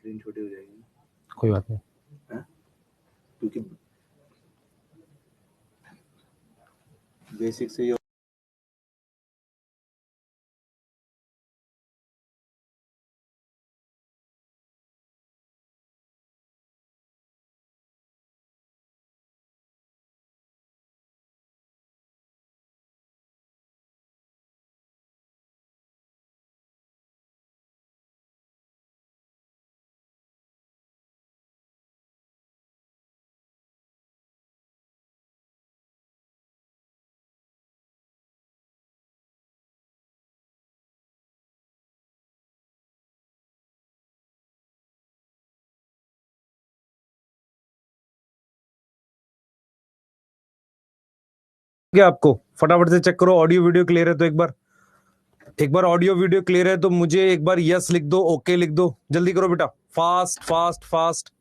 Screen छोटी हो जाएगी। कोई बात नहीं, क्योंकि बेसिक से ही क्या आपको फटाफट से चेक करो ऑडियो वीडियो क्लियर है तो एक बार ऑडियो वीडियो क्लियर है तो मुझे एक बार यस लिख दो, ओके लिख दो, जल्दी करो बेटा, फास्ट फास्ट फास्ट।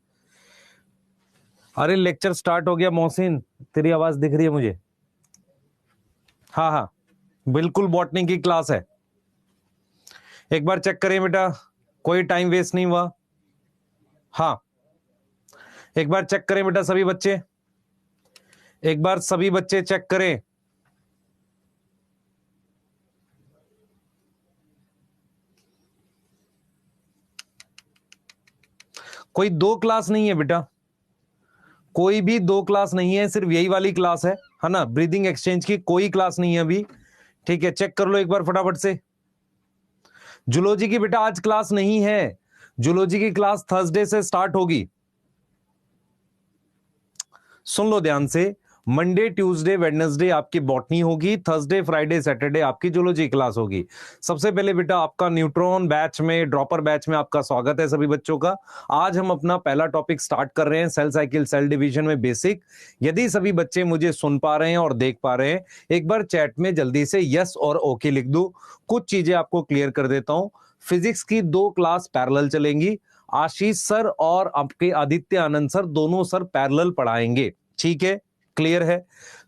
अरे लेक्चर स्टार्ट हो गया मोहसिन, तेरी आवाज दिख रही है मुझे। हाँ हाँ बिल्कुल बॉटनी की क्लास है, एक बार चेक करें बेटा, कोई टाइम वेस्ट नहीं हुआ। हाँ एक बार चेक करें बेटा सभी बच्चे, एक बार सभी बच्चे चेक करें। कोई दो क्लास नहीं है बेटा, कोई भी दो क्लास नहीं है, सिर्फ यही वाली क्लास है ना, ब्रीदिंग एक्सचेंज की कोई क्लास नहीं है अभी। ठीक है चेक कर लो एक बार फटाफट से। जूलॉजी की बेटा आज क्लास नहीं है, जूलॉजी की क्लास थर्सडे से स्टार्ट होगी। सुन लो ध्यान से, मंडे ट्यूसडे वेडनेसडे आपकी बॉटनी होगी, थर्सडे फ्राइडे सैटरडे आपकी जूलॉजी क्लास होगी। सबसे पहले बेटा आपका न्यूट्रॉन बैच में, ड्रॉपर बैच में आपका स्वागत है सभी बच्चों का। आज हम अपना पहला टॉपिक स्टार्ट कर रहे हैं, सेल साइकिल सेल डिवीजन में बेसिक। यदि सभी बच्चे मुझे सुन पा रहे हैं और देख पा रहे हैं, एक बार चैट में जल्दी से यस और ओके लिख दो। कुछ चीजें आपको क्लियर कर देता हूं। फिजिक्स की दो क्लास पैरेलल चलेंगी, आशीष सर और आपके आदित्य आनंद सर दोनों सर पैरेलल पढ़ाएंगे, ठीक है क्लियर है।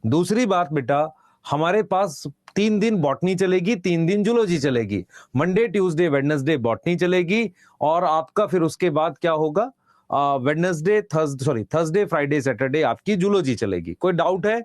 दूसरी बात बेटा, हमारे पास 3 दिन बॉटनी चलेगी, 3 दिन जूलॉजी चलेगी, मंडे ट्यूसडे वेडनेसडे बॉटनी चलेगी, और आपका फिर उसके बाद क्या होगा, वेडनेसडे थर्सडे फ्राइडे सैटरडे आपकी जूलॉजी चलेगी। कोई डाउट है?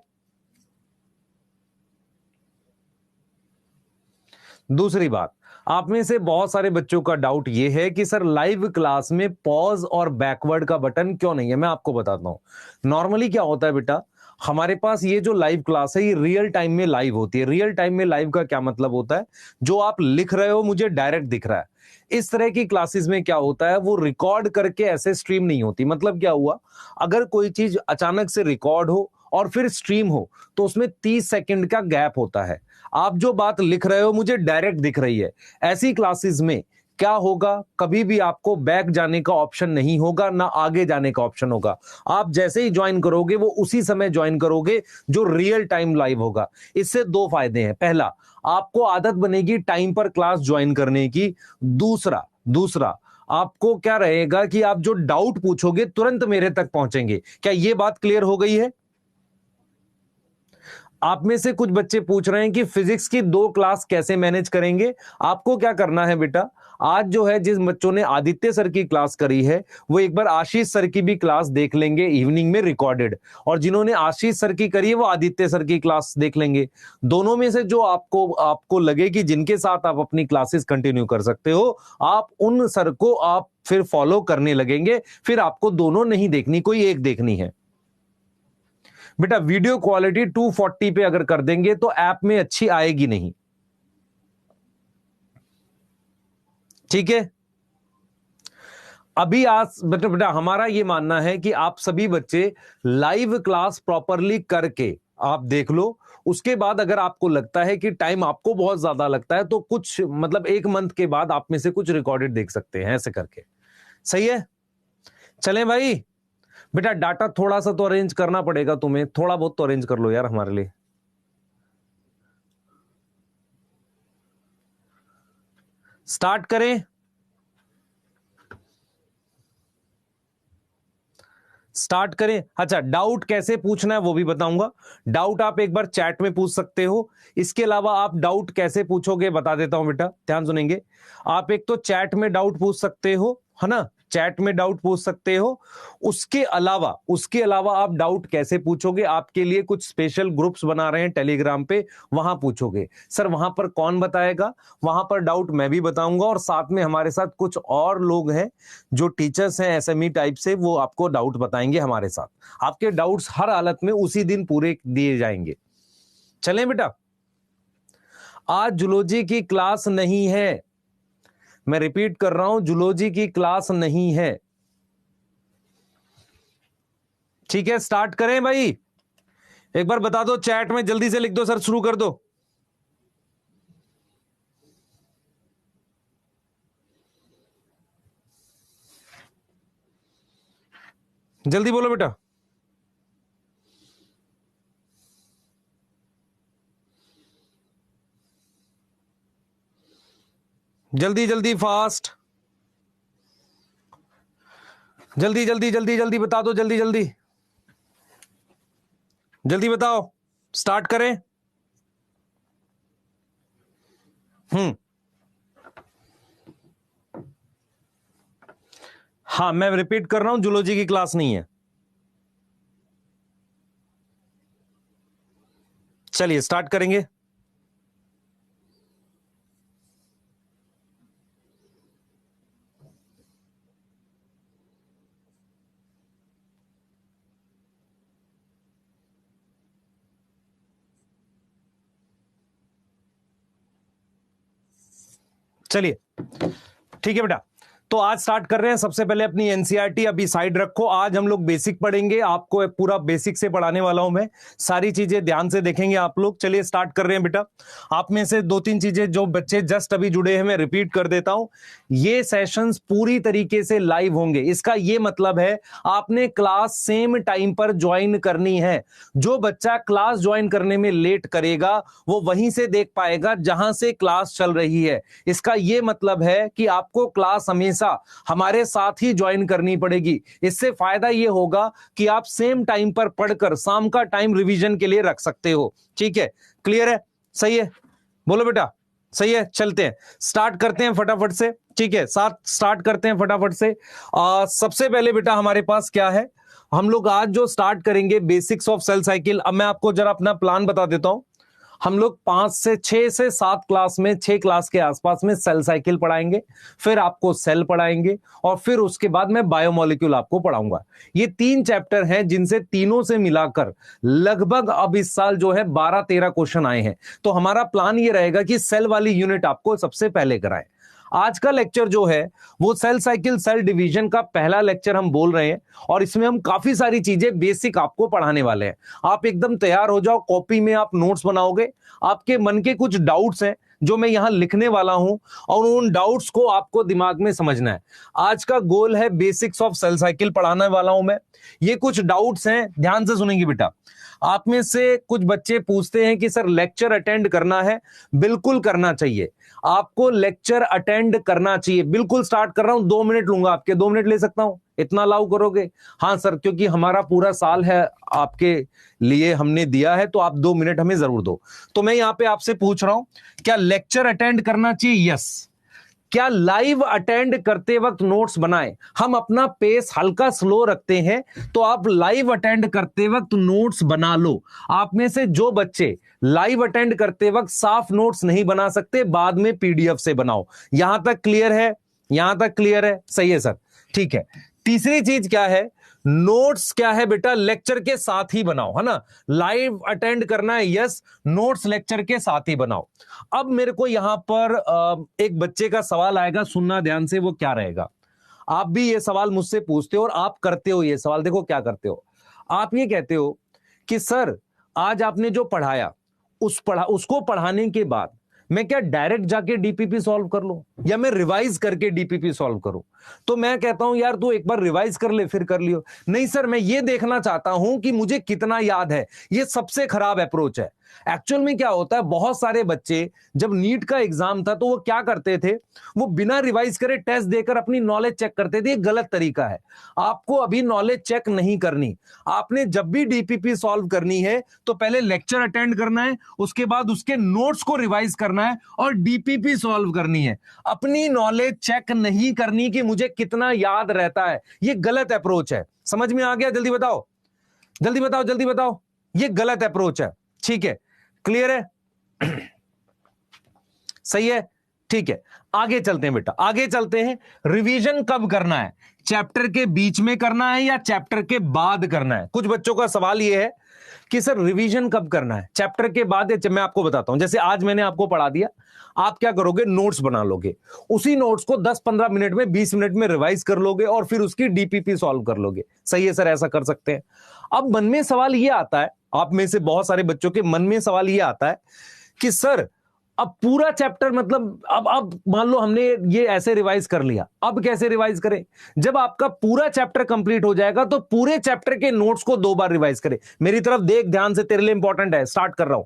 दूसरी बात, आप में से बहुत सारे बच्चों का डाउट यह है कि सर लाइव क्लास में पॉज और बैकवर्ड का बटन क्यों नहीं है। मैं आपको बताता हूं नॉर्मली क्या होता है बेटा, हमारे पास ये जो लाइव क्लास है ये रियल टाइम में लाइव होती है। रियल टाइम में लाइव का क्या मतलब होता है, जो आप लिख रहे हो मुझे डायरेक्ट दिख रहा है। इस तरह की क्लासेस में क्या होता है, वो रिकॉर्ड करके ऐसे स्ट्रीम नहीं होती। मतलब क्या हुआ, अगर कोई चीज अचानक से रिकॉर्ड हो और फिर स्ट्रीम हो तो उसमें 30 सेकंड का गैप होता है। आप जो बात लिख रहे हो मुझे डायरेक्ट दिख रही है। ऐसी क्लासेस में क्या होगा, कभी भी आपको बैक जाने का ऑप्शन नहीं होगा, ना आगे जाने का ऑप्शन होगा। आप जैसे ही ज्वाइन करोगे वो उसी समय ज्वाइन करोगे जो रियल टाइम लाइव होगा। इससे दो फायदे हैं, पहला आपको आदत बनेगी टाइम पर क्लास ज्वाइन करने की, दूसरा आपको क्या रहेगा कि आप जो डाउट पूछोगे तुरंत मेरे तक पहुंचेंगे। क्या यह बात क्लियर हो गई है? आप में से कुछ बच्चे पूछ रहे हैं कि फिजिक्स की दो क्लास कैसे मैनेज करेंगे। आपको क्या करना है बेटा, आज जो है जिस बच्चों ने आदित्य सर की क्लास करी है वो एक बार आशीष सर की भी क्लास देख लेंगे इवनिंग में रिकॉर्डेड, और जिन्होंने आशीष सर की करी है वो आदित्य सर की क्लास देख लेंगे। दोनों में से जो आपको लगे कि जिनके साथ आप अपनी क्लासेस कंटिन्यू कर सकते हो, आप उन सर को आप फिर फॉलो करने लगेंगे। फिर आपको दोनों नहीं देखनी, कोई एक देखनी है। बेटा वीडियो क्वालिटी 240 पे अगर कर देंगे तो ऐप में अच्छी आएगी नहीं, ठीक है। अभी आज बेटा हमारा यह मानना है कि आप सभी बच्चे लाइव क्लास प्रॉपरली करके आप देख लो। उसके बाद अगर आपको लगता है कि टाइम आपको बहुत ज्यादा लगता है तो कुछ मतलब 1 मंथ के बाद आप में से कुछ रिकॉर्डेड देख सकते हैं ऐसे करके, सही है। चलें भाई, बेटा डाटा थोड़ा सा तो अरेंज करना पड़ेगा तुम्हें, थोड़ा बहुत तो अरेंज कर लो यार हमारे लिए। स्टार्ट करें, स्टार्ट करें। अच्छा डाउट कैसे पूछना है वो भी बताऊंगा। डाउट आप एक बार चैट में पूछ सकते हो, इसके अलावा आप डाउट कैसे पूछोगे बता देता हूं बेटा, ध्यान सुनेंगे। आप एक तो चैट में डाउट पूछ सकते हो, है ना, चैट में डाउट पूछ सकते हो। उसके अलावा आप डाउट कैसे पूछोगे, आपके लिए कुछ स्पेशल ग्रुप्स बना रहे हैं टेलीग्राम पे, वहां पूछोगे। सर वहां पर कौन बताएगा? वहां पर डाउट मैं भी बताऊंगा और साथ में हमारे साथ कुछ और लोग हैं जो टीचर्स हैं एसएमई टाइप से, वो आपको डाउट बताएंगे हमारे साथ। आपके डाउट्स हर हालत में उसी दिन पूरे दिए जाएंगे। चलें बेटा, आज जूलॉजी की क्लास नहीं है, मैं रिपीट कर रहा हूं, जूलॉजी की क्लास नहीं है। ठीक है, स्टार्ट करें भाई? एक बार बता दो चैट में, जल्दी से लिख दो सर, शुरू कर दो। जल्दी बोलो बेटा, जल्दी जल्दी, फास्ट, जल्दी जल्दी जल्दी जल्दी बता दो, जल्दी जल्दी जल्दी बताओ, स्टार्ट करें। हाँ, मैं रिपीट कर रहा हूं, जूलॉजी की क्लास नहीं है। चलिए स्टार्ट करेंगे। चलिए ठीक है बेटा, तो आज स्टार्ट कर रहे हैं। सबसे पहले अपनी एनसीईआरटी अभी साइड रखो, आज हम लोग बेसिक पढ़ेंगे, आपको पूरा बेसिक से पढ़ाने वाला हूं मैं, सारी चीजें ध्यान से देखेंगे आप लोग। चलिए स्टार्ट कर रहे हैं बेटा। आप में से 2-3 चीजें जो बच्चे जस्ट अभी जुड़े हैं मैं रिपीट कर देता हूं। ये सेशंस पूरी तरीके से लाइव होंगे, इसका ये मतलब है आपने क्लास सेम टाइम पर ज्वाइन करनी है। जो बच्चा क्लास ज्वाइन करने में लेट करेगा वो वहीं से देख पाएगा जहां से क्लास चल रही है। इसका ये मतलब है कि आपको क्लास हमेशा हमारे साथ ही ज्वाइन करनी पड़ेगी। इससे फायदा यह होगा कि आप सेम टाइम पर पढ़कर शाम का टाइम रिवीजन के लिए रख सकते हो। ठीक है, क्लियर है? सही है, बोलो बेटा सही है। चलते हैं, स्टार्ट करते हैं फटाफट से। ठीक है, साथ स्टार्ट करते हैं फटाफट से। सबसे पहले बेटा हमारे पास क्या है, हम लोग आज जो स्टार्ट करेंगे बेसिक्स ऑफ सेल साइकिल। अब मैं आपको जरा अपना प्लान बता देता हूं। हम लोग 6 से 7 क्लास में, 6 क्लास के आसपास में सेल साइकिल पढ़ाएंगे, फिर आपको सेल पढ़ाएंगे और फिर उसके बाद मैं बायोमोलिक्यूल आपको पढ़ाऊंगा। ये 3 चैप्टर हैं जिनसे तीनों से मिलाकर लगभग अब इस साल जो है 12-13 क्वेश्चन आए हैं। तो हमारा प्लान ये रहेगा कि सेल वाली यूनिट आपको सबसे पहले कराएं। आज का लेक्चर जो है वो सेल साइकिल सेल डिवीजन का पहला लेक्चर हम बोल रहे हैं और इसमें हम काफी सारी चीजें बेसिक आपको पढ़ाने वाले हैं। आप एकदम तैयार हो जाओ, कॉपी में आप नोट्स बनाओगे। आपके मन के कुछ डाउट्स हैं जो मैं यहां लिखने वाला हूं और उन डाउट्स को आपको दिमाग में समझना है। आज का गोल है बेसिक्स ऑफ सेल साइकिल पढ़ाने वाला हूं मैं। ये कुछ डाउट्स हैं, ध्यान से सुनेंगे बेटा। आप में से कुछ बच्चे पूछते हैं कि सर लेक्चर अटेंड करना है। बिल्कुल करना चाहिए, आपको लेक्चर अटेंड करना चाहिए। बिल्कुल स्टार्ट कर रहा हूं, 2 मिनट लूंगा आपके, 2 मिनट ले सकता हूं? इतना अलाउ करोगे? हाँ सर, क्योंकि हमारा पूरा साल है आपके लिए हमने दिया है, तो आप 2 मिनट हमें जरूर दो। तो मैं यहां पे आपसे पूछ रहा हूं, क्या लेक्चर अटेंड करना चाहिए? यस। क्या लाइव अटेंड करते वक्त नोट्स बनाएं? हम अपना पेस हल्का स्लो रखते हैं, तो आप लाइव अटेंड करते वक्त नोट्स बना लो। आप में से जो बच्चे लाइव अटेंड करते वक्त साफ नोट्स नहीं बना सकते, बाद में पीडीएफ से बनाओ। यहां तक क्लियर है? यहां तक क्लियर है? सही है सर, ठीक है। तीसरी चीज क्या है, नोट्स क्या है बेटा, लेक्चर के साथ ही बनाओ, है ना। लाइव अटेंड करना है, यस, नोट्स लेक्चर के साथ ही बनाओ। अब मेरे को यहां पर एक बच्चे का सवाल आएगा, सुनना ध्यान से, वो क्या रहेगा। आप भी ये सवाल मुझसे पूछते हो और आप करते हो ये सवाल। देखो क्या करते हो, आप ये कहते हो कि सर आज आपने जो पढ़ाया उसको पढ़ाने के बाद मैं क्या डायरेक्ट जाके डीपीपी सॉल्व कर लूं या मैं रिवाइज करके डीपीपी सॉल्व करूं? तो मैं कहता हूं यार तू एक बार रिवाइज कर ले फिर कर लियो। नहीं सर, मैं ये देखना चाहता हूं कि मुझे कितना याद है। ये सबसे खराब अप्रोच है। एक्चुअल में क्या होता है, बहुत सारे बच्चे जब नीट का एग्जाम था तो वो क्या करते थे, वो बिना रिवाइज करे टेस्ट देकर अपनी नॉलेज चेक करते थे। ये गलत तरीका है। आपको अभी नॉलेज चेक नहीं करनी। आपने जब भी डीपीपी सॉल्व करनी है तो पहले लेक्चर अटेंड करना है, उसके बाद उसके नोट्स को रिवाइज करना है और डीपीपी सॉल्व करनी है। अपनी नॉलेज चेक नहीं करनी कि मुझे कितना याद रहता है, ये गलत अप्रोच है। समझ में आ गया? जल्दी बताओ, जल्दी बताओ, जल्दी बताओ। ये गलत अप्रोच है। ठीक है, क्लियर है? सही है, ठीक है। आगे चलते हैं बेटा, आगे चलते हैं। रिवीजन कब करना है? चैप्टर के बीच में करना है या चैप्टर के बाद करना है? कुछ बच्चों का सवाल यह है कि सर रिवीजन कब करना है, चैप्टर के बाद या? मैं आपको बताता हूं। जैसे आज मैंने आपको पढ़ा दिया, आप क्या करोगे, नोट्स बना लोगे, उसी नोट्स को 10-15 मिनट में, 20 मिनट में रिवाइज कर लोगे और फिर उसकी डीपीपी सॉल्व कर लोगे। सही है सर, ऐसा कर सकते हैं। अब मन में सवाल यह आता है, आप में से बहुत सारे बच्चों के मन में सवाल यह आता है कि सर अब पूरा चैप्टर, मतलब अब मान लो हमने ये ऐसे रिवाइज कर लिया, अब कैसे रिवाइज करें? जब आपका पूरा चैप्टर कंप्लीट हो जाएगा तो पूरे चैप्टर के नोट्स को 2 बार रिवाइज करें। मेरी तरफ देख ध्यान से, तेरे लिए इंपॉर्टेंट है, स्टार्ट कर रहा हूं।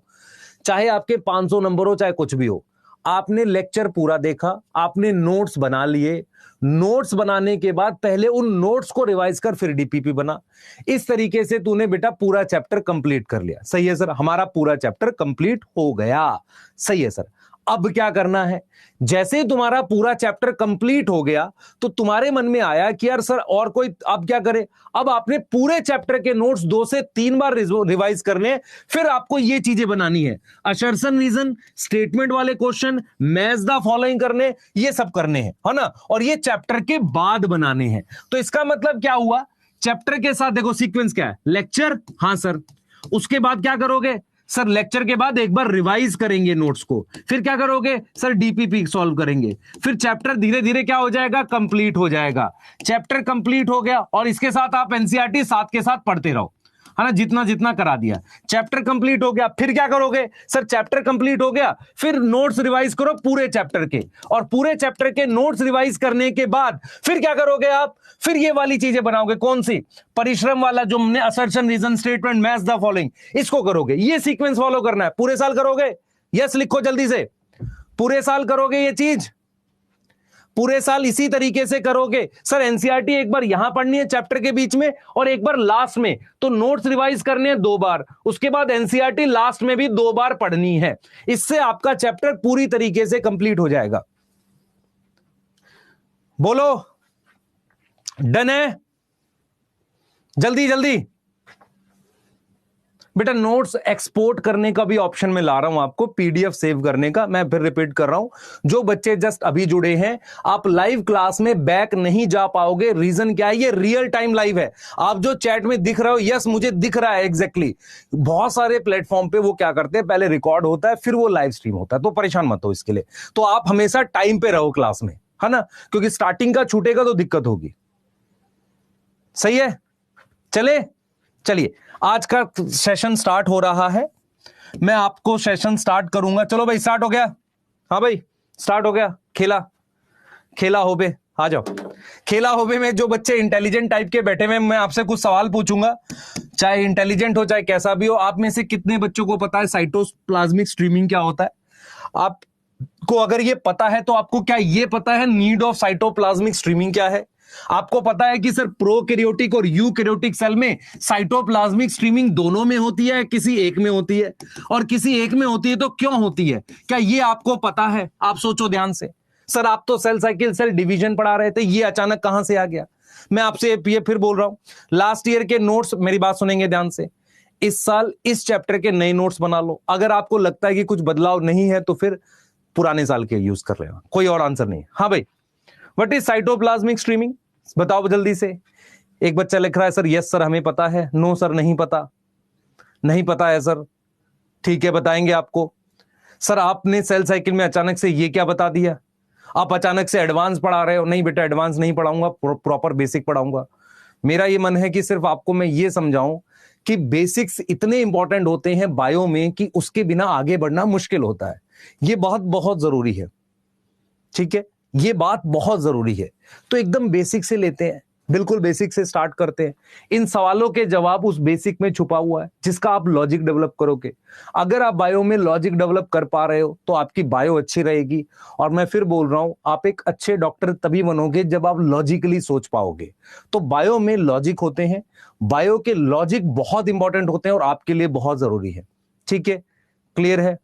चाहे आपके 500 नंबर हो, चाहे कुछ भी हो, आपने लेक्चर पूरा देखा, आपने नोट्स बना लिए, नोट्स बनाने के बाद पहले उन नोट्स को रिवाइज कर, फिर डीपीपी बना। इस तरीके से तूने बेटा पूरा चैप्टर कंप्लीट कर लिया। सही है सर, हमारा पूरा चैप्टर कंप्लीट हो गया। सही है सर। अब क्या करना है? जैसे ही तुम्हारा पूरा चैप्टर कंप्लीट हो गया तो तुम्हारे मन में आया कि यार सर और कोई, अब क्या करें? अब आपने पूरे चैप्टर के नोट्स 2 से 3 बार रिवाइज करने, फिर आपको ये चीजें बनानी है, असर्शन रीजन, स्टेटमेंट वाले क्वेश्चन, मैच द फॉलोइंग करने, ये सब करने हैं, है ना? और ये चैप्टर के बाद बनाने हैं। तो इसका मतलब क्या हुआ? चैप्टर के साथ देखो सीक्वेंस क्या है, लेक्चर, हां सर, उसके बाद क्या करोगे सर? लेक्चर के बाद एक बार रिवाइज करेंगे नोट्स को, फिर क्या करोगे सर? डीपीपी सॉल्व करेंगे, फिर चैप्टर धीरे धीरे क्या हो जाएगा? कंप्लीट हो जाएगा। चैप्टर कंप्लीट हो गया और इसके साथ आप एनसीईआरटी साथ के साथ पढ़ते रहो, है ना? जितना जितना करा दिया। चैप्टर कंप्लीट हो गया, फिर क्या करोगे सर? चैप्टर कंप्लीट हो गया, फिर नोट्स रिवाइज करो पूरे चैप्टर के, और पूरे चैप्टर के नोट्स रिवाइज करने के बाद फिर क्या करोगे आप? फिर ये वाली चीजें बनाओगे। कौन सी? परिश्रम वाला, जो हमने assertion reason statement match the following, इसको करोगे। ये सीक्वेंस फॉलो करना है। पूरे साल करोगे? यस लिखो जल्दी से, पूरे साल करोगे ये चीज? पूरे साल इसी तरीके से करोगे? सर एनसीईआरटी एक बार यहां पढ़नी है चैप्टर के बीच में और एक बार लास्ट में, तो नोट्स रिवाइज करने हैं 2 बार, उसके बाद एनसीईआरटी लास्ट में भी 2 बार पढ़नी है। इससे आपका चैप्टर पूरी तरीके से कंप्लीट हो जाएगा। बोलो, डन है? जल्दी जल्दी बेटा। नोट्स एक्सपोर्ट करने का भी ऑप्शन मैं ला रहा हूं आपको, पीडीएफ सेव करने का। मैं फिर रिपीट कर रहा हूं, जो बच्चे जस्ट अभी जुड़े हैं, आप लाइव क्लास में बैक नहीं जा पाओगे। रीजन क्या है? ये रियल टाइम लाइव है। आप जो चैट में दिख रहे हो, यस मुझे दिख रहा है एग्जैक्टली। बहुत सारे प्लेटफॉर्म पे वो क्या करते हैं, पहले रिकॉर्ड होता है फिर वो लाइव स्ट्रीम होता है, तो परेशान मत हो इसके लिए। तो आप हमेशा टाइम पे रहो क्लास में, है ना? क्योंकि स्टार्टिंग का छूटेगा तो दिक्कत होगी। सही है, चलिए आज का सेशन स्टार्ट हो रहा है। मैं आपको सेशन स्टार्ट करूंगा। चलो भाई, स्टार्ट हो गया? हाँ भाई, स्टार्ट हो गया। खेला हो बे, आ जाओ। खेला हो बे में जो बच्चे इंटेलिजेंट टाइप के बैठे हुए, मैं आपसे कुछ सवाल पूछूंगा, चाहे इंटेलिजेंट हो चाहे कैसा भी हो। आप में से कितने बच्चों को पता है साइटोप्लाज्मिक स्ट्रीमिंग क्या होता है? आपको अगर ये पता है तो आपको क्या ये पता है नीड ऑफ साइटोप्लाज्मिक स्ट्रीमिंग क्या है? आपको पता है कि सर प्रोकैरियोटिक और यूकैरियोटिक सेल में साइटोप्लाज्मिक स्ट्रीमिंग दोनों में होती है, किसी एक में होती है? और किसी एक में होती है तो क्यों होती है? क्या ये आपको पता है? आप सोचो ध्यान से। सर आप तो सेल साइकिल, सेल डिवीजन पढ़ा रहे थे, ये अचानक कहां से आ गया? मैं आपसे ये फिर बोल रहा हूं, लास्ट ईयर के नोट्स, मेरी बात सुनेंगे ध्यान से, इस साल इस चैप्टर के नए नोट्स बना लो। अगर आपको लगता है कि कुछ बदलाव नहीं है तो फिर पुराने साल के यूज कर लेना, कोई और आंसर नहीं। हाँ भाई, व्हाट इज साइटोप्लाज्मिक स्ट्रीमिंग? बताओ जल्दी से। एक बच्चा लिख रहा है सर यस सर हमें पता है, नो सर नहीं पता, नहीं पता है सर। ठीक है, बताएंगे आपको। सर आपने सेल साइकिल में अचानक से ये क्या बता दिया? आप अचानक से एडवांस पढ़ा रहे हो। नहीं बेटा, एडवांस नहीं पढ़ाऊंगा, प्रॉपर बेसिक पढ़ाऊंगा। मेरा ये मन है कि सिर्फ आपको मैं ये समझाऊं कि बेसिक्स इतने इंपॉर्टेंट होते हैं बायो में कि उसके बिना आगे बढ़ना मुश्किल होता है। ये बहुत बहुत जरूरी है, ठीक है? ये बात बहुत जरूरी है। तो एकदम बेसिक से लेते हैं, बिल्कुल बेसिक से स्टार्ट करते हैं। इन सवालों के जवाब उस बेसिक में छुपा हुआ है जिसका आप लॉजिक डेवलप करोगे। अगर आप बायो में लॉजिक डेवलप कर पा रहे हो तो आपकी बायो अच्छी रहेगी। और मैं फिर बोल रहा हूं, आप एक अच्छे डॉक्टर तभी बनोगे जब आप लॉजिकली सोच पाओगे। तो बायो में लॉजिक होते हैं, बायो के लॉजिक बहुत इंपॉर्टेंट होते हैं और आपके लिए बहुत जरूरी है। ठीक है, क्लियर है?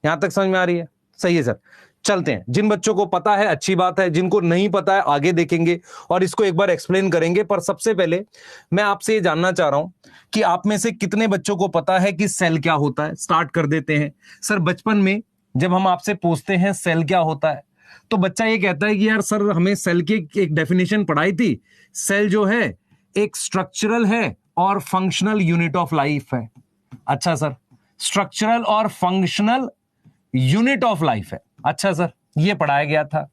यहां तक समझ में आ रही है? सही है सर। चलते हैं, जिन बच्चों को पता है अच्छी बात है, जिनको नहीं पता है आगे देखेंगे और इसको एक बार एक्सप्लेन करेंगे। पर सबसे पहले मैं आपसे ये जानना चाह रहा हूं कि आप में से कितने बच्चों को पता है कि सेल क्या होता है। स्टार्ट कर देते हैं। सर बचपन में जब हम आपसे पूछते हैं सेल क्या होता है, तो बच्चा ये कहता है कि यार सर हमें सेल की एक डेफिनेशन पढ़ाई थी, सेल जो है एक स्ट्रक्चरल है और फंक्शनल यूनिट ऑफ लाइफ है। अच्छा सर, स्ट्रक्चरल और फंक्शनल यूनिट ऑफ लाइफ है। अच्छा सर, ये पढ़ाया गया था।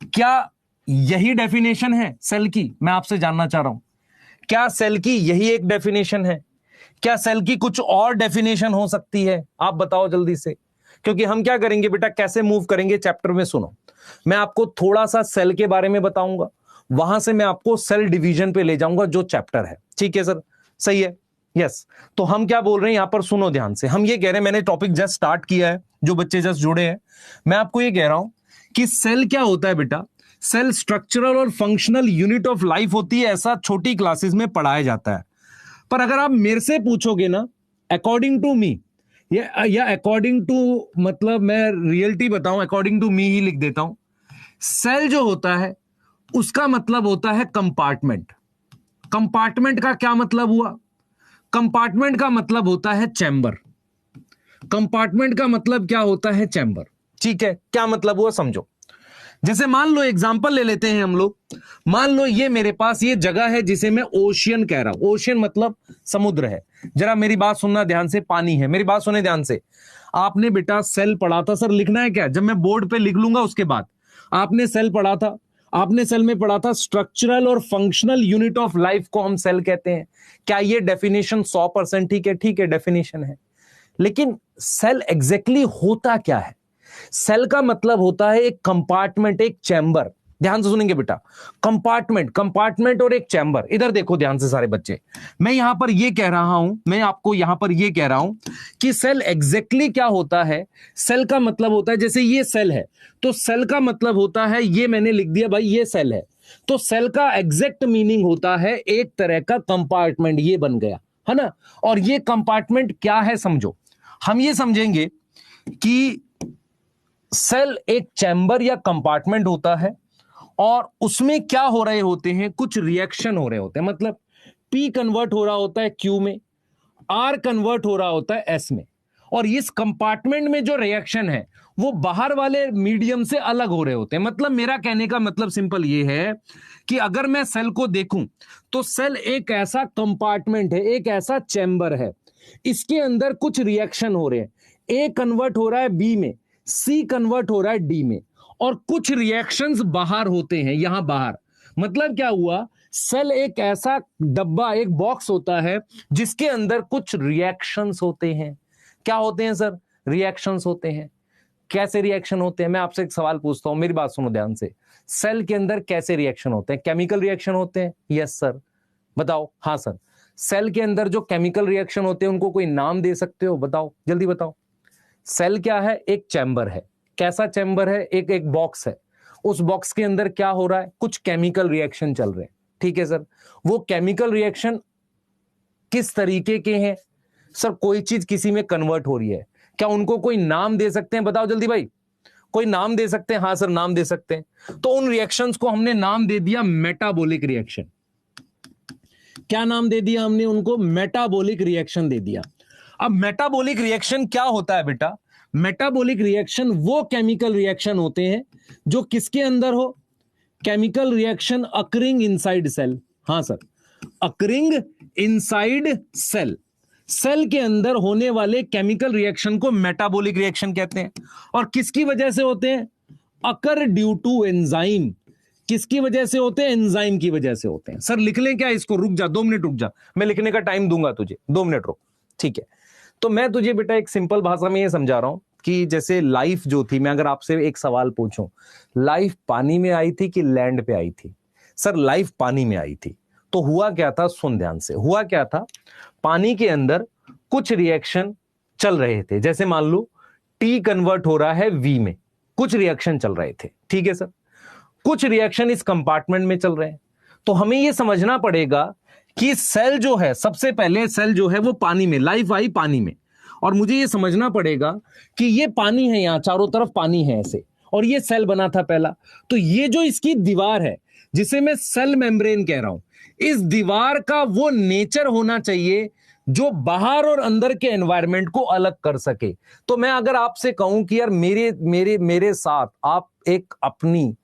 क्या यही डेफिनेशन है सेल की? मैं आपसे जानना चाह रहा हूं, क्या सेल की यही एक डेफिनेशन है? क्या सेल की कुछ और डेफिनेशन हो सकती है? आप बताओ जल्दी से, क्योंकि हम क्या करेंगे बेटा, कैसे मूव करेंगे चैप्टर में। सुनो, मैं आपको थोड़ा सा सेल के बारे में बताऊंगा, वहां से मैं आपको सेल डिवीजन पे ले जाऊंगा जो चैप्टर है। ठीक है सर, सही है? यस। तो हम क्या बोल रहे हैं यहां पर, सुनो ध्यान से। हम ये कह रहे हैं, मैंने टॉपिक जस्ट स्टार्ट किया है, जो बच्चे जस्ट जुड़े हैं, मैं आपको ये कह रहा हूं कि सेल क्या होता है बेटा। सेल स्ट्रक्चरल और फंक्शनल यूनिट ऑफ लाइफ होती है, ऐसा छोटी क्लासेस में पढ़ाया जाता है। पर अगर आप मेरे से पूछोगे ना, अकॉर्डिंग टू मी, या अकॉर्डिंग टू, मतलब मैं रियलिटी बताऊं, अकॉर्डिंग टू मी ही लिख देता हूं। सेल जो होता है उसका मतलब होता है कंपार्टमेंट। कंपार्टमेंट का क्या मतलब हुआ? कंपार्टमेंट का मतलब होता है चैम्बर। कंपार्टमेंट का मतलब क्या होता है? चैम्बर। ठीक है, क्या मतलब हुआ समझो। जैसे मान लो एग्जांपल ले लेते हैं हम लोग, मान लो ये मेरे पास ये जगह है जिसे मैं ओशियन कह रहा हूं। ओशियन मतलब समुद्र है। जरा मेरी बात सुनना ध्यान से, पानी है। मेरी बात सुने ध्यान से। आपने बेटा सेल पढ़ा था, सर लिखना है क्या? जब मैं बोर्ड पे लिख लूंगा उसके बाद। आपने सेल पढ़ा था, आपने सेल में पढ़ा था स्ट्रक्चरल और फंक्शनल यूनिट ऑफ लाइफ को हम सेल कहते हैं। क्या ये डेफिनेशन 100% ठीक है? ठीक है, डेफिनेशन है। लेकिन सेल एग्जैक्टली होता क्या है? सेल का मतलब होता है एक कंपार्टमेंट, एक चैम्बर। ध्यान से सुनेंगे बेटा, कंपार्टमेंट, कंपार्टमेंट और एक चैम्बर। इधर देखो ध्यान से सारे बच्चे, मैं यहां पर ये कह रहा हूं, मैं आपको यहां पर ये कह रहा हूं कि सेल एग्जैक्टली क्या होता है। सेल का मतलब होता है, जैसे ये सेल है, तो सेल का मतलब होता है, ये मैंने लिख दिया भाई ये सेल है, तो सेल का एग्जैक्ट मीनिंग होता है एक तरह का कंपार्टमेंट। ये बन गया है ना। और ये कंपार्टमेंट क्या है समझो। हम ये समझेंगे कि सेल एक चैम्बर या कंपार्टमेंट होता है और उसमें क्या हो रहे होते हैं, कुछ रिएक्शन हो रहे होते हैं। मतलब P कन्वर्ट हो रहा होता है Q में, R कन्वर्ट हो रहा होता है S में, और इस कंपार्टमेंट में जो रिएक्शन है वो बाहर वाले मीडियम से अलग हो रहे होते हैं। मतलब मेरा कहने का मतलब सिंपल ये है कि अगर मैं सेल को देखूं तो सेल एक ऐसा कंपार्टमेंट है, एक ऐसा चैम्बर है, इसके अंदर कुछ रिएक्शन हो रहे हैं। A कन्वर्ट हो रहा है B में, C कन्वर्ट हो रहा है D में, और कुछ रिएक्शंस बाहर होते हैं, यहां बाहर। मतलब क्या हुआ, सेल एक ऐसा डब्बा, एक बॉक्स होता है जिसके अंदर कुछ रिएक्शंस होते हैं। क्या होते हैं सर? रिएक्शंस होते हैं। कैसे रिएक्शन होते हैं? मैं आपसे एक सवाल पूछता हूं, मेरी बात सुनो ध्यान से। सेल के अंदर कैसे रिएक्शन होते हैं? केमिकल रिएक्शन होते हैं? Yes sir. बताओ। हाँ सर। सेल के अंदर जो केमिकल रिएक्शन होते हैं उनको कोई नाम दे सकते हो? बताओ, जल्दी बताओ। सेल क्या है? एक चैम्बर है। कैसा चैम्बर है? एक बॉक्स है। उस बॉक्स के अंदर क्या हो रहा है? कुछ केमिकल रिएक्शन चल रहे हैं। ठीक है सर। वो केमिकल रिएक्शन किस तरीके के हैं? सर कोई चीज किसी में कन्वर्ट हो रही है। क्या उनको कोई नाम दे सकते हैं? बताओ जल्दी भाई, कोई नाम दे सकते हैं? हाँ सर, नाम दे सकते हैं। तो उन रिएक्शंस को हमने नाम दे दिया मेटाबॉलिक रिएक्शन। क्या नाम दे दिया हमने उनको? मेटाबॉलिक रिएक्शन दे दिया। अब मेटाबॉलिक रिएक्शन क्या होता है बेटा? मेटाबॉलिक रिएक्शन वो केमिकल रिएक्शन होते हैं जो किसके अंदर हो? Chemical reaction occurring inside cell. हाँ sir, occurring inside cell. Cell के अंदर होने वाले केमिकल रिएक्शन को मेटाबॉलिक रिएक्शन कहते हैं। और किसकी वजह से होते हैं? Occur due to enzyme. किसकी वजह से होते हैं? एंजाइम की वजह से होते हैं। सर लिख लें क्या इसको? रुक जा, 2 मिनट रुक जा, मैं लिखने का टाइम दूंगा तुझे, 2 मिनट रुक। ठीक है, तो मैं तुझे बेटा एक सिंपल भाषा में ये समझा रहा हूं कि जैसे लाइफ जो थी, मैं अगर आपसे एक सवाल पूछूं, लाइफ पानी में आई थी कि लैंड पे आई थी? सर लाइफ पानी में आई थी। तो हुआ क्या था? सुन ध्यान से। हुआ क्या था, पानी के अंदर कुछ रिएक्शन चल रहे थे। जैसे मान लो टी कन्वर्ट हो रहा है वी में, कुछ रिएक्शन चल रहे थे। ठीक है सर, कुछ रिएक्शन इस कंपार्टमेंट में चल रहे हैं। तो हमें यह समझना पड़ेगा कि सेल जो है, सबसे पहले सेल जो है वो पानी में, लाइफ आई पानी में, और मुझे यह समझना पड़ेगा कि ये पानी है, यहां चारों तरफ पानी है ऐसे, और ये सेल बना था पहला। तो ये जो इसकी दीवार है जिसे मैं सेल मेम्ब्रेन कह रहा हूं, इस दीवार का वो नेचर होना चाहिए जो बाहर और अंदर के एनवायरनमेंट को अलग कर सके। तो मैं अगर आपसे कहूं कि यार मेरे मेरे मेरे साथ आप एक अपनी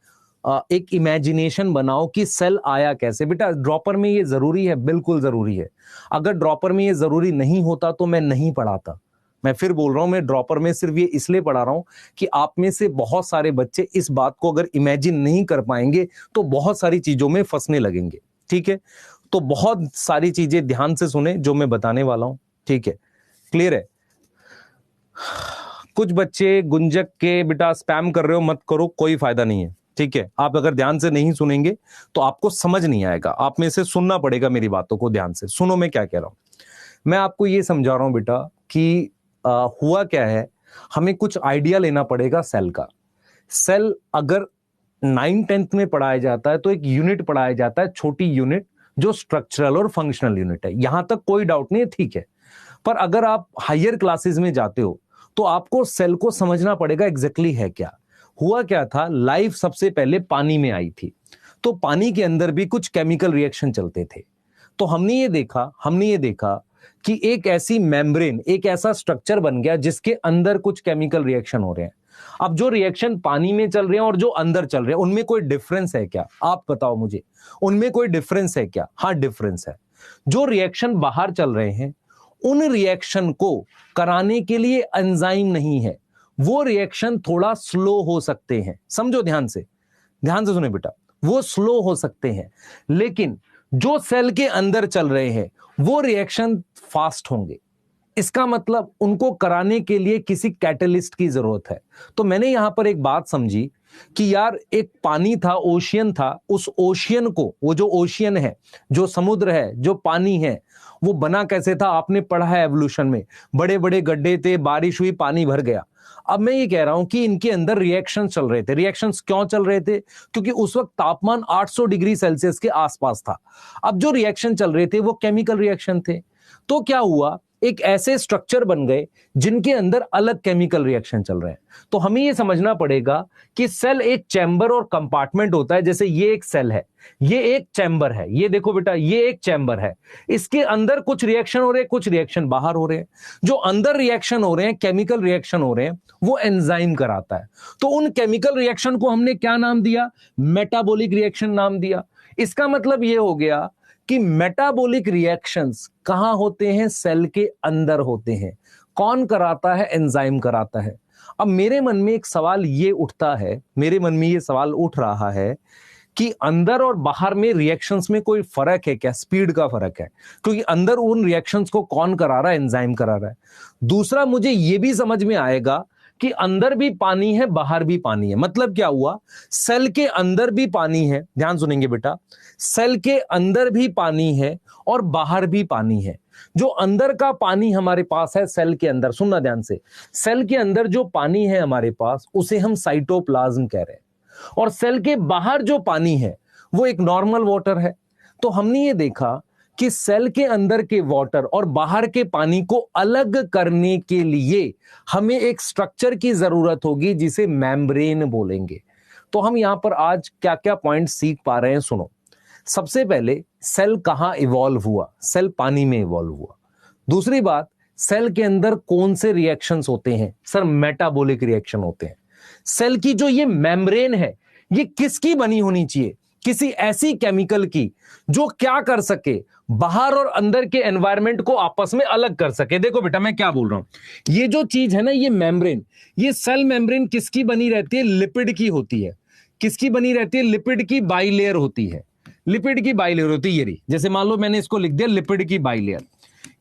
एक इमेजिनेशन बनाओ कि सेल आया कैसे। बेटा ड्रॉपर में ये जरूरी है, बिल्कुल जरूरी है। अगर ड्रॉपर में ये जरूरी नहीं होता तो मैं नहीं पढ़ाता। मैं फिर बोल रहा हूं, मैं ड्रॉपर में सिर्फ ये इसलिए पढ़ा रहा हूं कि आप में से बहुत सारे बच्चे इस बात को अगर इमेजिन नहीं कर पाएंगे तो बहुत सारी चीजों में फंसने लगेंगे। ठीक है, तो बहुत सारी चीजें ध्यान से सुने जो मैं बताने वाला हूं। ठीक है, क्लियर है? कुछ बच्चे गुंजक के बेटा स्पैम कर रहे हो, मत करो, कोई फायदा नहीं है। ठीक है, आप अगर ध्यान से नहीं सुनेंगे तो आपको समझ नहीं आएगा, आप में से सुनना पड़ेगा मेरी बातों को ध्यान से। सुनो मैं क्या कह रहा हूं। मैं आपको ये समझा रहा हूं बेटा कि हुआ क्या है, हमें कुछ आइडिया लेना पड़ेगा सेल का। सेल अगर 9th-10th में पढ़ाया जाता है तो एक यूनिट पढ़ाया जाता है, छोटी यूनिट जो स्ट्रक्चरल और फंक्शनल यूनिट है। यहां तक कोई डाउट नहीं है, ठीक है। पर अगर आप हायर क्लासेस में जाते हो तो आपको सेल को समझना पड़ेगा एग्जैक्टली है क्या। हुआ क्या था, लाइफ सबसे पहले पानी में आई थी, तो पानी के अंदर भी कुछ केमिकल रिएक्शन चलते थे। तो हमने ये देखा कि एक ऐसी मेम्ब्रेन, एक ऐसा स्ट्रक्चर बन गया जिसके अंदर कुछ केमिकल रिएक्शन हो रहे हैं। अब जो रिएक्शन पानी में चल रहे हैं और जो अंदर चल रहे हैं उनमें कोई डिफरेंस है क्या? आप बताओ मुझे, उनमें कोई डिफरेंस है क्या? हाँ, डिफरेंस है। जो रिएक्शन बाहर चल रहे हैं उन रिएक्शन को कराने के लिए एंजाइम नहीं है, वो रिएक्शन थोड़ा स्लो हो सकते हैं। समझो, ध्यान से सुने बेटा, वो स्लो हो सकते हैं, लेकिन जो सेल के अंदर चल रहे हैं वो रिएक्शन फास्ट होंगे। इसका मतलब उनको कराने के लिए किसी कैटलिस्ट की जरूरत है। तो मैंने यहां पर एक बात समझी कि यार एक पानी था, ओशियन था, उस ओशियन को, वो जो ओशियन है, जो समुद्र है, जो पानी है, वो बना कैसे था? आपने पढ़ा है एवोल्यूशन में, बड़े बड़े गड्ढे थे, बारिश हुई, पानी भर गया। अब मैं ये कह रहा हूं कि इनके अंदर रिएक्शंस चल रहे थे। रिएक्शंस क्यों चल रहे थे? क्योंकि उस वक्त तापमान 800 डिग्री सेल्सियस के आसपास था। अब जो रिएक्शन चल रहे थे वो केमिकल रिएक्शन थे। तो क्या हुआ, एक ऐसे स्ट्रक्चर बन गए जिनके अंदर अलग केमिकल रिएक्शन चल रहे हैं। तो हमें यह समझना पड़ेगा कि सेल एक चैम्बर और कंपार्टमेंट होता है। जैसे ये एक सेल है, ये एक चैम्बर है, ये देखो बेटा, ये एक चैम्बर है, इसके अंदर कुछ रिएक्शन हो रहे हैं, कुछ रिएक्शन बाहर हो रहे हैं। जो अंदर रिएक्शन हो रहे हैं, केमिकल रिएक्शन हो रहे हैं, वो एंजाइम कराता है। तो उन केमिकल रिएक्शन को हमने क्या नाम दिया? मेटाबॉलिक रिएक्शन नाम दिया। इसका मतलब यह हो गया कि मेटाबॉलिक रिएक्शंस कहां होते हैं? सेल के अंदर होते हैं। कौन कराता है? एंजाइम कराता है। अब मेरे मन में एक सवाल ये उठता है, मेरे मन में ये सवाल उठ रहा है कि अंदर और बाहर में रिएक्शंस में कोई फर्क है क्या? स्पीड का फर्क है, क्योंकि अंदर उन रिएक्शंस को कौन करा रहा है? एंजाइम करा रहा है। दूसरा, मुझे यह भी समझ में आएगा कि अंदर भी पानी है, बाहर भी पानी है। मतलब क्या हुआ? सेल के अंदर भी पानी है, ध्यान सुनेंगे बेटा, सेल के अंदर भी पानी है और बाहर भी पानी है। जो अंदर का पानी हमारे पास है सेल के अंदर, सुनना ध्यान से, सेल के अंदर जो पानी है हमारे पास उसे हम साइटोप्लाज्म कह रहे हैं, और सेल के बाहर जो पानी है वो एक नॉर्मल वाटर है। तो हमने ये देखा कि सेल के अंदर के वाटर और बाहर के पानी को अलग करने के लिए हमें एक स्ट्रक्चर की जरूरत होगी जिसे मेम्ब्रेन बोलेंगे। तो हम यहां पर आज क्या क्या पॉइंट सीख पा रहे हैं, सुनो। सबसे पहले, सेल कहां इवॉल्व हुआ? सेल पानी में इवॉल्व हुआ। दूसरी बात, सेल के अंदर कौन से रिएक्शंस होते हैं? सर, मेटाबॉलिक रिएक्शन होते हैं। सेल की जो ये मेम्ब्रेन है, ये किसकी बनी होनी चाहिए? किसी ऐसी केमिकल की जो क्या कर सके, बाहर और अंदर के एनवायरनमेंट को आपस में अलग कर सके। देखो बेटा, मैं क्या बोल रहा हूं, ये जो चीज है ना, ये मेम्ब्रेन, ये सेल मेम्ब्रेन किसकी बनी रहती है? लिपिड की होती है। किसकी बनी रहती है? लिपिड की बाइलेयर होती है। लिपिड की बाइलेयर होती है ये रही। जैसे मान लो मैंने इसको लिख दिया लिपिड की बाइलेयर।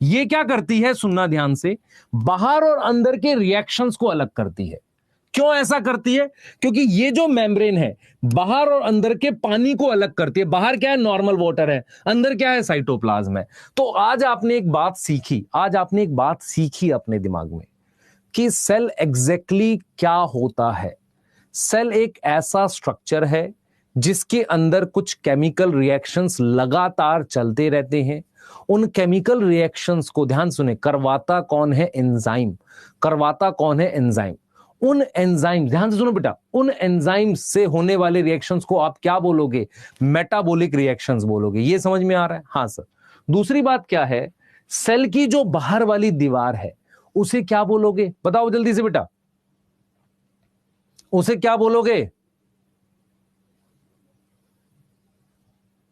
ये क्या करती है? सुनना ध्यान से, बाहर और अंदर के रिएक्शंस को अलग करती है। क्यों ऐसा करती है? क्योंकि ये जो मेम्ब्रेन है बाहर और अंदर के पानी को अलग करती है। बाहर क्या है? नॉर्मल वाटर है, अंदर क्या है? साइटोप्लाज्म है। तो आज आपने एक बात सीखी, अपने दिमाग में कि सेल एग्जैक्टली क्या होता है। सेल एक ऐसा स्ट्रक्चर है जिसके अंदर कुछ केमिकल रिएक्शंस लगातार चलते रहते हैं। उन केमिकल रिएक्शंस को, ध्यान सुने, करवाता कौन है? एंजाइम। करवाता कौन है? एंजाइम। उन एंजाइम, ध्यान से सुनो बेटा, उन एंजाइम से होने वाले रिएक्शंस को आप क्या बोलोगे? मेटाबॉलिक रिएक्शंस बोलोगे। ये समझ में आ रहा है? हाँ सर। दूसरी बात क्या है, सेल की जो बाहर वाली दीवार है उसे क्या बोलोगे? बताओ जल्दी से बेटा, उसे क्या बोलोगे?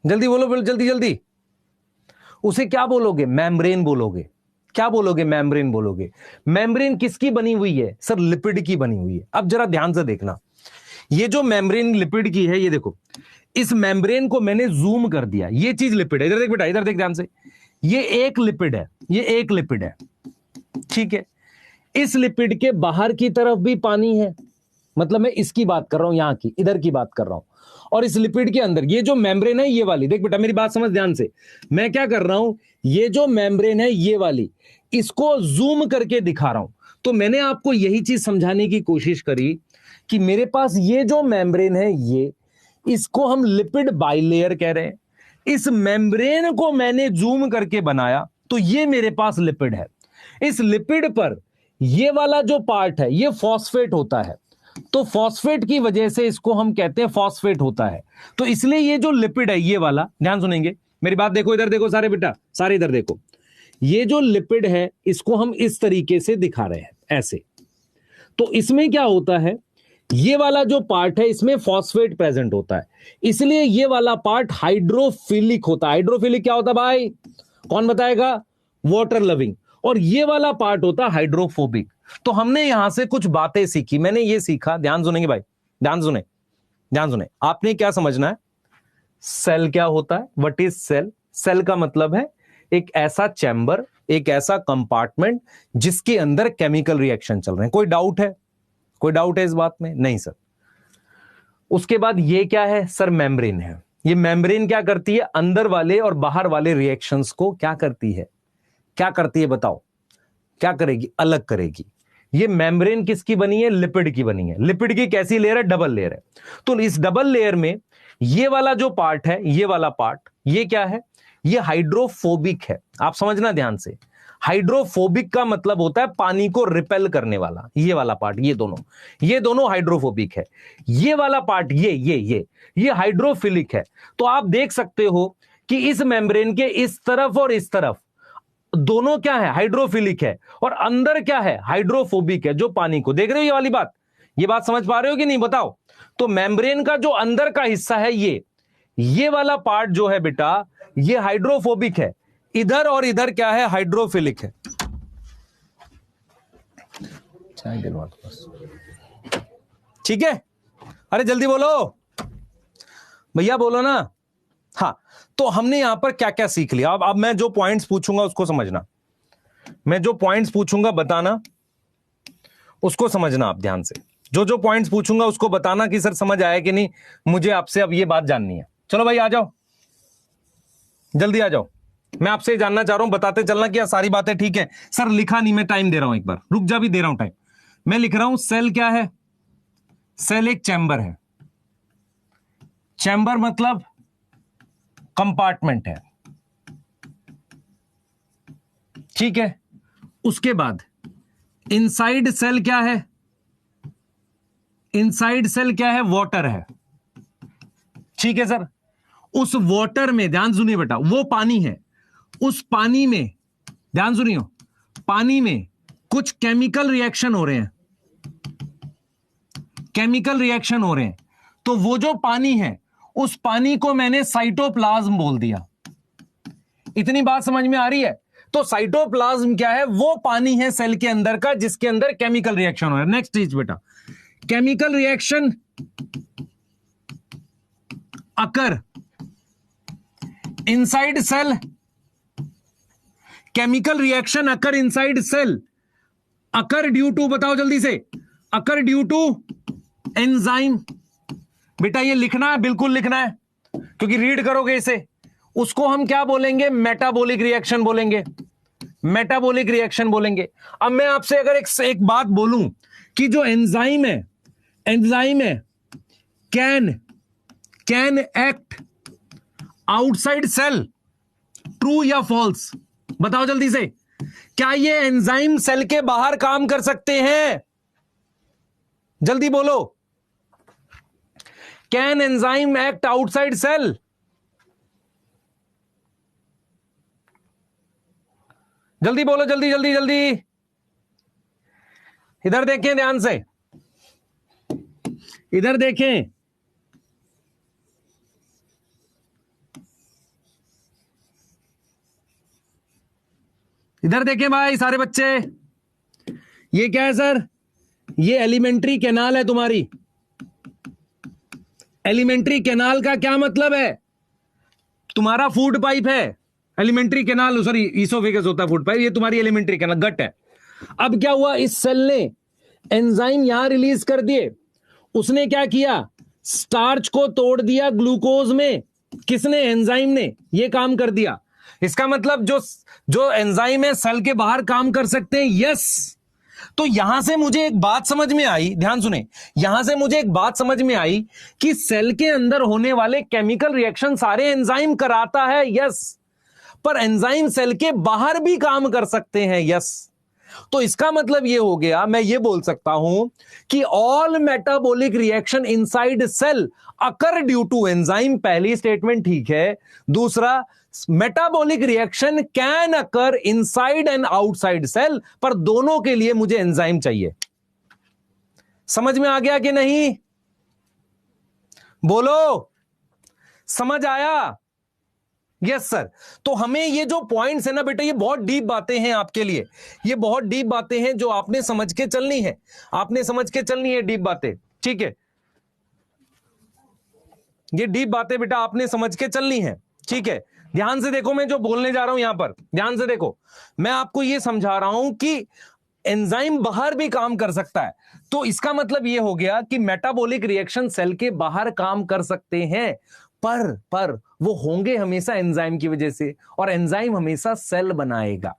जल्दी बोलो, जल्दी जल्दी। उसे क्या बोलोगे? मेम्ब्रेन बोलोगे। क्या बोलोगे? मेम्ब्रेन बोलोगे। मेम्ब्रेन किसकी बनी हुई है? सर लिपिड की बनी हुई है। अब जरा ध्यान से देखना, ये जो मेम्ब्रेन लिपिड की है, ये देखो, इस मेम्ब्रेन को मैंने जूम कर दिया, ये चीज लिपिड है। इधर देख बेटा, इधर देख ध्यान से, ये एक लिपिड है, ये एक लिपिड है, ठीक है। इस लिपिड के बाहर की तरफ भी पानी है, मतलब मैं इसकी बात कर रहा हूं, यहां की, इधर की बात कर रहा हूं। और इस लिपिड के अंदर ये जो मेम्ब्रेन है, ये वाली, देख बेटा मेरी बात समझ ध्यान से, मैं क्या कर रहा हूं, ये जो मेम्ब्रेन है ये वाली, इसको जूम करके दिखा रहा हूं। तो मैंने आपको यही चीज समझाने की कोशिश करी कि मेरे पास ये जो मेम्ब्रेन है, ये, इसको हम लिपिड बाइलेयर कह रहे हैं। इस मेम्ब्रेन को मैंने जूम करके बनाया, तो ये मेरे पास लिपिड है। इस लिपिड पर ये वाला जो पार्ट है, ये फॉस्फेट होता है, तो फॉस्फेट की वजह से इसको हम कहते हैं फॉस्फेट होता है। तो इसलिए ये जो लिपिड है, ये वाला, ध्यान सुनेंगे मेरी बात, देखो इधर देखो सारे बेटा, सारे इधर देखो, ये जो लिपिड है इसको हम इस तरीके से दिखा रहे हैं, ऐसे। तो इसमें क्या होता है, ये वाला जो पार्ट है इसमें फॉस्फेट प्रेजेंट होता है, इसलिए ये वाला पार्ट हाइड्रोफिलिक होता है। हाइड्रोफिलिक क्या होता है भाई, कौन बताएगा? Water loving. और ये वाला पार्ट होता है हाइड्रोफोबिक। तो हमने यहां से कुछ बातें सीखी। मैंने ये सीखा, ध्यान सुनेंगे भाई, ध्यान सुने, ध्यान सुने। आपने क्या समझना है, सेल क्या होता है, व्हाट इज सेल? सेल का मतलब है एक ऐसा चैम्बर, एक ऐसा कंपार्टमेंट जिसके अंदर केमिकल रिएक्शन चल रहे हैं। कोई डाउट है? कोई डाउट है इस बात में? नहीं सर। उसके बाद ये क्या है सर? मेम्ब्रेन है। ये मेम्ब्रेन क्या करती है? अंदर वाले और बाहर वाले रिएक्शंस को क्या करती है? क्या करती है बताओ? क्या करेगी? अलग करेगी। ये मेम्ब्रेन किसकी बनी है? लिपिड की बनी है। लिपिड की कैसी लेयर है? डबल लेयर है। तो इस डबल लेयर में ये वाला जो पार्ट है, ये वाला पार्ट, ये क्या है? ये हाइड्रोफोबिक है। आप समझना ध्यान से, हाइड्रोफोबिक का मतलब होता है पानी को रिपेल करने वाला। ये वाला पार्ट, ये दोनों हाइड्रोफोबिक है। ये वाला पार्ट, ये हाइड्रोफिलिक है। तो आप देख सकते हो कि इस मेम्ब्रेन के इस तरफ और इस तरफ दोनों क्या है? हाइड्रोफिलिक है। और अंदर क्या है? हाइड्रोफोबिक है, जो पानी को, देख रहे हो ये वाली बात? ये बात समझ पा रहे हो कि नहीं बताओ? तो मेम्ब्रेन का जो अंदर का हिस्सा है, ये वाला पार्ट जो है बेटा, ये हाइड्रोफोबिक है। इधर और इधर क्या है? हाइड्रोफिलिक है। ठीक है? अरे जल्दी बोलो भैया, बोलो ना। हाँ, तो हमने यहां पर क्या क्या सीख लिया? अब मैं जो पॉइंट्स पूछूंगा उसको समझना, मैं जो पॉइंट्स पूछूंगा बताना, उसको समझना आप ध्यान से। जो पॉइंट्स पूछूंगा उसको बताना कि सर समझ आया कि नहीं, मुझे आपसे अब ये बात जाननी है। चलो भाई आ जाओ, जल्दी आ जाओ। मैं आपसे जानना चाह रहा हूं, बताते चलना कि सारी बातें ठीक है। सर लिखा नहीं, मैं टाइम दे रहा हूं, एक बार रुक जा, भी दे रहा हूं टाइम। मैं लिख रहा हूं, सेल क्या है? सेल एक चैम्बर है। चैम्बर मतलब कंपार्टमेंट है, ठीक है। उसके बाद इनसाइड सेल क्या है? इनसाइड सेल क्या है? वाटर है, ठीक है सर। उस वाटर में, ध्यान सुनिए बेटा, वो पानी है, उस पानी में, ध्यान सुनियो, पानी में कुछ केमिकल रिएक्शन हो रहे हैं, केमिकल रिएक्शन हो रहे हैं। तो वो जो पानी है, उस पानी को मैंने साइटोप्लाज्म बोल दिया। इतनी बात समझ में आ रही है? तो साइटोप्लाज्म क्या है? वो पानी है सेल के अंदर का जिसके अंदर केमिकल रिएक्शन हो रहा है। नेक्स्ट चीज बेटा, chemical reaction occur inside cell, chemical reaction occur inside cell, occur due to, बताओ जल्दी से, अकर ड्यू टू एंजाइम। बेटा ये लिखना है, बिल्कुल लिखना है, क्योंकि रीड करोगे इसे। उसको हम क्या बोलेंगे? मेटाबॉलिक रिएक्शन बोलेंगे, मेटाबॉलिक रिएक्शन बोलेंगे। अब मैं आपसे अगर एक बात बोलूं कि जो एंजाइम है, एंजाइम है, can act outside cell, true या फॉल्स? बताओ जल्दी से, क्या ये एंजाइम सेल के बाहर काम कर सकते हैं? जल्दी बोलो, can enzyme act outside cell? जल्दी बोलो, जल्दी जल्दी जल्दी। इधर देखें ध्यान से, इधर देखें, इधर देखें भाई सारे बच्चे। ये क्या है सर? ये एलिमेंट्री कैनाल है तुम्हारी। एलिमेंट्री कैनाल का क्या मतलब है? तुम्हारा फूड पाइप है एलिमेंट्री कैनाल, सॉरी ईसोफेगस होता है फूड पाइप, ये तुम्हारी एलिमेंट्री कैनाल गट है। अब क्या हुआ, इस सेल ने एंजाइम यहां रिलीज कर दिए। उसने क्या किया, स्टार्च को तोड़ दिया ग्लूकोज में। किसने? एंजाइम ने। ये काम कर दिया। इसका मतलब जो एंजाइम है सेल के बाहर काम कर सकते हैं। यस। तो यहां से मुझे एक बात समझ में आई, ध्यान सुने, यहां से मुझे एक बात समझ में आई कि सेल के अंदर होने वाले केमिकल रिएक्शन सारे एंजाइम कराता है। यस, पर एंजाइम सेल के बाहर भी काम कर सकते हैं। यस। तो इसका मतलब यह हो गया, मैं यह बोल सकता हूं कि all metabolic reaction inside cell occur due to enzyme. पहली स्टेटमेंट ठीक है। दूसरा, metabolic reaction can occur inside and outside cell, पर दोनों के लिए मुझे एंजाइम चाहिए। समझ में आ गया कि नहीं? बोलो, समझ आया? Yes sir. तो हमें ये जो पॉइंट्स है ना बेटा, ये बहुत डीप बातें हैं आपके लिए। ये बहुत डीप बातें हैं जो आपने समझ के चलनी है। आपने समझ के चलनी है डीप बातें, ठीक है? ये डीप बातें बेटा आपने समझ के चलनी है, ठीक है? ध्यान से देखो, मैं जो बोलने जा रहा हूं यहां पर ध्यान से देखो। मैं आपको ये समझा रहा हूं कि एंजाइम बाहर भी काम कर सकता है। तो इसका मतलब यह हो गया कि मेटाबॉलिक रिएक्शन सेल के बाहर काम कर सकते हैं, पर वो होंगे हमेशा एंजाइम की वजह से। और एंजाइम हमेशा सेल बनाएगा।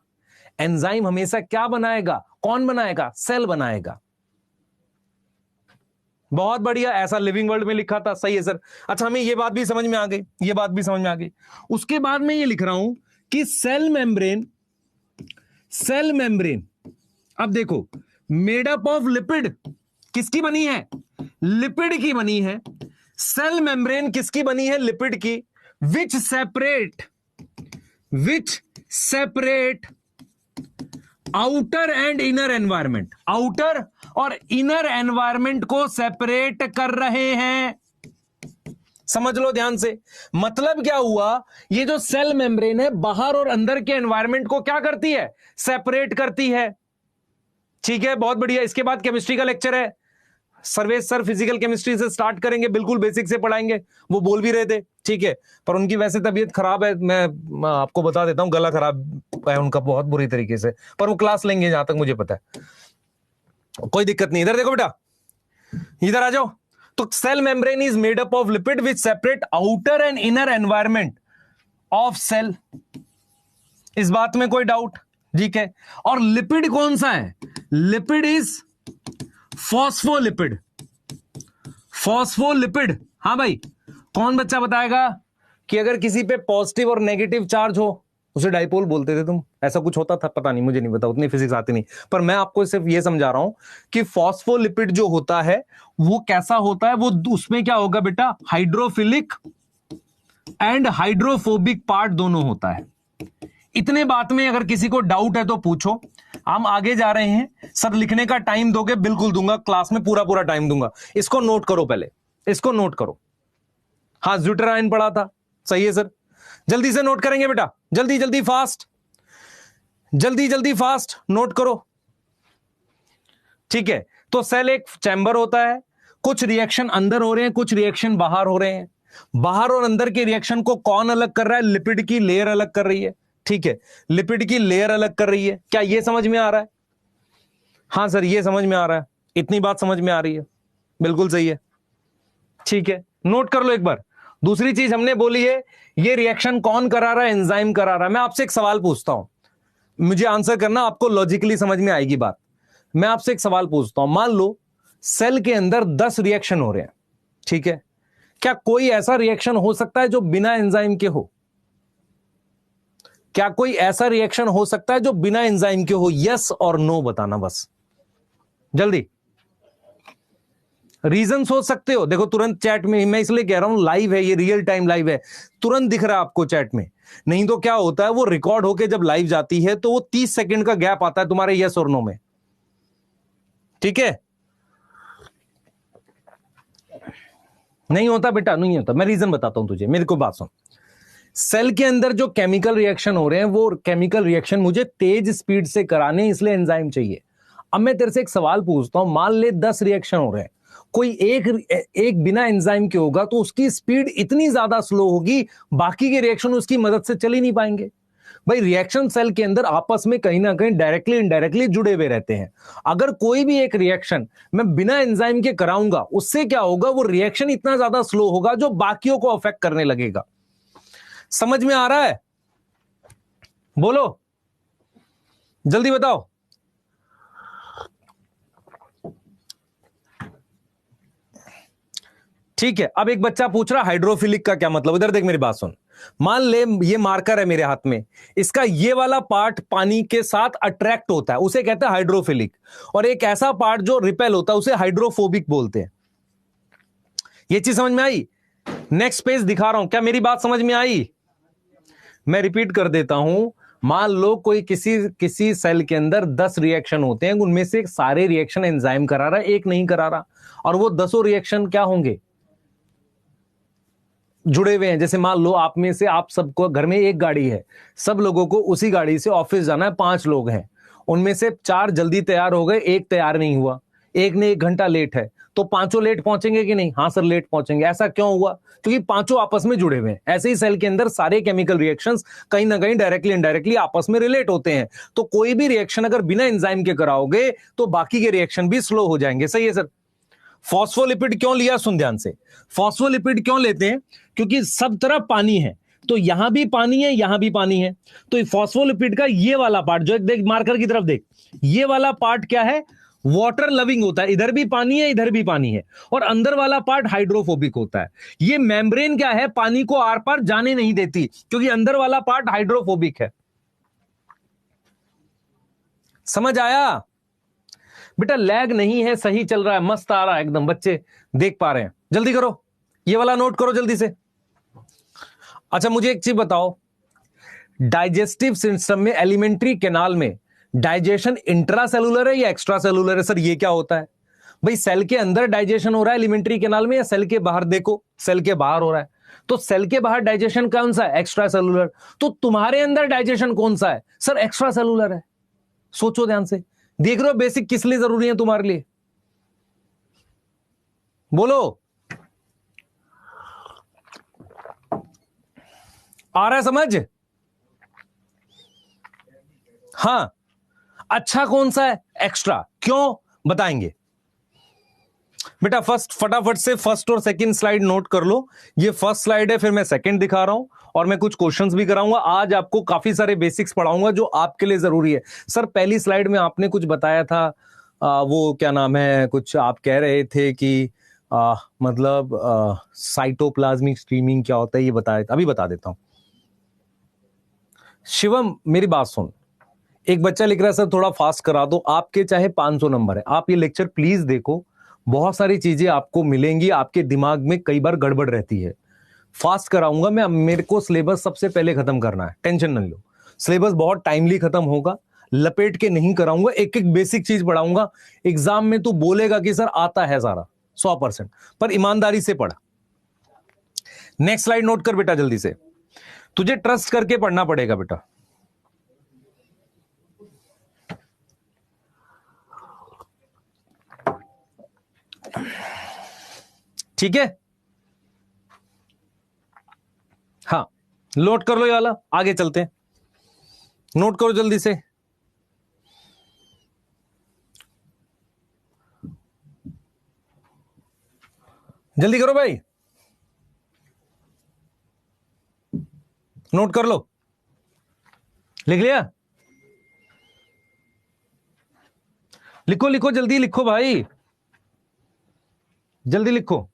एंजाइम हमेशा क्या बनाएगा? कौन बनाएगा? सेल बनाएगा। बहुत बढ़िया, ऐसा लिविंग वर्ल्ड में लिखा था, सही है सर। अच्छा, हमें यह बात भी समझ में आ गई, ये बात भी समझ में आ गई। उसके बाद में ये लिख रहा हूं कि सेल मेम्ब्रेन, सेल मेम्ब्रेन, अब देखो, मेड अप ऑफ लिपिड। किसकी बनी है? लिपिड की बनी है। सेल मेम्ब्रेन किसकी बनी है? लिपिड की। विच separate outer and inner environment. Outer और इनर एनवायरमेंट को सेपरेट कर रहे हैं। समझ लो ध्यान से। मतलब क्या हुआ, ये जो सेल मेम्ब्रेन है बाहर और अंदर के एनवायरमेंट को क्या करती है? सेपरेट करती है। ठीक है, बहुत बढ़िया। इसके बाद केमिस्ट्री का लेक्चर है। सर्वेश सर फिजिकल केमिस्ट्री से स्टार्ट करेंगे, बिल्कुल बेसिक से पढ़ाएंगे। वो बोल भी रहे थे, ठीक है, पर उनकी वैसे तबीयत खराब है। मैं आपको बता देता हूं, गला खराब है उनका बहुत बुरी तरीके से, पर वो क्लास लेंगे जहां तक मुझे पता है, कोई दिक्कत नहीं। इधर देखो बेटा, इधर आ जाओ। तो cell membrane is made up of lipid which separate outer and inner environment of cell. इस बात में कोई डाउट? ठीक है। और लिपिड कौन सा है? Lipid is phospholipid. फॉस्फोलिपिड, हाँ भाई। कौन बच्चा बताएगा कि अगर किसी पे पॉजिटिव और नेगेटिव चार्ज हो उसे डाइपोल बोलते थे तुम? ऐसा कुछ होता था? पता नहीं, मुझे नहीं पता, उतनी फिजिक्स आती नहीं। पर मैं आपको सिर्फ ये समझा रहा हूं कि फॉस्फोलिपिड जो होता है वो कैसा होता है। वो उसमें क्या होगा बेटा? हाइड्रोफिलिक एंड हाइड्रोफोबिक पार्ट दोनों होता है। इतने बात में अगर किसी को डाउट है तो पूछो। हम आगे जा रहे हैं। सर लिखने का टाइम दोगे? बिल्कुल दूंगा, क्लास में पूरा पूरा टाइम दूंगा। इसको नोट करो, पहले इसको नोट करो। हाँ, ज़्यूटेराइन पढ़ा था, सही है सर। जल्दी से नोट करेंगे बेटा, जल्दी जल्दी फास्ट, जल्दी जल्दी फास्ट नोट करो। ठीक है, तो सेल एक चैम्बर होता है। कुछ रिएक्शन अंदर हो रहे हैं, कुछ रिएक्शन बाहर हो रहे हैं। बाहर और अंदर के रिएक्शन को कौन अलग कर रहा है? लिपिड की लेयर अलग कर रही है। ठीक है, लिपिड की लेयर अलग कर रही है। क्या यह समझ में आ रहा है? हाँ सर, यह समझ में आ रहा है। इतनी बात समझ में आ रही है, बिल्कुल सही है। ठीक है, नोट कर लो एक बार। दूसरी चीज हमने बोली है, ये रिएक्शन कौन करा रहा है? एंजाइम करा रहा है। मैं आपसे एक सवाल पूछता हूं, मुझे आंसर करना, आपको लॉजिकली समझ में आएगी बात। मैं आपसे एक सवाल पूछता हूं, मान लो सेल के अंदर 10 रिएक्शन हो रहे हैं, ठीक है, क्या कोई ऐसा रिएक्शन हो सकता है जो बिना एंजाइम के हो? क्या कोई ऐसा रिएक्शन हो सकता है जो बिना एंजाइम के हो? यस और नो बताना बस, जल्दी। रीजन सोच सकते हो, देखो तुरंत चैट में, मैं इसलिए कह रहा हूं लाइव है ये, रियल टाइम लाइव है, तुरंत दिख रहा है आपको चैट में। नहीं तो क्या होता है, वो रिकॉर्ड होके जब लाइव जाती है तो वो 30 सेकंड का गैप आता है तुम्हारे यस और नो में। ठीक है, नहीं होता बेटा, नहीं होता। मैं रीजन बताता हूं तुझे, मेरे को बात सुन। सेल के अंदर जो केमिकल रिएक्शन हो रहे हैं, वो केमिकल रिएक्शन मुझे तेज स्पीड से कराने, इसलिए एंजाइम चाहिए। अब मैं तेरे से एक सवाल पूछता हूं, मान ले 10 रिएक्शन हो रहे हैं, कोई एक बिना एंजाइम के होगा तो उसकी स्पीड इतनी ज्यादा स्लो होगी, बाकी के रिएक्शन उसकी मदद से चल ही नहीं पाएंगे। भाई रिएक्शन सेल के अंदर आपस में कहीं ना कहीं डायरेक्टली इनडायरेक्टली जुड़े हुए रहते हैं। अगर कोई भी एक रिएक्शन मैं बिना एंजाइम के कराऊंगा, उससे क्या होगा, वो रिएक्शन इतना ज्यादा स्लो होगा जो बाकियों को अफेक्ट करने लगेगा। समझ में आ रहा है? बोलो, जल्दी बताओ। ठीक है, अब एक बच्चा पूछ रहा हाइड्रोफिलिक का क्या मतलब। इधर देख, मेरी बात सुन। मान ले ये मार्कर है मेरे हाथ में, इसका ये वाला पार्ट पानी के साथ अट्रैक्ट होता है, उसे कहते हैं हाइड्रोफिलिक। और एक ऐसा पार्ट जो रिपेल होता है, उसे हाइड्रोफोबिक बोलते हैं। ये चीज समझ में आई? नेक्स्ट पेज दिखा रहा हूं, क्या मेरी बात समझ में आई? मैं रिपीट कर देता हूं। मान लो कोई किसी किसी सेल के अंदर 10 रिएक्शन होते हैं, उनमें से सारे रिएक्शन एंजाइम करा रहा है, एक नहीं करा रहा, और वो 10 रिएक्शन क्या होंगे, जुड़े हुए हैं। जैसे मान लो आप में से, आप सबको घर में एक गाड़ी है, सब लोगों को उसी गाड़ी से ऑफिस जाना है, 5 लोग हैं, उनमें से 4 जल्दी तैयार हो गए, एक तैयार नहीं हुआ, एक ने 1 घंटा लेट है, तो पांचों लेट पहुंचेंगे कि नहीं? हाँ सर लेट पहुंचेंगे। ऐसा क्यों हुआ? क्योंकि पांचों आपस में जुड़े हुए हैं। ऐसे ही सेल के अंदर सारे केमिकल रिएक्शंस कहीं ना कहीं डायरेक्टली इनडायरेक्टली आपस में रिलेट होते हैं। तो कोई भी रिएक्शन अगर बिना एंजाइम के कराओगे तो बाकी के रिएक्शन भी स्लो हो जाएंगे। सही है सर। फॉस्फोलिपिड क्यों लिया? सुन ध्यान से। फॉस्फोलिपिड क्यों लेते हैं? क्योंकि सब तरफ पानी है, तो यहां भी पानी है, यहां भी पानी है, तो फॉस्फोलिपिड का ये वाला पार्ट जो देख, मार्कर की तरफ देख, ये वाला पार्ट क्या है? वाटर लविंग होता है। इधर भी पानी है, इधर भी पानी है, और अंदर वाला पार्ट हाइड्रोफोबिक होता है। ये मेम्ब्रेन क्या है? पानी को आर पार जाने नहीं देती, क्योंकि अंदर वाला पार्ट हाइड्रोफोबिक है। समझ आया? बेटा लैग नहीं है, सही चल रहा है, मस्त आ रहा है एकदम, बच्चे देख पा रहे हैं। जल्दी करो, ये वाला नोट करो जल्दी से। अच्छा मुझे एक चीज बताओ, डाइजेस्टिव सिस्टम में, एलिमेंट्री कैनाल में डाइजेशन इंट्रासेलुलर है या एक्स्ट्रा सेलुलर है? सर ये क्या होता है? भाई सेल के अंदर डाइजेशन हो रहा है एलिमेंट्री कैनाल में, या सेल के बाहर? देखो सेल के बाहर हो रहा है, तो सेल के बाहर डाइजेशन कौन सा है? Extra cellular. तो तुम्हारे अंदर डाइजेशन कौन सा है? सर एक्स्ट्रा सेलुलर है। सोचो ध्यान से, देख रहे हो बेसिक किस लिए जरूरी है तुम्हारे लिए? बोलो, आ रहा है समझ? हाँ, अच्छा कौन सा है? एक्स्ट्रा। क्यों बताएंगे बेटा? फर्स्ट फटाफट से फर्स्ट और सेकंड स्लाइड नोट कर लो। ये फर्स्ट स्लाइड है, फिर मैं सेकंड दिखा रहा हूं, और मैं कुछ क्वेश्चंस भी कराऊंगा। आज आपको काफी सारे बेसिक्स पढ़ाऊंगा जो आपके लिए जरूरी है। सर पहली स्लाइड में आपने कुछ बताया था, वो क्या नाम है, कुछ आप कह रहे थे कि मतलब साइटोप्लाज्मिक स्ट्रीमिंग क्या होता है, ये बताया था, अभी बता देता हूं। शिवम मेरी बात सुन, एक बच्चा लिख रहा है सर थोड़ा फास्ट करा दो। आपके चाहे 500 नंबर है, आप ये लेक्चर प्लीज देखो, बहुत सारी चीजें आपको मिलेंगी, आपके दिमाग में कई बार गड़बड़ रहती है। फास्ट कराऊंगा मैं, मेरे को सिलेबस सबसे पहले खत्म करना है, टेंशन न लो। सिलेबस बहुत टाइमली खत्म होगा, लपेट के नहीं कराऊंगा, एक एक बेसिक चीज पढ़ाऊंगा। एग्जाम में तू बोलेगा कि सर आता है सारा, 100%, पर ईमानदारी से पढ़। नेक्स्ट स्लाइड नोट कर बेटा जल्दी से, तुझे ट्रस्ट करके पढ़ना पड़ेगा बेटा। ठीक है, हाँ नोट कर लो ये वाला, आगे चलते हैं। नोट करो जल्दी से, जल्दी करो भाई, नोट कर लो। लिख लिया? लिखो लिखो, जल्दी लिखो भाई, जल्दी लिखो।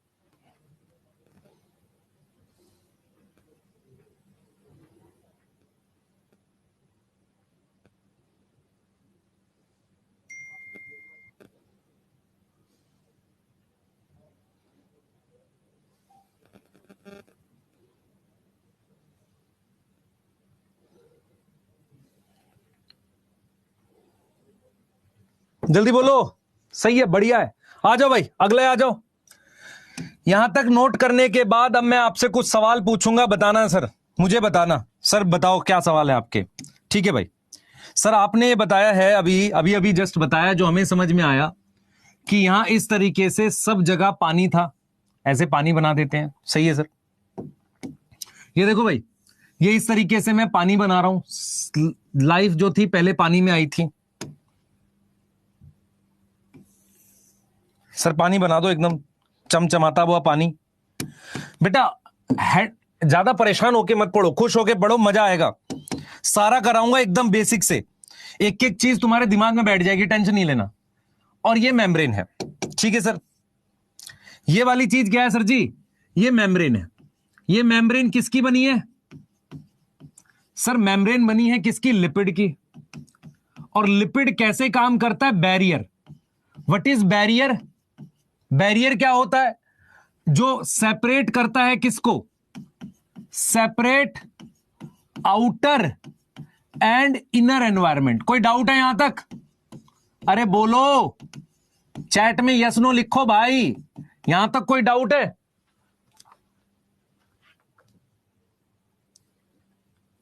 जल्दी बोलो। सही है, बढ़िया है। आ जाओ भाई, अगले आ जाओ। यहां तक नोट करने के बाद अब मैं आपसे कुछ सवाल पूछूंगा, बताना सर, मुझे बताना सर, बताओ क्या सवाल है आपके। ठीक है भाई। सर आपने ये बताया है, अभी अभी अभी जस्ट बताया, जो हमें समझ में आया कि यहां इस तरीके से सब जगह पानी था, ऐसे पानी बना देते हैं। सही है सर। ये देखो भाई, ये इस तरीके से मैं पानी बना रहा हूं। लाइफ जो थी पहले पानी में आई थी। सर पानी बना दो, एकदम चमचमाता हुआ पानी। बेटा ज्यादा परेशान होके मत पढ़ो, खुश होके पढ़ो, मजा आएगा। सारा कराऊंगा एकदम बेसिक से, एक एक चीज तुम्हारे दिमाग में बैठ जाएगी, टेंशन नहीं लेना। और ये मेम्ब्रेन है, ठीक है सर। ये वाली चीज क्या है सर जी? ये मेम्ब्रेन है। ये मेम्ब्रेन किसकी बनी है सर? मेम्ब्रेन बनी है किसकी? लिपिड की। और लिपिड कैसे काम करता है? Barrier. What is barrier? Barrier क्या होता है? जो सेपरेट करता है किसको? Separate outer and inner environment. कोई डाउट है यहां तक? अरे बोलो, चैट में यस नो लिखो भाई, यहां तक कोई डाउट है?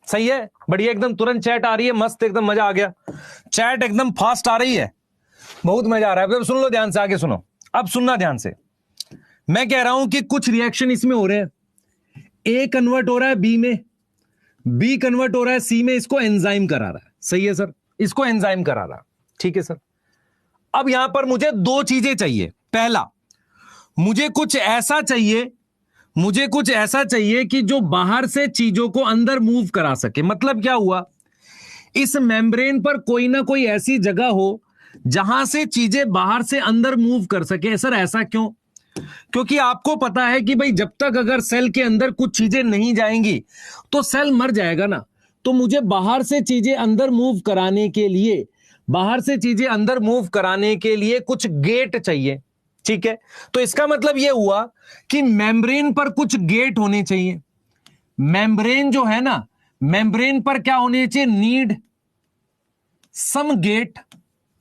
सही है, बढ़िया, एकदम तुरंत चैट आ रही है, मस्त, एकदम मजा आ गया। चैट एकदम फास्ट आ रही है, बहुत मजा आ रहा है। अब सुन लो ध्यान से, आगे सुनो, अब सुनना ध्यान से। मैं कह रहा हूं कि कुछ रिएक्शन इसमें हो रहे हैं। ए कन्वर्ट हो रहा है बी में, बी कन्वर्ट हो रहा है सी में, इसको एंजाइम करा रहा है। सही है सर, इसको एंजाइम करा रहा है। ठीक है सर। अब यहां पर मुझे दो चीजें चाहिए। पहला, मुझे कुछ ऐसा चाहिए, मुझे कुछ ऐसा चाहिए कि जो बाहर से चीजों को अंदर मूव करा सके। मतलब क्या हुआ? इस मेम्ब्रेन पर कोई ना कोई ऐसी जगह हो जहां से चीजें बाहर से अंदर मूव कर सके। सर ऐसा क्यों? क्योंकि आपको पता है कि भाई जब तक अगर सेल के अंदर कुछ चीजें नहीं जाएंगी तो सेल मर जाएगा ना। तो मुझे बाहर से चीजें अंदर मूव कराने के लिए, बाहर से चीजें अंदर मूव कराने के लिए कुछ गेट चाहिए। ठीक है, तो इसका मतलब यह हुआ कि मेम्ब्रेन पर कुछ गेट होने चाहिए। मेम्ब्रेन जो है ना, मेम्ब्रेन पर क्या होने चाहिए? Need some gate.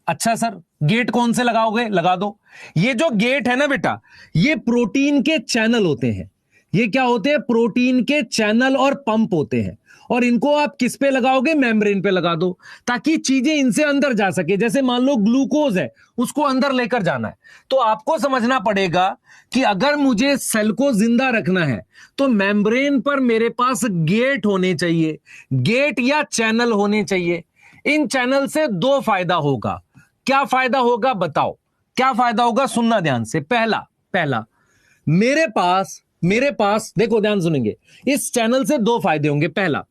अच्छा सर, गेट कौन से लगाओगे? लगा दो। ये जो गेट है ना बेटा, ये प्रोटीन के चैनल होते हैं। ये क्या होते हैं? प्रोटीन के चैनल और पंप होते हैं। और इनको आप किस पे लगाओगे? मेम्ब्रेन पे लगा दो, ताकि चीजें इनसे अंदर जा सके। जैसे मान लो ग्लूकोज है, उसको अंदर लेकर जाना है, तो आपको समझना पड़ेगा कि अगर मुझे सेल को जिंदा रखना है तो मेम्ब्रेन पर मेरे पास गेट होने चाहिए, गेट या चैनल होने चाहिए। इन चैनल से दो फायदा होगा। क्या फायदा होगा बताओ? क्या फायदा होगा? सुनना ध्यान से। पहला मेरे पास देखो, ध्यान सुनेंगे, इस चैनल से दो फायदे होंगे। पहला,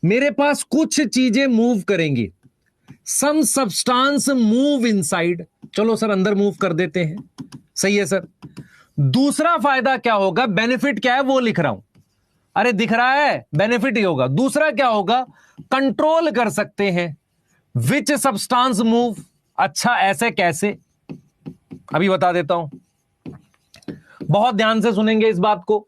मेरे पास कुछ चीजें मूव करेंगी, सम सब्सटेंस मूव इनसाइड। चलो सर अंदर मूव कर देते हैं। सही है सर। दूसरा फायदा क्या होगा? बेनिफिट क्या है वो लिख रहा हूं। अरे दिख रहा है, बेनिफिट ही होगा। दूसरा क्या होगा? कंट्रोल कर सकते हैं विच सब्सटेंस मूव। अच्छा ऐसे कैसे? अभी बता देता हूं, बहुत ध्यान से सुनेंगे इस बात को।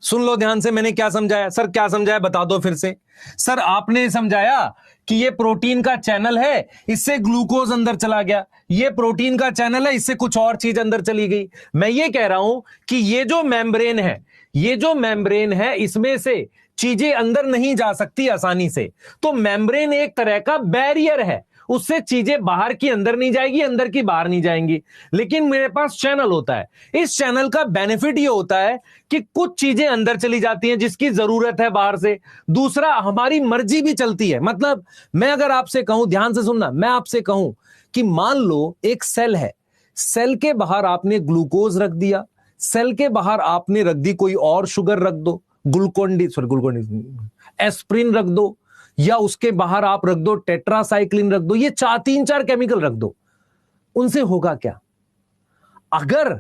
सुन लो ध्यान से, मैंने क्या समझाया? सर क्या समझाया बता दो फिर से। सर आपने समझाया कि ये प्रोटीन का चैनल है, इससे ग्लूकोज अंदर चला गया। ये प्रोटीन का चैनल है, इससे कुछ और चीज अंदर चली गई। मैं ये कह रहा हूं कि ये जो मेम्ब्रेन है, ये जो मेम्ब्रेन है, इसमें से चीजें अंदर नहीं जा सकती आसानी से। तो मेम्ब्रेन एक तरह का बैरियर है, उससे चीजें बाहर की अंदर नहीं जाएगी, अंदर की बाहर नहीं जाएंगी। लेकिन मेरे पास चैनल होता है। इस चैनल का बेनिफिट ये होता है कि कुछ चीजें अंदर चली जाती हैं जिसकी जरूरत है बाहर से। दूसरा, हमारी मर्जी भी चलती है। मतलब मैं अगर आपसे कहूं, ध्यान से सुनना, मैं आपसे कहूं कि मान लो एक सेल है, सेल के बाहर आपने ग्लूकोज रख दिया, सेल के बाहर आपने रख दी कोई और शुगर, रख दो ग्लूकोन एस्प्रिन रख दो, या उसके बाहर आप रख दो टेट्रासाइक्लिन रख दो, ये 3-4 केमिकल रख दो। उनसे होगा क्या? अगर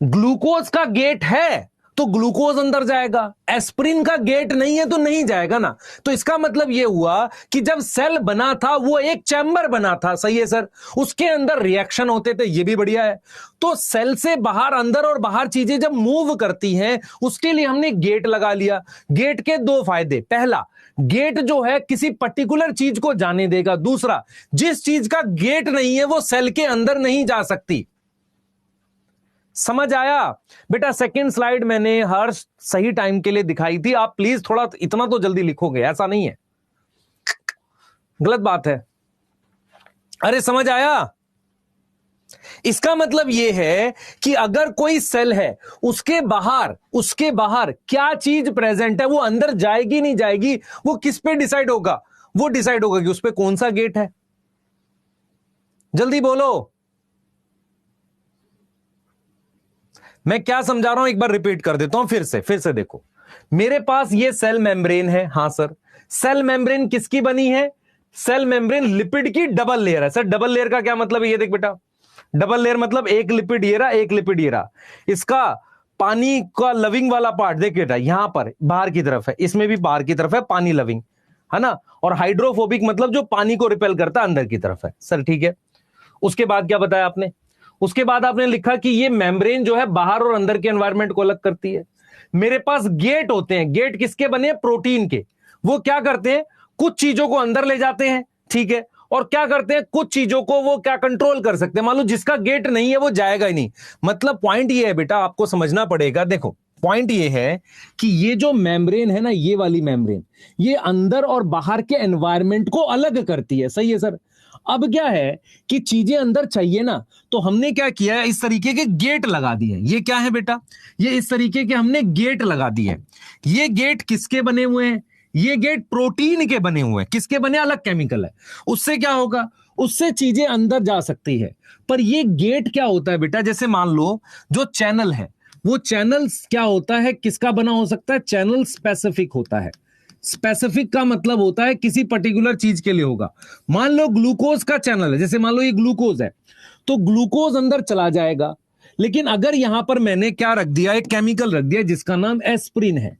ग्लूकोज का गेट है तो ग्लूकोज अंदर जाएगा। एस्पिरिन का गेट नहीं है तो नहीं जाएगा ना। तो इसका मतलब यह हुआ कि जब सेल बना था वो एक चैम्बर बना था, सही है सर, उसके अंदर रिएक्शन होते थे, ये भी बढ़िया है। तो सेल से बाहर, अंदर और बाहर चीजें जब मूव करती हैं उसके लिए हमने गेट लगा लिया। गेट के दो फायदे, पहला, गेट जो है किसी पर्टिकुलर चीज को जाने देगा, दूसरा, जिस चीज का गेट नहीं है वो सेल के अंदर नहीं जा सकती। समझ आया बेटा? सेकंड स्लाइड मैंने हर सही टाइम के लिए दिखाई थी, आप प्लीज थोड़ा इतना तो जल्दी लिखोगे, ऐसा नहीं है, गलत बात है। अरे समझ आया? इसका मतलब यह है कि अगर कोई सेल है उसके बाहर क्या चीज प्रेजेंट है, वो अंदर जाएगी नहीं जाएगी, वो किस पे डिसाइड होगा? वो डिसाइड होगा कि उस पे कौन सा गेट है। जल्दी बोलो, मैं क्या समझा रहा हूं एक बार रिपीट कर देता हूं, फिर से देखो। मेरे पास ये सेल मेम्ब्रेन है, हां सर, सेल मेम्ब्रेन किसकी बनी है? सेल मेम्ब्रेन लिपिड की डबल लेयर है। सर डबल लेयर का क्या मतलब है? ये देख बेटा, डबल लेयर मतलब एक लिपिड ये रहा, एक लिपिड ये रहा। इसका पानी का लविंग वाला पार्ट देख बेटा, यहां पर बाहर की तरफ है, इसमें भी बाहर की तरफ है पानी लविंग, है ना, और हाइड्रोफोबिक मतलब जो पानी को रिपेल करता है अंदर की तरफ है। सर ठीक है, उसके बाद क्या बताया आपने? उसके बाद आपने लिखा कि ये मेम्ब्रेन जो है बाहर और अंदर के एनवायरनमेंट को अलग करती है। मेरे पास गेट होते हैं, गेट किसके बने हैं? प्रोटीन के। वो क्या करते हैं? कुछ चीजों को अंदर ले जाते हैं, ठीक है, और क्या करते हैं? कुछ चीजों को वो क्या कंट्रोल कर सकते हैं। मान लो जिसका गेट नहीं है वो जाएगा ही नहीं। मतलब पॉइंट ये है बेटा, आपको समझना पड़ेगा। देखो पॉइंट ये है कि ये जो मेम्ब्रेन है ना, ये वाली मेम्ब्रेन, ये अंदर और बाहर के एनवायरनमेंट को अलग करती है, सही है सर। अब क्या है कि चीजें अंदर चाहिए ना, तो हमने क्या किया है, इस तरीके के गेट लगा दिए। ये क्या है बेटा? ये इस तरीके के हमने गेट लगा दिए। ये गेट किसके बने हुए हैं? ये गेट प्रोटीन के बने हुए हैं। किसके बने? अलग केमिकल है। उससे क्या होगा? उससे चीजें अंदर जा सकती है। पर ये गेट क्या होता है बेटा? जैसे मान लो जो चैनल है, वो चैनल क्या होता है, किसका बना हो सकता है? चैनल स्पेसिफिक होता है। स्पेसिफिक का मतलब होता है किसी पर्टिकुलर चीज के लिए होगा। मान लो ग्लूकोज का चैनल है, जैसे मान लो ये ग्लूकोज है, तो ग्लूकोज अंदर चला जाएगा। लेकिन अगर यहां पर मैंने क्या रख दिया, एक केमिकल रख दिया जिसका नाम एस्पिरिन है।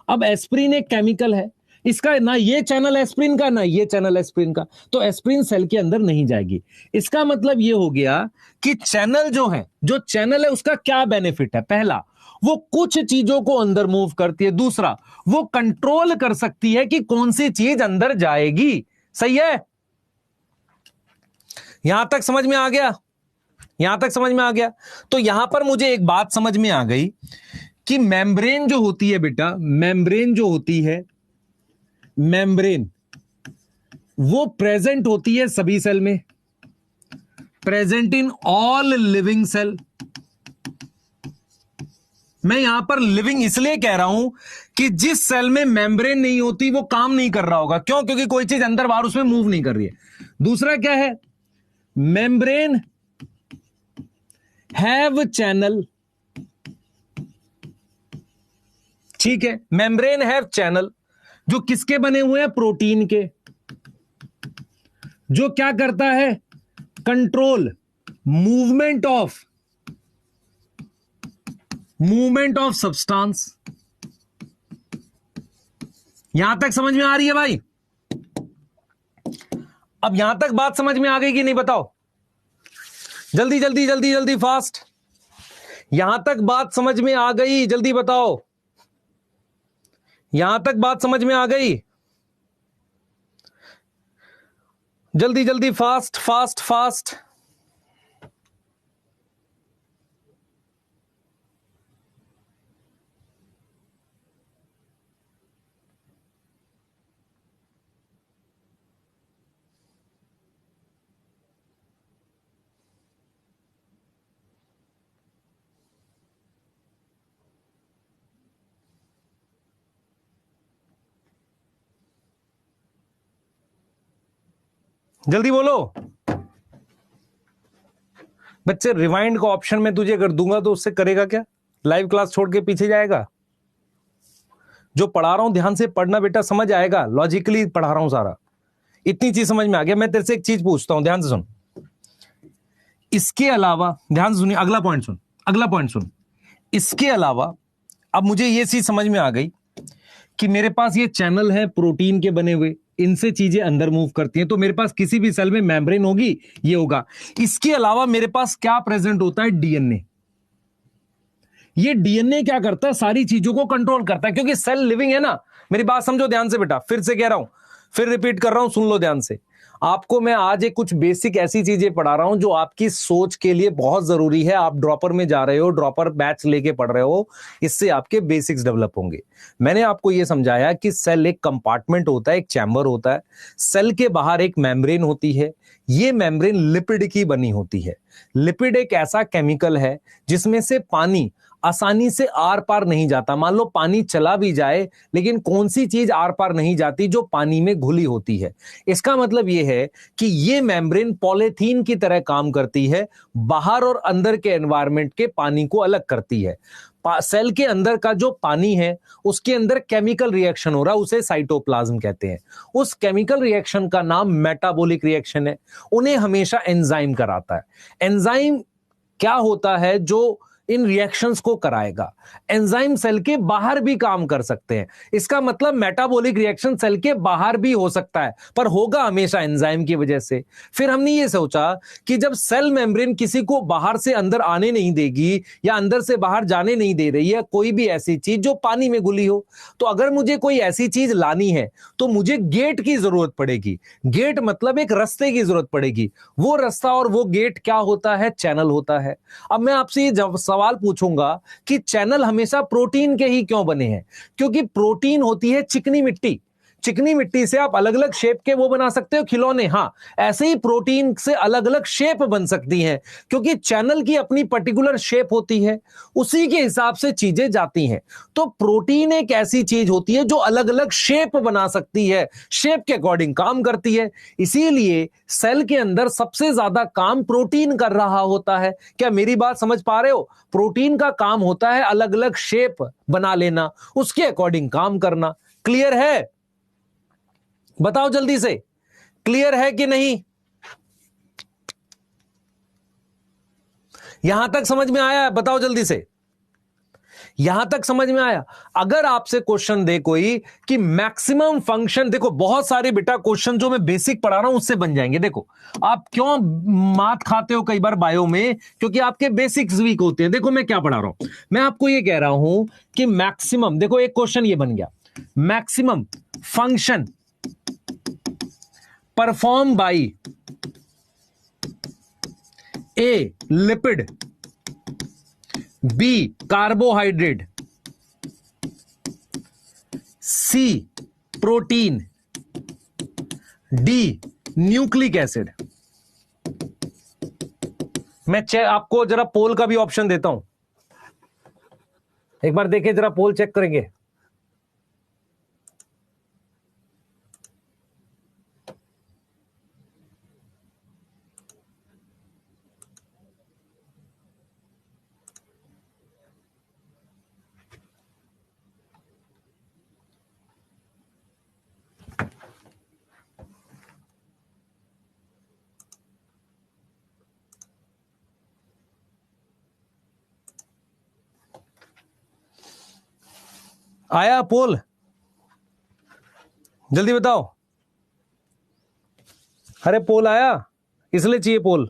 अब एस्पिरिन एक केमिकल है, इसका ना ये चैनल एस्पिरिन का, ना ये चैनल एस्पिरिन का, तो एस्पिरिन सेल के अंदर नहीं जाएगी। इसका मतलब ये हो गया कि चैनल जो है, जो चैनल है उसका क्या बेनिफिट है? पहला, वो कुछ चीजों को अंदर मूव करती है। दूसरा, वो कंट्रोल कर सकती है कि कौन सी चीज अंदर जाएगी। सही है? यहां तक समझ में आ गया? यहां तक समझ में आ गया? तो यहां पर मुझे एक बात समझ में आ गई कि मेम्ब्रेन जो होती है बेटा, मेम्ब्रेन जो होती है, मेम्ब्रेन वो प्रेजेंट होती है सभी सेल में, present in all living cell. मैं यहां पर लिविंग इसलिए कह रहा हूं कि जिस सेल में मेम्ब्रेन नहीं होती वो काम नहीं कर रहा होगा। क्यों? क्योंकि कोई चीज अंदर बाहर उसमें मूव नहीं कर रही है। दूसरा क्या है? मेम्ब्रेन हैव चैनल, ठीक है, मेम्ब्रेन हैव चैनल, जो किसके बने हुए हैं? प्रोटीन के। जो क्या करता है? Control movement of substance. यहां तक समझ में आ रही है भाई? अब यहां तक बात समझ में आ गई कि नहीं बताओ? जल्दी जल्दी जल्दी जल्दी फास्ट। यहां तक बात समझ में आ गई? जल्दी बताओ, यहां तक बात समझ में आ गई? जल्दी जल्दी फास्ट फास्ट फास्ट। जल्दी बोलो बच्चे। रिवाइंड का ऑप्शन में तुझे कर दूंगा तो उससे करेगा क्या? लाइव क्लास छोड़ के पीछे जाएगा? जो पढ़ा रहा हूं ध्यान से पढ़ना बेटा, समझ आएगा। लॉजिकली पढ़ा रहा हूं सारा, इतनी चीज समझ में आ गया। मैं तेरे से एक चीज पूछता हूं, ध्यान से सुन। इसके अलावा ध्यान से सुनिए, अगला पॉइंट सुन, अगला पॉइंट सुन। इसके अलावा अब मुझे ये चीज समझ में आ गई कि मेरे पास ये चैनल है प्रोटीन के बने हुए, इनसे चीजें अंदर मूव करती हैं, तो मेरे पास किसी भी सेल में मेम्ब्रेन होगी, ये होगा। इसके अलावा मेरे पास क्या प्रेजेंट होता है? डीएनए। ये डीएनए क्या करता है? सारी चीजों को कंट्रोल करता है, क्योंकि सेल लिविंग है ना। मेरी बात समझो ध्यान से बेटा, फिर से कह रहा हूं, फिर रिपीट कर रहा हूं, सुन लो ध्यान से। आपको मैं आज एक कुछ बेसिक ऐसी चीजें पढ़ा रहा हूं जो आपकी सोच के लिए बहुत जरूरी है। आप ड्रॉपर में जा रहे हो, ड्रॉपर बैच लेके पढ़ रहे हो, इससे आपके बेसिक्स डेवलप होंगे। मैंने आपको यह समझाया कि सेल एक कंपार्टमेंट होता है, एक चैम्बर होता है। सेल के बाहर एक मेम्ब्रेन होती है। ये मेम्ब्रेन लिपिड की बनी होती है। लिपिड एक ऐसा केमिकल है जिसमें से पानी आसानी से आर पार नहीं जाता। मान लो पानी चला भी जाए, लेकिन कौन सी चीज आर पार नहीं जाती? जो पानी में घुली होती है। इसका मतलब यह है कि यह मेम्ब्रेन पॉलीथीन की तरह काम करती है, बाहर और अंदर के एनवायरनमेंट के पानी को अलग करती है। सेल के अंदर का जो पानी है उसके अंदर केमिकल रिएक्शन हो रहा है, उसे साइटोप्लाज्म कहते हैं। उस केमिकल रिएक्शन का नाम मेटाबॉलिक रिएक्शन है। उन्हें हमेशा एंजाइम कराता है। एंजाइम क्या होता है जो इन रिएक्शंस को कराएगा? एंजाइम सेल के बाहर भी काम कर सकते हैं। इसका मतलब मेटाबॉलिक रिएक्शन सेल के बाहर भी हो सकता है, पर होगा हमेशा एंजाइम की वजह से। फिर हमने ये सोचा कि जब सेल मेम्ब्रेन किसी को बाहर से अंदर आने नहीं देगी या अंदर से बाहर जाने नहीं दे रही है, कोई भी ऐसी चीज जो पानी में घुली हो, तो अगर मुझे कोई ऐसी चीज लानी है तो मुझे गेट की जरूरत पड़ेगी। गेट मतलब एक रास्ते की जरूरत पड़ेगी। वो रास्ता और वो गेट क्या होता है? चैनल होता है। अब मैं आपसे ये सवाल पूछूंगा कि चैनल हमेशा प्रोटीन के ही क्यों बने हैं? क्योंकि प्रोटीन होती है चिकनी मिट्टी। चिकनी मिट्टी से आप अलग अलग शेप के वो बना सकते हो खिलौने। हां, ऐसे ही प्रोटीन से अलग अलग शेप बन सकती हैं, क्योंकि चैनल की अपनी पर्टिकुलर शेप होती है, उसी के हिसाब से चीजें जाती हैं। तो प्रोटीन एक ऐसी चीज होती है जो अलग अलग शेप बना सकती है, शेप के अकॉर्डिंग काम करती है। इसीलिए सेल के अंदर सबसे ज्यादा काम प्रोटीन कर रहा होता है। क्या मेरी बात समझ पा रहे हो? प्रोटीन का काम होता है अलग अलग शेप बना लेना, उसके अकॉर्डिंग काम करना। क्लियर है? बताओ जल्दी से, क्लियर है कि नहीं? यहां तक समझ में आया है? बताओ जल्दी से, यहां तक समझ में आया? अगर आपसे क्वेश्चन दे कोई कि मैक्सिमम फंक्शन, देखो बहुत सारे बेटा क्वेश्चन जो मैं बेसिक पढ़ा रहा हूं उससे बन जाएंगे। देखो आप क्यों मात खाते हो कई बार बायो में? क्योंकि आपके बेसिक्स वीक होते हैं। देखो मैं क्या पढ़ा रहा हूं, मैं आपको ये कह रहा हूं कि मैक्सिमम, देखो एक क्वेश्चन ये बन गया, maximum function perform by A lipid, B carbohydrate, C protein, D nucleic acid. मैं आपको जरा पोल का भी ऑप्शन देता हूं, एक बार देखिए जरा, पोल चेक करेंगे। आया पोल? जल्दी बताओ। अरे पोल आया, इसलिए चाहिए पोल।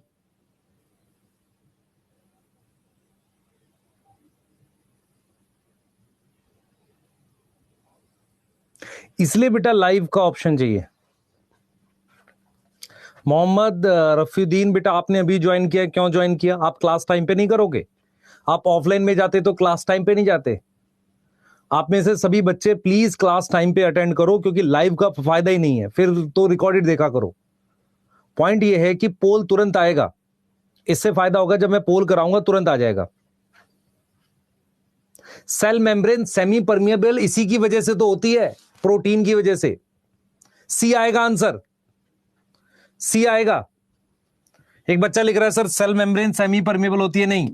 इसलिए बेटा लाइव का ऑप्शन चाहिए। मोहम्मद रफीउद्दीन बेटा, आपने अभी ज्वाइन किया, क्यों ज्वाइन किया? आप क्लास टाइम पे नहीं करोगे? आप ऑफलाइन में जाते तो क्लास टाइम पे नहीं जाते? आप में से सभी बच्चे प्लीज क्लास टाइम पे अटेंड करो, क्योंकि लाइव का फायदा ही नहीं है, फिर तो रिकॉर्डेड देखा करो। पॉइंट ये है कि पोल तुरंत आएगा, इससे फायदा होगा जब मैं पोल कराऊंगा तुरंत आ जाएगा। सेल मेम्ब्रेन सेमी परमिएबल इसी की वजह से तो होती है, प्रोटीन की वजह से। सी आएगा आंसर, सी आएगा। एक बच्चा लिख रहा है sir cell membrane semi permeable होती है, नहीं,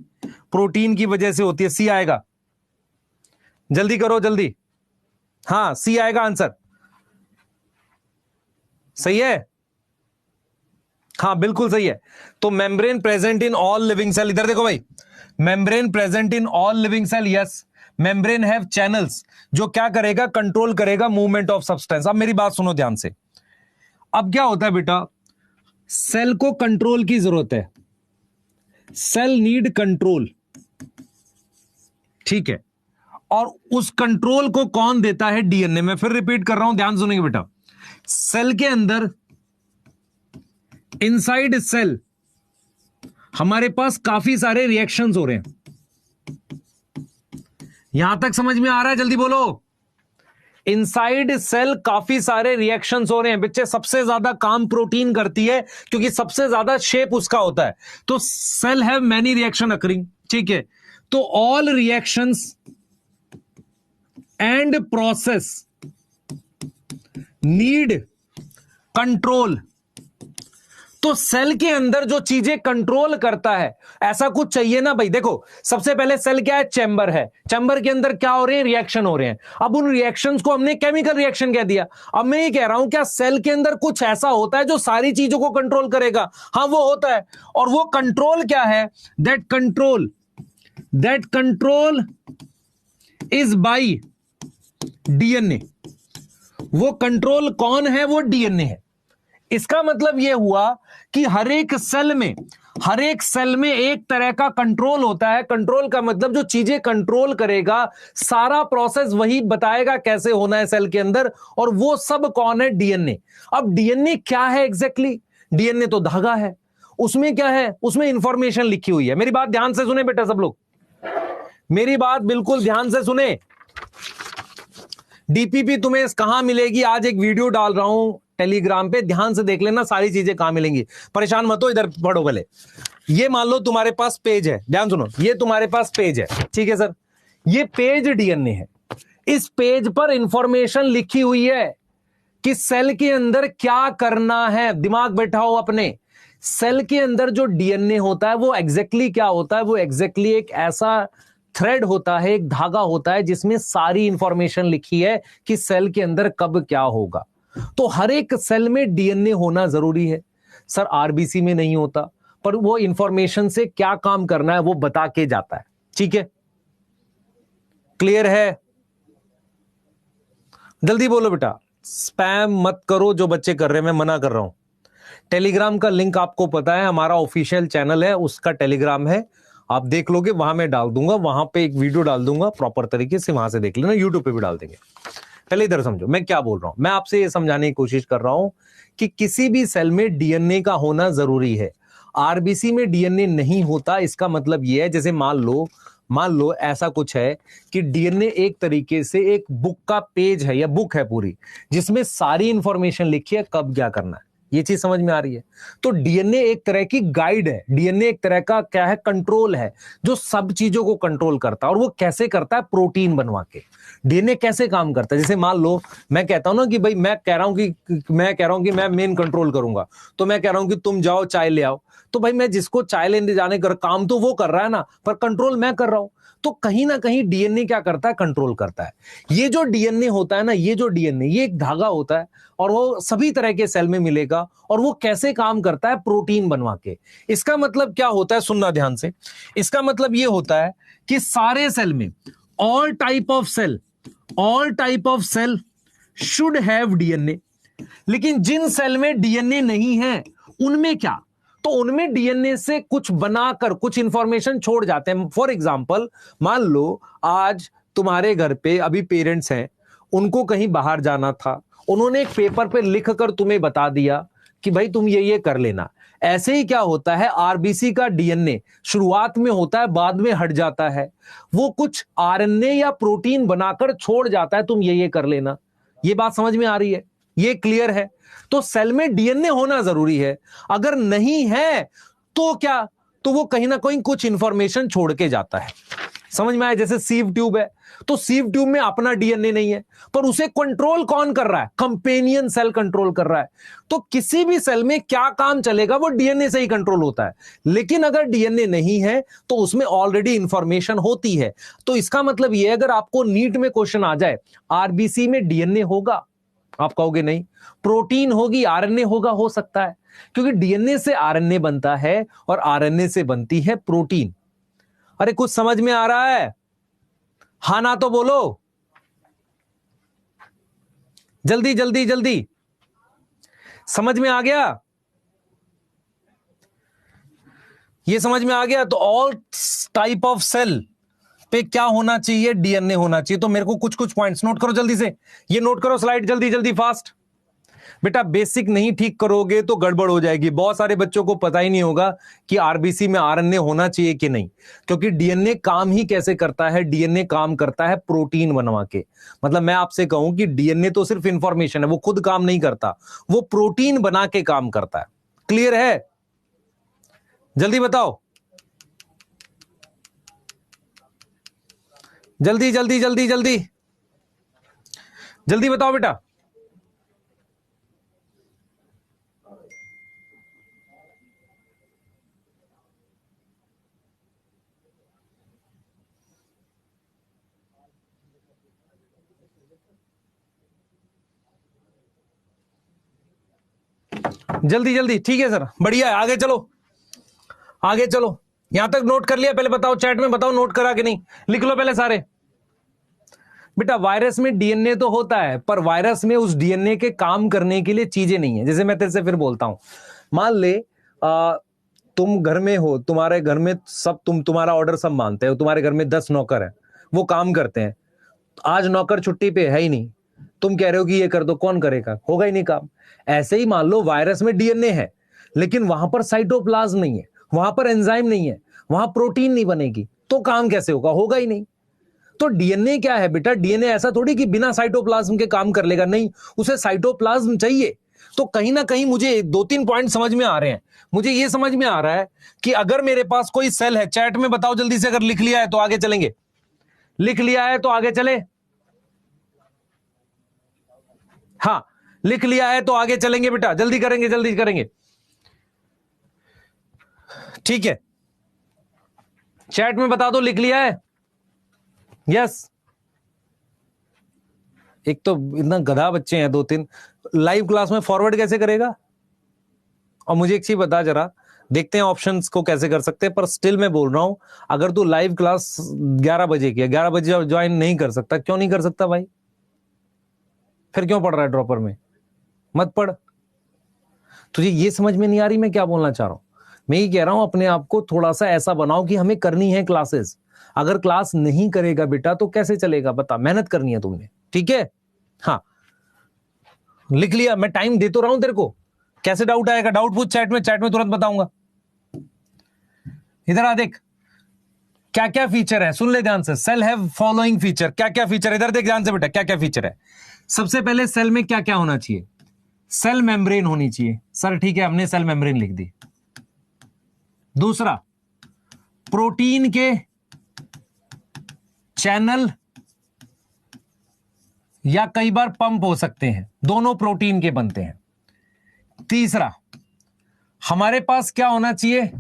प्रोटीन की वजह से होती है। सी आएगा, जल्दी करो जल्दी। हाँ सी आएगा आंसर, सही है? हाँ बिल्कुल सही है। तो membrane present in all living cell, इधर देखो भाई, membrane present in all living cell, yes. Membrane have channels जो क्या करेगा, कंट्रोल करेगा मूवमेंट ऑफ सब्सटेंस। अब मेरी बात सुनो ध्यान से। अब क्या होता है बेटा, सेल को कंट्रोल की जरूरत है, सेल नीड कंट्रोल, ठीक है। और उस कंट्रोल को कौन देता है, डीएनए। मैं फिर रिपीट कर रहा हूं, ध्यान सुनेंगे बेटा। सेल के अंदर, इनसाइड सेल हमारे पास काफी सारे रिएक्शंस हो रहे हैं। यहां तक समझ में आ रहा है, जल्दी बोलो। इनसाइड सेल काफी सारे रिएक्शंस हो रहे हैं बच्चे। सबसे ज्यादा काम प्रोटीन करती है क्योंकि सबसे ज्यादा शेप उसका होता है। तो cell have many reaction occurring, ठीक है। तो all reactions and process need control. तो सेल के अंदर जो चीजें कंट्रोल करता है, ऐसा कुछ चाहिए ना भाई। देखो सबसे पहले सेल क्या है, चैम्बर है। चैम्बर के अंदर क्या हो रहे हैं, रिएक्शन हो रहे हैं। अब उन रिएक्शंस को हमने केमिकल रिएक्शन कह दिया। अब मैं ये कह रहा हूं, क्या सेल के अंदर कुछ ऐसा होता है जो सारी चीजों को कंट्रोल करेगा? हाँ वो होता है। और वो कंट्रोल क्या है, that control is by DNA. वो कंट्रोल कौन है, वो डीएनए है। इसका मतलब यह हुआ कि हर एक सेल में एक तरह का कंट्रोल होता है। कंट्रोल का मतलब जो चीजें कंट्रोल करेगा, सारा प्रोसेस वही बताएगा कैसे होना है सेल के अंदर। और वो सब कौन है, डीएनए। अब डीएनए क्या है एग्जैक्टली? डीएनए तो धागा है। उसमें क्या है, उसमें इंफॉर्मेशन लिखी हुई है। मेरी बात ध्यान से सुने बेटा, सब लोग मेरी बात बिल्कुल ध्यान से सुने। डीपीपी तुम्हें कहां मिलेगी, आज एक वीडियो डाल रहा हूं टेलीग्राम पे, ध्यान से देख लेना सारी चीजें कहां मिलेंगी। परेशान मत हो, इधर पढ़ो भले। ये मान लो तुम्हारे पास पेज है, ध्यान सुनो, ये तुम्हारे पास पेज है, ठीक है सर। ये पेज डीएनए है। इस पेज पर इंफॉर्मेशन लिखी हुई है कि सेल के अंदर क्या करना है। दिमाग बैठाओ अपने। सेल के अंदर जो डीएनए होता है वो एग्जैक्टली क्या होता है, वो एग्जैक्टली एक ऐसा थ्रेड होता है, एक धागा होता है जिसमें सारी इंफॉर्मेशन लिखी है कि सेल के अंदर कब क्या होगा। तो हर एक सेल में डीएनए होना जरूरी है। सर आरबीसी में नहीं होता, पर वो इंफॉर्मेशन से क्या काम करना है वो बता के जाता है, ठीक है। क्लियर है? जल्दी बोलो बेटा, स्पैम मत करो जो बच्चे कर रहे हैं, मैं मना कर रहा हूं। टेलीग्राम का लिंक आपको पता है, हमारा ऑफिशियल चैनल है, उसका टेलीग्राम है, आप देख लोगे, वहां मैं डाल दूंगा, वहां पे एक वीडियो डाल दूंगा प्रॉपर तरीके से, वहां से देख लेना। यूट्यूब पे भी डाल देंगे। पहले इधर समझो मैं क्या बोल रहा हूं। मैं आपसे ये समझाने की कोशिश कर रहा हूं कि किसी भी सेल में डीएनए का होना जरूरी है। आरबीसी में डीएनए नहीं होता, इसका मतलब यह है, जैसे मान लो ऐसा कुछ है कि डीएनए एक तरीके से एक बुक का पेज है या बुक है पूरी, जिसमें सारी इंफॉर्मेशन लिखी है कब क्या करना है। ये चीज समझ में आ रही है? तो डीएनए एक तरह की गाइड है, डीएनए एक तरह का क्या है, कंट्रोल है, जो सब चीजों को कंट्रोल करता है। और वो कैसे करता है, प्रोटीन बनवा के। डीएनए कैसे काम करता है, जैसे मान लो मैं कहता हूं ना कि भाई मैं कह रहा हूं कि मैं मेन कंट्रोल करूंगा, तो मैं कह रहा हूं कि तुम जाओ चाय ले आओ, तो भाई मैं जिसको चाय लेने जाने का काम तो वो कर रहा है ना, पर कंट्रोल मैं कर रहा हूं। तो कहीं ना कहीं डीएनए क्या करता है, कंट्रोल करता है। ये जो डीएनए होता है ना, ये एक धागा होता है और वो सभी तरह के सेल में मिलेगा। और वो कैसे काम करता है, प्रोटीन बनवा के। इसका मतलब क्या होता है, सुनना ध्यान से। इसका मतलब ये होता है कि सारे सेल में all type of cell should have DNA. लेकिन जिन सेल में डीएनए नहीं है उनमें क्या, तो उनमें डीएनए से कुछ बनाकर कुछ इंफॉर्मेशन छोड़ जाते हैं। फॉर एग्जांपल मान लो आज तुम्हारे घर पे अभी पेरेंट्स हैं, उनको कहीं बाहर जाना था, उन्होंने एक पेपर पे लिखकर तुम्हें बता दिया कि भाई तुम ये कर लेना। ऐसे ही क्या होता है, आरबीसी का डीएनए शुरुआत में होता है, बाद में हट जाता है। वो कुछ आरएनए या प्रोटीन बनाकर छोड़ जाता है, तुम ये कर लेना। ये बात समझ में आ रही है? ये क्लियर है? तो सेल में डीएनए होना जरूरी है। अगर नहीं है तो क्या, तो वो कहीं ना कहीं कुछ इंफॉर्मेशन छोड़ के जाता है। समझ में आया? जैसे सीव ट्यूब है, तो सीव ट्यूब में अपना डीएनए नहीं है, पर उसे कंट्रोल कौन कर रहा है, कंपेनियन सेल कंट्रोल कर रहा है। तो किसी भी सेल में क्या काम चलेगा वो डीएनए से ही कंट्रोल होता है। लेकिन अगर डीएनए नहीं है तो उसमें ऑलरेडी इंफॉर्मेशन होती है। तो इसका मतलब यह, अगर आपको नीट में क्वेश्चन आ जाए आरबीसी में डीएनए होगा, आप कहोगे नहीं। प्रोटीन होगी, आरएनए होगा, हो सकता है, क्योंकि डीएनए से आरएनए बनता है और आरएनए से बनती है प्रोटीन। अरे कुछ समझ में आ रहा है? हाँ ना तो बोलो, जल्दी जल्दी जल्दी। समझ में आ गया? ये समझ में आ गया? तो ऑल टाइप ऑफ सेल पे क्या होना चाहिए? डीएनए होना चाहिए। तो मेरे को कुछ कुछ पॉइंट्स नोट करो जल्दी से, ये नोट करो, स्लाइड जल्दी जल्दी फास्ट। बेटा बेसिक नहीं ठीक करोगे तो गड़बड़ हो जाएगी। बहुत सारे बच्चों को पता ही नहीं होगा कि आरबीसी में आरएनए होना चाहिए कि नहीं, क्योंकि डीएनए काम ही कैसे करता है? डीएनए काम करता है प्रोटीन बनवा के। मतलब मैं आपसे कहूं कि डीएनए तो सिर्फ इंफॉर्मेशन है, वो खुद काम नहीं करता, वो प्रोटीन बना के काम करता है। क्लियर है? जल्दी बताओ, जल्दी जल्दी जल्दी जल्दी जल्दी बताओ बेटा। जल्दी जल्दी, ठीक है सर, बढ़िया है, आगे चलो आगे चलो। यहां तक नोट कर लिया? पहले बताओ चैट में, बताओ नोट करा कि नहीं, लिख लो पहले सारे। बेटा वायरस में डीएनए तो होता है, पर वायरस में उस डीएनए के काम करने के लिए चीजें नहीं है। जैसे मैं तेरे से फिर बोलता हूं, मान ले तुम घर में हो, तुम्हारे घर में सब तुम्हारा ऑर्डर सब मानते हो, तुम्हारे घर में 10 नौकर हैं, वो काम करते हैं। आज नौकर छुट्टी पे है ही नहीं, तुम कह रहे हो कि ये कर दो, कौन करेगा? होगा ही नहीं काम। ऐसे ही मान लो वायरस में डीएनए है, लेकिन वहां पर साइटोप्लाज्म नहीं है, वहां पर एंजाइम नहीं है, वहां प्रोटीन नहीं बनेगी, तो काम कैसे होगा? होगा ही नहीं। तो डीएनए क्या है बेटा? डीएनए ऐसा थोड़ी कि बिना साइटोप्लाज्म के काम कर लेगा, नहीं, उसे साइटोप्लाज्म चाहिए। तो कहीं ना कहीं मुझे 2-3 पॉइंट समझ में आ रहे हैं। मुझे यह समझ में आ रहा है कि अगर मेरे पास कोई सेल है, चैट में बताओ जल्दी से, अगर लिख लिया है तो आगे चलेंगे, लिख लिया है तो आगे चले, हाँ लिख लिया है तो आगे चलेंगे बेटा, जल्दी करेंगे जल्दी करेंगे, ठीक है। चैट में बता दो लिख लिया है, यस। एक तो इतना गधा बच्चे हैं 2-3, लाइव क्लास में फॉरवर्ड कैसे करेगा? और मुझे एक चीज बता जरा, देखते हैं ऑप्शंस को कैसे कर सकते हैं, पर स्टिल मैं बोल रहा हूं, अगर तू लाइव क्लास 11 बजे की है, 11 बजे ज्वाइन नहीं कर सकता, क्यों नहीं कर सकता भाई? फिर क्यों पढ़ रहा है ड्रॉपर में? मत पढ़। तुझे ये समझ में नहीं आ रही मैं क्या बोलना चाह रहा हूं? मैं ये कह रहा हूं अपने आप को थोड़ा सा ऐसा बनाओ कि हमें करनी है क्लासेस। अगर क्लास नहीं करेगा बेटा तो कैसे चलेगा? बता, मेहनत करनी है तुमने, ठीक है? हाँ लिख लिया, मैं टाइम दे तो रहा हूं तेरे को। कैसे डाउट आएगा? डाउट पूछ चैट में तुरंत बताऊंगा। इधर आ देख, क्या क्या फीचर है, सुन ले ध्यान से। सेल हैव फॉलोइंग फीचर, क्या क्या फीचर? इधर देख ध्यान से बेटा, क्या क्या फीचर है। सबसे पहले सेल में क्या क्या होना चाहिए? सेल मेम्ब्रेन होनी चाहिए। सर ठीक है, हमने सेल मेम्ब्रेन लिख दी। दूसरा, प्रोटीन के चैनल या कई बार पंप हो सकते हैं, दोनों प्रोटीन के बनते हैं। तीसरा, हमारे पास क्या होना चाहिए?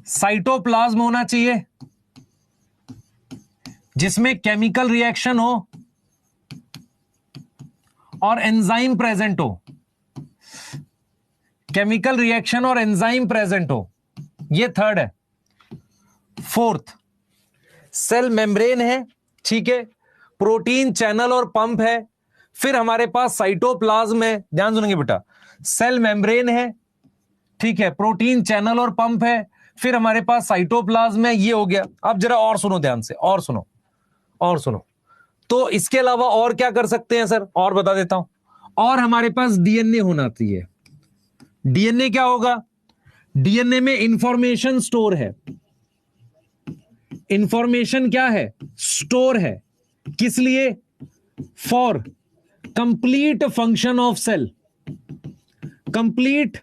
साइटोप्लाज्म होना चाहिए जिसमें केमिकल रिएक्शन हो और एंजाइम प्रेजेंट हो। केमिकल रिएक्शन और एंजाइम प्रेजेंट हो, ये थर्ड है। फोर्थ, सेल मेम्ब्रेन है, ठीक है, प्रोटीन चैनल और पंप है, फिर हमारे पास साइटोप्लाज्म है। ध्यान सुनेंगे बेटा, सेल मेम्ब्रेन है, ठीक है, प्रोटीन चैनल और पंप है, फिर हमारे पास साइटोप्लाज्म है, ये हो गया। अब जरा और सुनो ध्यान से, और सुनो और सुनो। तो इसके अलावा और क्या कर सकते हैं सर? और बता देता हूं, और हमारे पास डीएनए होना चाहिए। डीएनए क्या होगा? डीएनए में इंफॉर्मेशन स्टोर है। इंफॉर्मेशन क्या है? स्टोर है। किस लिए? For complete function of cell. Complete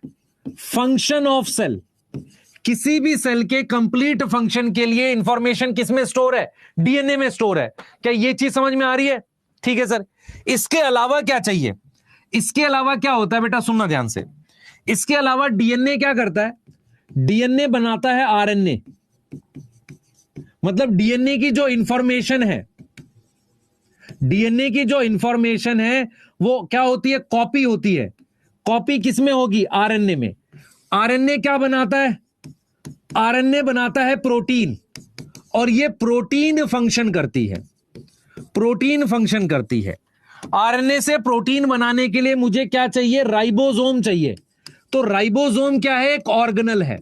function of cell, किसी भी सेल के कंप्लीट फंक्शन के लिए इंफॉर्मेशन किसमें स्टोर है? डीएनए में स्टोर है। क्या ये चीज समझ में आ रही है? ठीक है सर। इसके अलावा क्या चाहिए? इसके अलावा क्या होता है बेटा, सुनना ध्यान से। इसके अलावा डीएनए क्या करता है? डीएनए बनाता है आरएनए। मतलब डीएनए की जो इंफॉर्मेशन है, डीएनए की जो इंफॉर्मेशन है वो क्या होती है? कॉपी होती है। कॉपी किसमें होगी? आरएनए में। आरएनए क्या बनाता है? आरएनए बनाता है प्रोटीन, और ये प्रोटीन फंक्शन करती है, प्रोटीन फंक्शन करती है। आरएनए से प्रोटीन बनाने के लिए मुझे क्या चाहिए? राइबोसोम चाहिए। तो राइबोसोम क्या है? एक ऑर्गेनल है।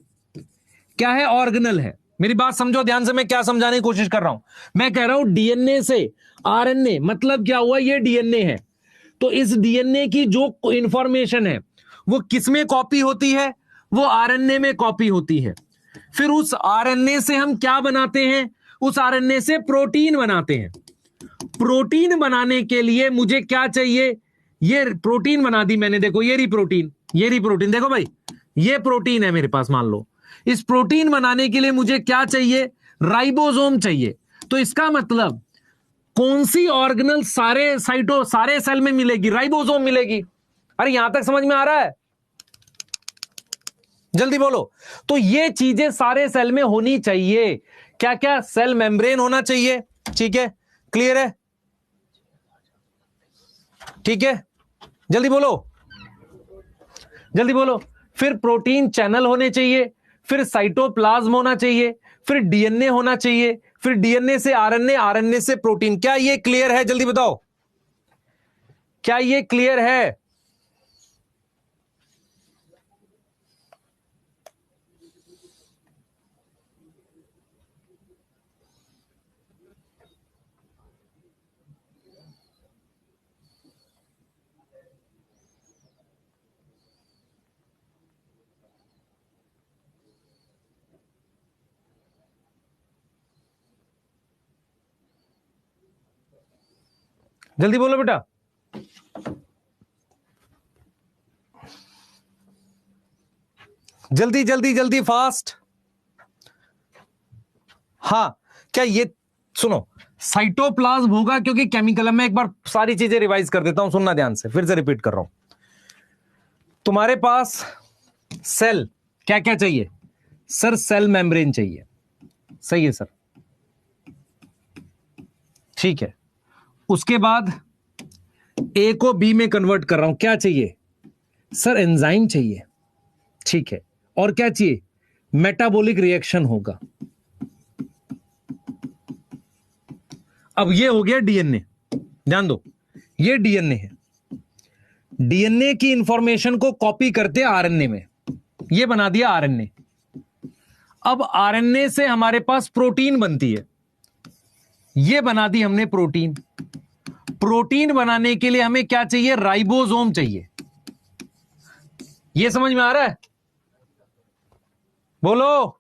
क्या है? ऑर्गेनल है। मेरी बात समझो ध्यान से, मैं क्या समझाने की कोशिश कर रहा हूं। मैं कह रहा हूं डीएनए से आरएनए, मतलब क्या हुआ? ये डीएनए है, तो इस डीएनए की जो इंफॉर्मेशन है वो किसमें कॉपी होती है? वो आरएनए में कॉपी होती है। फिर उस आरएनए से हम क्या बनाते हैं? उस आरएनए से प्रोटीन बनाते हैं। प्रोटीन बनाने के लिए मुझे क्या चाहिए? ये प्रोटीन बना दी मैंने, देखो ये रही प्रोटीन, ये रही प्रोटीन, देखो भाई ये प्रोटीन है मेरे पास, मान लो। इस प्रोटीन बनाने के लिए मुझे क्या चाहिए? राइबोसोम चाहिए। तो इसका मतलब कौन सी ऑर्गेनल सारे सारे सेल में मिलेगी? राइबोसोम मिलेगी। अरे यहां तक समझ में आ रहा है? जल्दी बोलो। तो ये चीजें सारे सेल में होनी चाहिए। क्या क्या? सेल मेम्ब्रेन होना चाहिए, ठीक है, क्लियर है, ठीक है, जल्दी बोलो, जल्दी बोलो। फिर प्रोटीन चैनल होने चाहिए, फिर साइटोप्लाज्म होना चाहिए, फिर डीएनए होना चाहिए, फिर डीएनए से आरएनए, आरएनए से प्रोटीन। क्या ये क्लियर है? जल्दी बताओ, क्या ये क्लियर है? जल्दी बोलो बेटा, जल्दी जल्दी जल्दी, फास्ट। हाँ, क्या ये सुनो, साइटोप्लाज्म होगा क्योंकि केमिकल, मैं एक बार सारी चीजें रिवाइज कर देता हूं, सुनना ध्यान से, फिर से रिपीट कर रहा हूं। तुम्हारे पास सेल क्या क्या चाहिए? सर सेल मेम्ब्रेन चाहिए, सही है सर, ठीक है। उसके बाद ए को बी में कन्वर्ट कर रहा हूं, क्या चाहिए? सर एंजाइम चाहिए, ठीक है। और क्या चाहिए? मेटाबॉलिक रिएक्शन होगा। अब ये हो गया डीएनए, ध्यान दो, ये डीएनए है। डीएनए की इंफॉर्मेशन को कॉपी करते आरएनए में, ये बना दिया आरएनए। अब आरएनए से हमारे पास प्रोटीन बनती है, ये बना दी हमने प्रोटीन। प्रोटीन बनाने के लिए हमें क्या चाहिए? राइबोसोम चाहिए। ये समझ में आ रहा है? बोलो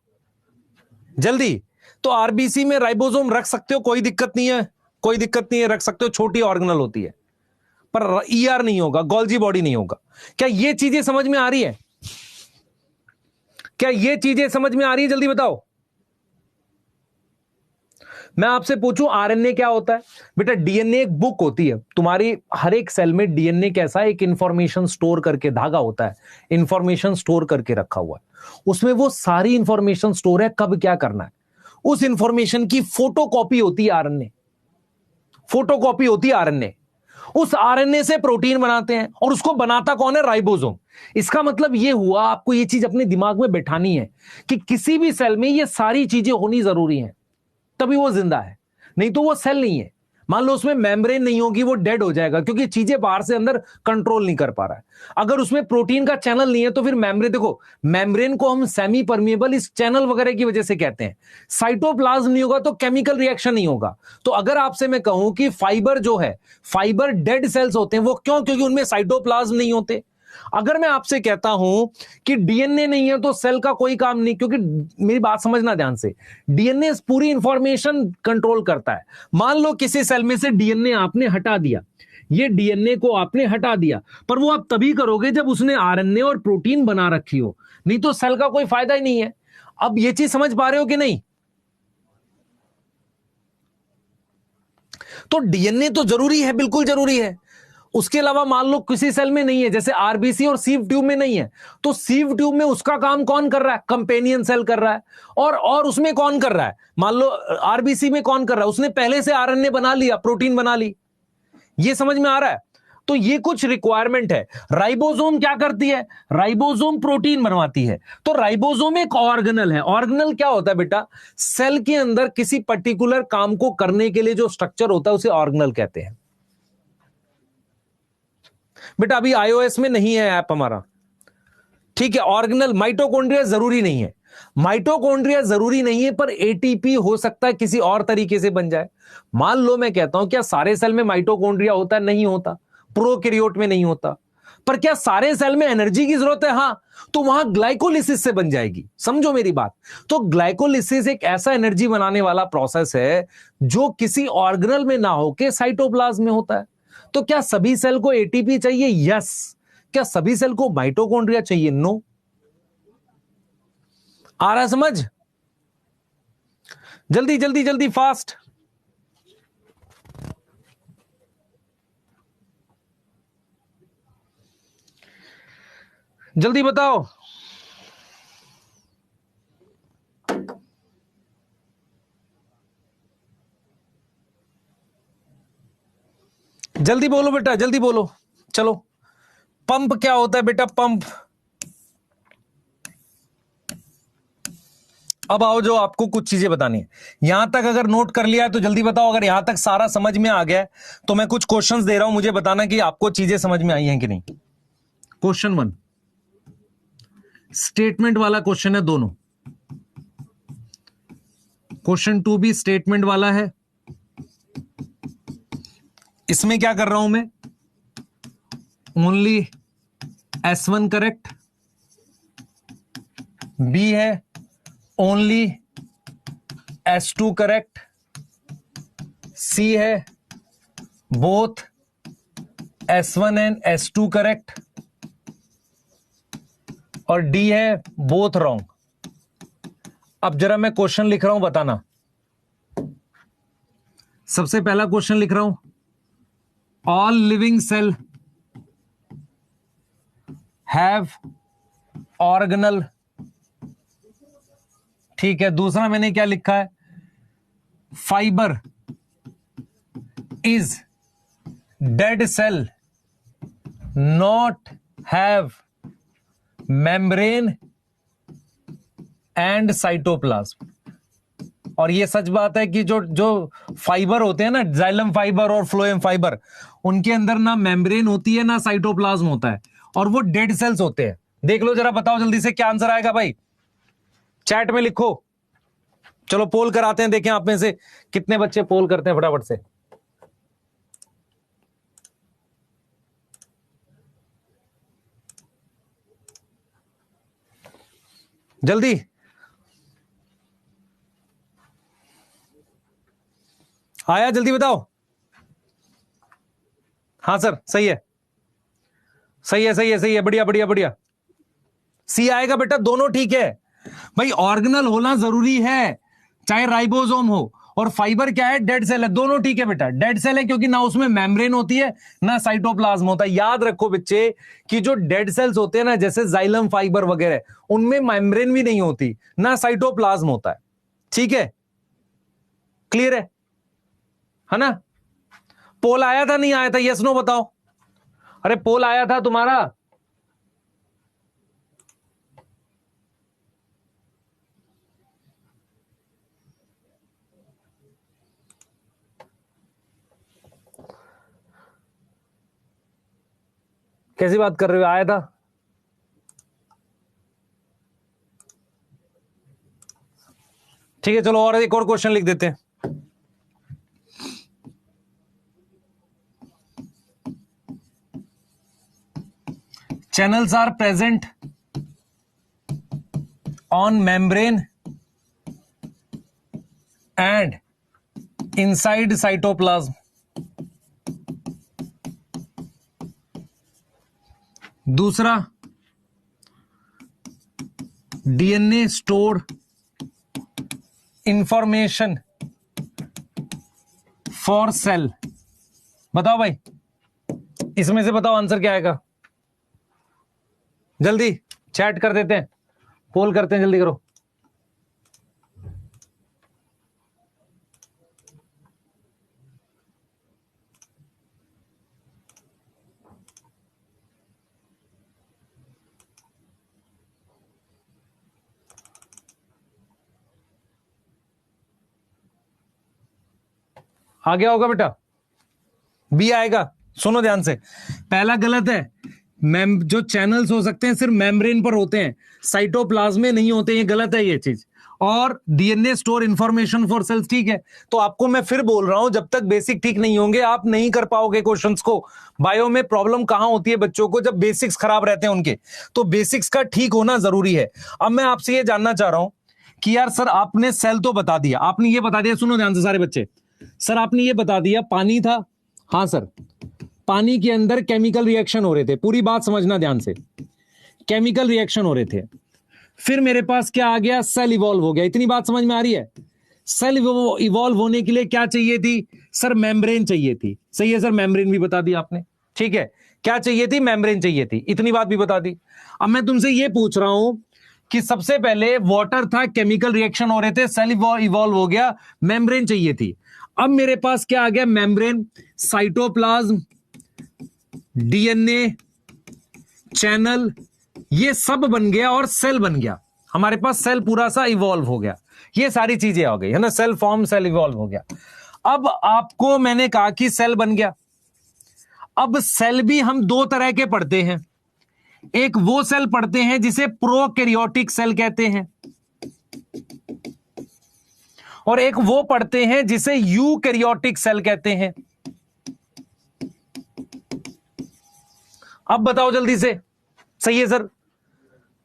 जल्दी। तो आरबीसी में राइबोसोम रख सकते हो, कोई दिक्कत नहीं है, कोई दिक्कत नहीं है, रख सकते हो, छोटी ऑर्गेनल होती है, पर ईआर नहीं होगा, गोल्जी बॉडी नहीं होगा। क्या ये चीजें समझ में आ रही है? क्या ये चीजें समझ में आ रही है? जल्दी बताओ। मैं आपसे पूछूं आरएनए क्या होता है? बेटा डीएनए एक बुक होती है, तुम्हारी हर एक सेल में डीएनए कैसा है? एक इंफॉर्मेशन स्टोर करके, धागा होता है, इंफॉर्मेशन स्टोर करके रखा हुआ है, उसमें वो सारी इंफॉर्मेशन स्टोर है, कब क्या करना है, उस इंफॉर्मेशन की फोटोकॉपी होती है आरएनए, फोटोकॉपी होती है आरएनए। उस आरएनए से प्रोटीन बनाते हैं, और उसको बनाता कौन है? राइबोसोम। इसका मतलब ये हुआ, आपको ये चीज अपने दिमाग में बैठानी है कि किसी भी सेल में ये सारी चीजें होनी जरूरी हैं, तभी वो जिंदा है, नहीं तो वो सेल नहीं है। मान लो उसमें मेम्ब्रेन नहीं होगी, वो डेड हो जाएगा, क्योंकि चीजें बाहर से अंदर कंट्रोल नहीं कर पा रहा है। अगर उसमें प्रोटीन का चैनल नहीं है तो फिर मेम्ब्रेन, देखो मेम्ब्रेन को हम सेमी परमिएबल इस चैनल वगैरह की वजह से कहते हैं। साइटोप्लाज्म नहीं होगा तो केमिकल रिएक्शन नहीं होगा। तो अगर आपसे मैं कहूं कि फाइबर जो है, फाइबर डेड सेल्स होते हैं, वो क्यों? क्योंकि उनमें साइटोप्लाज्म नहीं होते। अगर मैं आपसे कहता हूं कि डीएनए नहीं है तो सेल का कोई काम नहीं, क्योंकि मेरी बात समझना ध्यान से, डीएनए पूरी इंफॉर्मेशन कंट्रोल करता है। मान लो किसी सेल में से डीएनए आपने हटा दिया, ये डीएनए को आपने हटा दिया, पर वो आप तभी करोगे जब उसने आरएनए और प्रोटीन बना रखी हो, नहीं तो सेल का कोई फायदा ही नहीं है। अब ये चीज समझ पा रहे हो कि नहीं? तो डीएनए तो जरूरी है, बिल्कुल जरूरी है। उसके अलावा मान लो किसी सेल में नहीं है, जैसे आरबीसी और सीव ट्यूब में नहीं है, तो सीव ट्यूब में उसका काम कौन कर रहा है? कंपेनियन सेल कर रहा है। और उसमें कौन कर रहा है? मान लो आरबीसी में कौन कर रहा है? उसने पहले से आरएनए बना लिया, प्रोटीन बना ली। ये समझ में आ रहा है? तो ये कुछ रिक्वायरमेंट है। राइबोसोम क्या करती है? राइबोसोम प्रोटीन बनवाती है। तो राइबोसोम एक ऑर्गेनल है। ऑर्गेनल क्या होता है बेटा? सेल के अंदर किसी पर्टिकुलर काम को करने के लिए जो स्ट्रक्चर होता है उसे ऑर्गेनल कहते हैं। बेटा अभी iOS में नहीं है ऐप हमारा, ठीक है। ऑर्गेनल माइटोकॉन्ड्रिया जरूरी नहीं है, माइटोकॉन्ड्रिया जरूरी नहीं है, पर एटीपी हो सकता है किसी और तरीके से बन जाए। मान लो मैं कहता हूं क्या सारे सेल में माइटोकॉन्ड्रिया होता है? नहीं होता। प्रोकैरियोट में नहीं होता। पर क्या सारे सेल में एनर्जी की जरूरत है? हां। तो वहां ग्लाइकोलिसिस से बन जाएगी। समझो मेरी बात। तो ग्लाइकोलिसिस एक ऐसा एनर्जी बनाने वाला प्रोसेस है जो किसी ऑर्गेनल में ना होके साइटोप्लाज्म में होता है। तो क्या सभी सेल को एटीपी चाहिए? यस। क्या सभी सेल को माइटोकॉन्ड्रिया चाहिए? नो। आ रहा है समझ? जल्दी जल्दी जल्दी फास्ट, जल्दी बताओ। जल्दी बोलो बेटा, जल्दी बोलो। चलो, पंप क्या होता है बेटा? पंप। अब आओ, जो आपको कुछ चीजें बतानी है। यहां तक अगर नोट कर लिया है तो जल्दी बताओ। अगर यहां तक सारा समझ में आ गया है तो मैं कुछ क्वेश्चंस दे रहा हूं, मुझे बताना कि आपको चीजें समझ में आई हैं कि नहीं। क्वेश्चन 1 स्टेटमेंट वाला क्वेश्चन है दोनों। क्वेश्चन 2 भी स्टेटमेंट वाला है। इसमें क्या कर रहा हूं मैं? Only S1 correct. बी है ओनली S2 करेक्ट। सी है both S1 and S2 correct. और डी है बोथ रॉन्ग। अब जरा मैं क्वेश्चन लिख रहा हूं, बताना। सबसे पहला क्वेश्चन लिख रहा हूं, all living cell have organelle. ठीक है। दूसरा मैंने क्या लिखा है? Fibre is dead cell not have membrane and cytoplasm. और ये सच बात है कि जो जो फाइबर होते हैं ना, जाइलम फाइबर और फ्लोएम फाइबर, उनके अंदर ना मेम्ब्रेन होती है ना साइटोप्लाज्म होता है, और वो डेड सेल्स होते हैं। देख लो जरा, बताओ जल्दी से क्या आंसर आएगा भाई, चैट में लिखो। चलो पोल कराते हैं, देखें आप में से कितने बच्चे पोल करते हैं फटाफट से। जल्दी। आया? जल्दी बताओ। हाँ सर, सही है, सही है, सही है, सही है, बढ़िया बढ़िया बढ़िया। सी आएगा बेटा, दोनों ठीक है भाई। ऑर्गेनल होना जरूरी है, चाहे राइबोसोम हो। और फाइबर क्या है? डेड सेल है। दोनों ठीक है बेटा, डेड सेल है क्योंकि ना उसमें मेम्ब्रेन होती है ना साइटोप्लाज्म होता है। याद रखो बच्चे कि जो डेड सेल्स होते हैं ना, जैसे जाइलम फाइबर वगैरह, उनमें मेम्ब्रेन भी नहीं होती ना साइटोप्लाज्म होता है। ठीक है, क्लियर है ना? पोल आया था नहीं आया था? यस नो बताओ। अरे पोल आया था तुम्हारा? कैसी बात कर रहे हो? आया था। ठीक है, चलो और एक और क्वेश्चन लिख देते हैं। Channels are present on membrane and inside cytoplasm. दूसरा, DNA store information for cell. बताओ भाई, इसमें से बताओ आंसर क्या आएगा? जल्दी चैट कर देते हैं, पोल करते हैं, जल्दी करो। आ गया होगा बेटा, बी आएगा। सुनो ध्यान से, पहला गलत है। जो चैनल्स हो सकते हैं सिर्फ मेम्ब्रेन पर होते हैं, साइटोप्लाज्म में नहीं होते, ये गलत है ये चीज। और DNA store information for cells, ठीक है। तो आपको मैं फिर बोल रहा हूं, जब तक बेसिक ठीक नहीं होंगे आप नहीं कर पाओगे क्वेश्चंस को। बायो में प्रॉब्लम कहां होती है बच्चों को, जब बेसिक्स खराब रहते हैं उनके, तो बेसिक्स का ठीक होना जरूरी है। अब मैं आपसे ये जानना चाह रहा हूं कि यार सर आपने सेल तो बता दिया, आपने ये बता दिया, सुनो ध्यान से सारे बच्चे, सर आपने ये बता दिया पानी था, हाँ सर पानी के अंदर केमिकल रिएक्शन हो रहे थे, पूरी बात समझना ध्यान से, केमिकल रिएक्शन हो रहे थे। फिर मेरे पास क्या आ गया, सेल इवॉल्व हो गया। इतनी बात समझ में आ रही है? सेल इवॉल्व होने के लिए क्या चाहिए थी सर, मेम्ब्रेन चाहिए थी। सही है सर, मेम्ब्रेन भी बता दी आपने, ठीक है। क्या चाहिए थी, मेम्ब्रेन चाहिए थी, इतनी बात भी बता दी। अब मैं तुमसे ये पूछ रहा हूं कि सबसे पहले वाटर था, केमिकल रिएक्शन हो रहे थे, सेल इवॉल्व हो गया, मेम्ब्रेन चाहिए थी। अब मेरे पास क्या आ गया, मेम्ब्रेन, साइटोप्लाज्म, डीएनए, चैनल, ये सब बन गया और सेल बन गया। हमारे पास सेल पूरा सा इवॉल्व हो गया, ये सारी चीजें आ गई है ना, सेल फॉर्म, सेल इवॉल्व हो गया। अब आपको मैंने कहा कि सेल बन गया। अब सेल भी हम दो तरह के पढ़ते हैं, एक वो सेल पढ़ते हैं जिसे प्रोकैरियोटिक सेल कहते हैं, और एक वो पढ़ते हैं जिसे यूकैरियोटिक सेल कहते हैं। अब बताओ जल्दी से, सही है सर?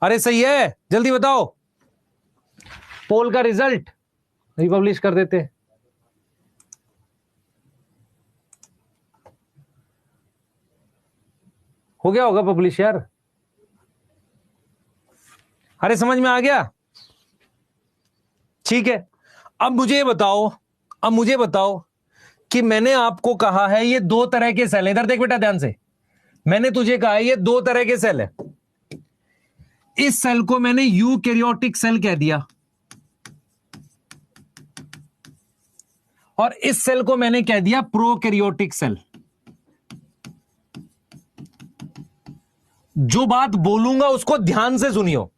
अरे सही है, जल्दी बताओ। पोल का रिजल्ट रिपब्लिश कर देते हैं। हो गया होगा पब्लिश यार। अरे समझ में आ गया, ठीक है। अब मुझे बताओ कि मैंने आपको कहा है ये दो तरह के सेल हैं। इधर देख बेटा ध्यान से, मैंने तुझे कहा है ये दो तरह के सेल है। इस सेल को मैंने यूकैरियोटिक सेल कह दिया और इस सेल को मैंने कह दिया प्रोकैरियोटिक सेल। जो बात बोलूंगा उसको ध्यान से सुनियो।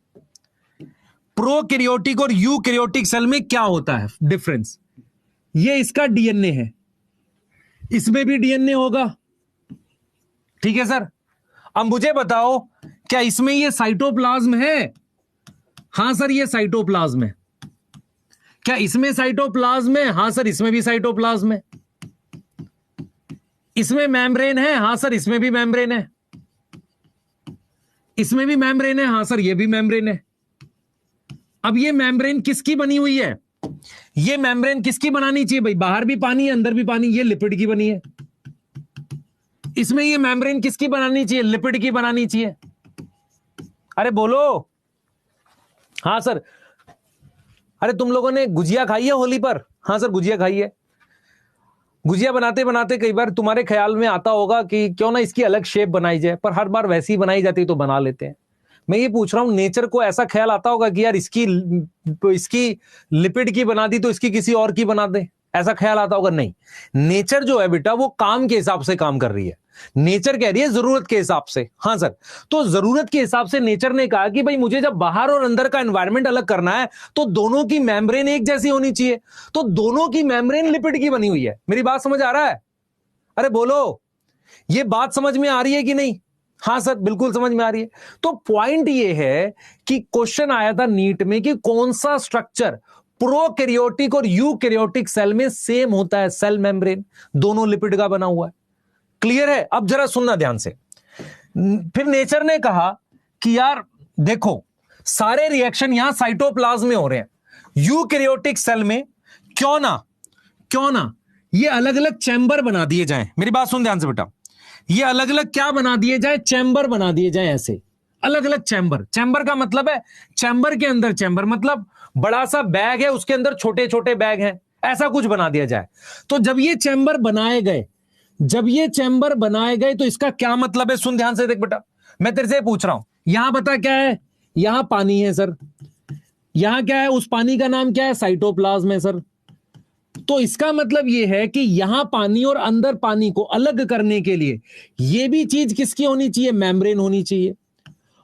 प्रोकैरियोटिक और यूकैरियोटिक सेल में क्या होता है डिफरेंस? ये इसका डीएनए है, इसमें भी डीएनए होगा, ठीक है सर। अब मुझे बताओ क्या इसमें ये साइटोप्लाज्म है? हां सर ये साइटोप्लाज्म है। क्या इसमें साइटोप्लाज्म है? हां सर इसमें भी साइटोप्लाज्म है। इसमें मेम्ब्रेन है? हां सर इसमें भी मेम्ब्रेन है। इसमें भी मेम्ब्रेन है? हां सर ये भी मेम्ब्रेन है। अब ये मेम्ब्रेन किसकी बनी हुई है? ये मेम्ब्रेन किसकी बनानी चाहिए भाई? बाहर भी पानी है अंदर भी पानी, ये लिपिड की बनी है। इसमें ये मेम्ब्रेन किसकी बनानी चाहिए? लिपिड की बनानी चाहिए। अरे बोलो। हाँ सर। अरे तुम लोगों ने गुजिया खाई है होली पर? हाँ सर गुजिया खाई है। गुजिया बनाते बनाते कई बार तुम्हारे ख्याल में आता होगा कि क्यों ना इसकी अलग शेप बनाई जाए, पर हर बार वैसी ही बनाई जाती तो बना लेते हैं। मैं ये पूछ रहा हूं, नेचर को ऐसा ख्याल आता होगा कि यार इसकी लिपिड की बना दी तो इसकी किसी और की बना दे, ऐसा ख्याल आता होगा? नहीं, नेचर जो है बेटा वो काम के हिसाब से काम कर रही है। नेचर कह रही है जरूरत के हिसाब से। हाँ सर, तो जरूरत के हिसाब से नेचर ने कहा कि भाई मुझे जब बाहर और अंदर का एनवायरनमेंट अलग करना है तो दोनों की मेम्ब्रेन एक जैसी होनी चाहिए, तो दोनों की मेम्ब्रेन लिपिड की बनी हुई है। मेरी बात समझ आ रहा है? अरे बोलो, ये बात समझ में आ रही है कि नहीं? हाँ सर बिल्कुल समझ में आ रही है। तो पॉइंट ये है कि क्वेश्चन आया था नीट में कि कौन सा स्ट्रक्चर प्रोकैरियोटिक और यूकैरियोटिक सेल में सेम होता है? सेल मेम्ब्रेन, दोनों लिपिड का बना हुआ है। क्लियर है? अब जरा सुनना ध्यान से। फिर नेचर ने कहा कि यार देखो सारे रिएक्शन यहां साइटोप्लाज्म में हो रहे हैं, यूकैरियोटिक सेल में क्यों ना ये अलग अलग चैम्बर बना दिए जाएं। मेरी बात सुन ध्यान से बेटा, ये अलग अलग क्या बना दिए जाए? चैम्बर बना दिए जाए, ऐसे अलग अलग चैम्बर। चैम्बर का मतलब है चैम्बर के अंदर चैम्बर, मतलब बड़ा सा बैग है उसके अंदर छोटे छोटे बैग हैं, ऐसा कुछ बना दिया जाए। तो जब ये चैम्बर बनाए गए तो इसका क्या मतलब है? सुन ध्यान से देख बेटा, मैं तेरे से पूछ रहा हूं, यहां बता क्या है? यहां पानी है सर, यहां क्या है? उस पानी का नाम क्या है? साइटोप्लाज्म है सर। तो इसका मतलब यह है कि यहां पानी और अंदर पानी को अलग करने के लिए यह भी चीज किसकी होनी चाहिए? मेम्ब्रेन होनी चाहिए।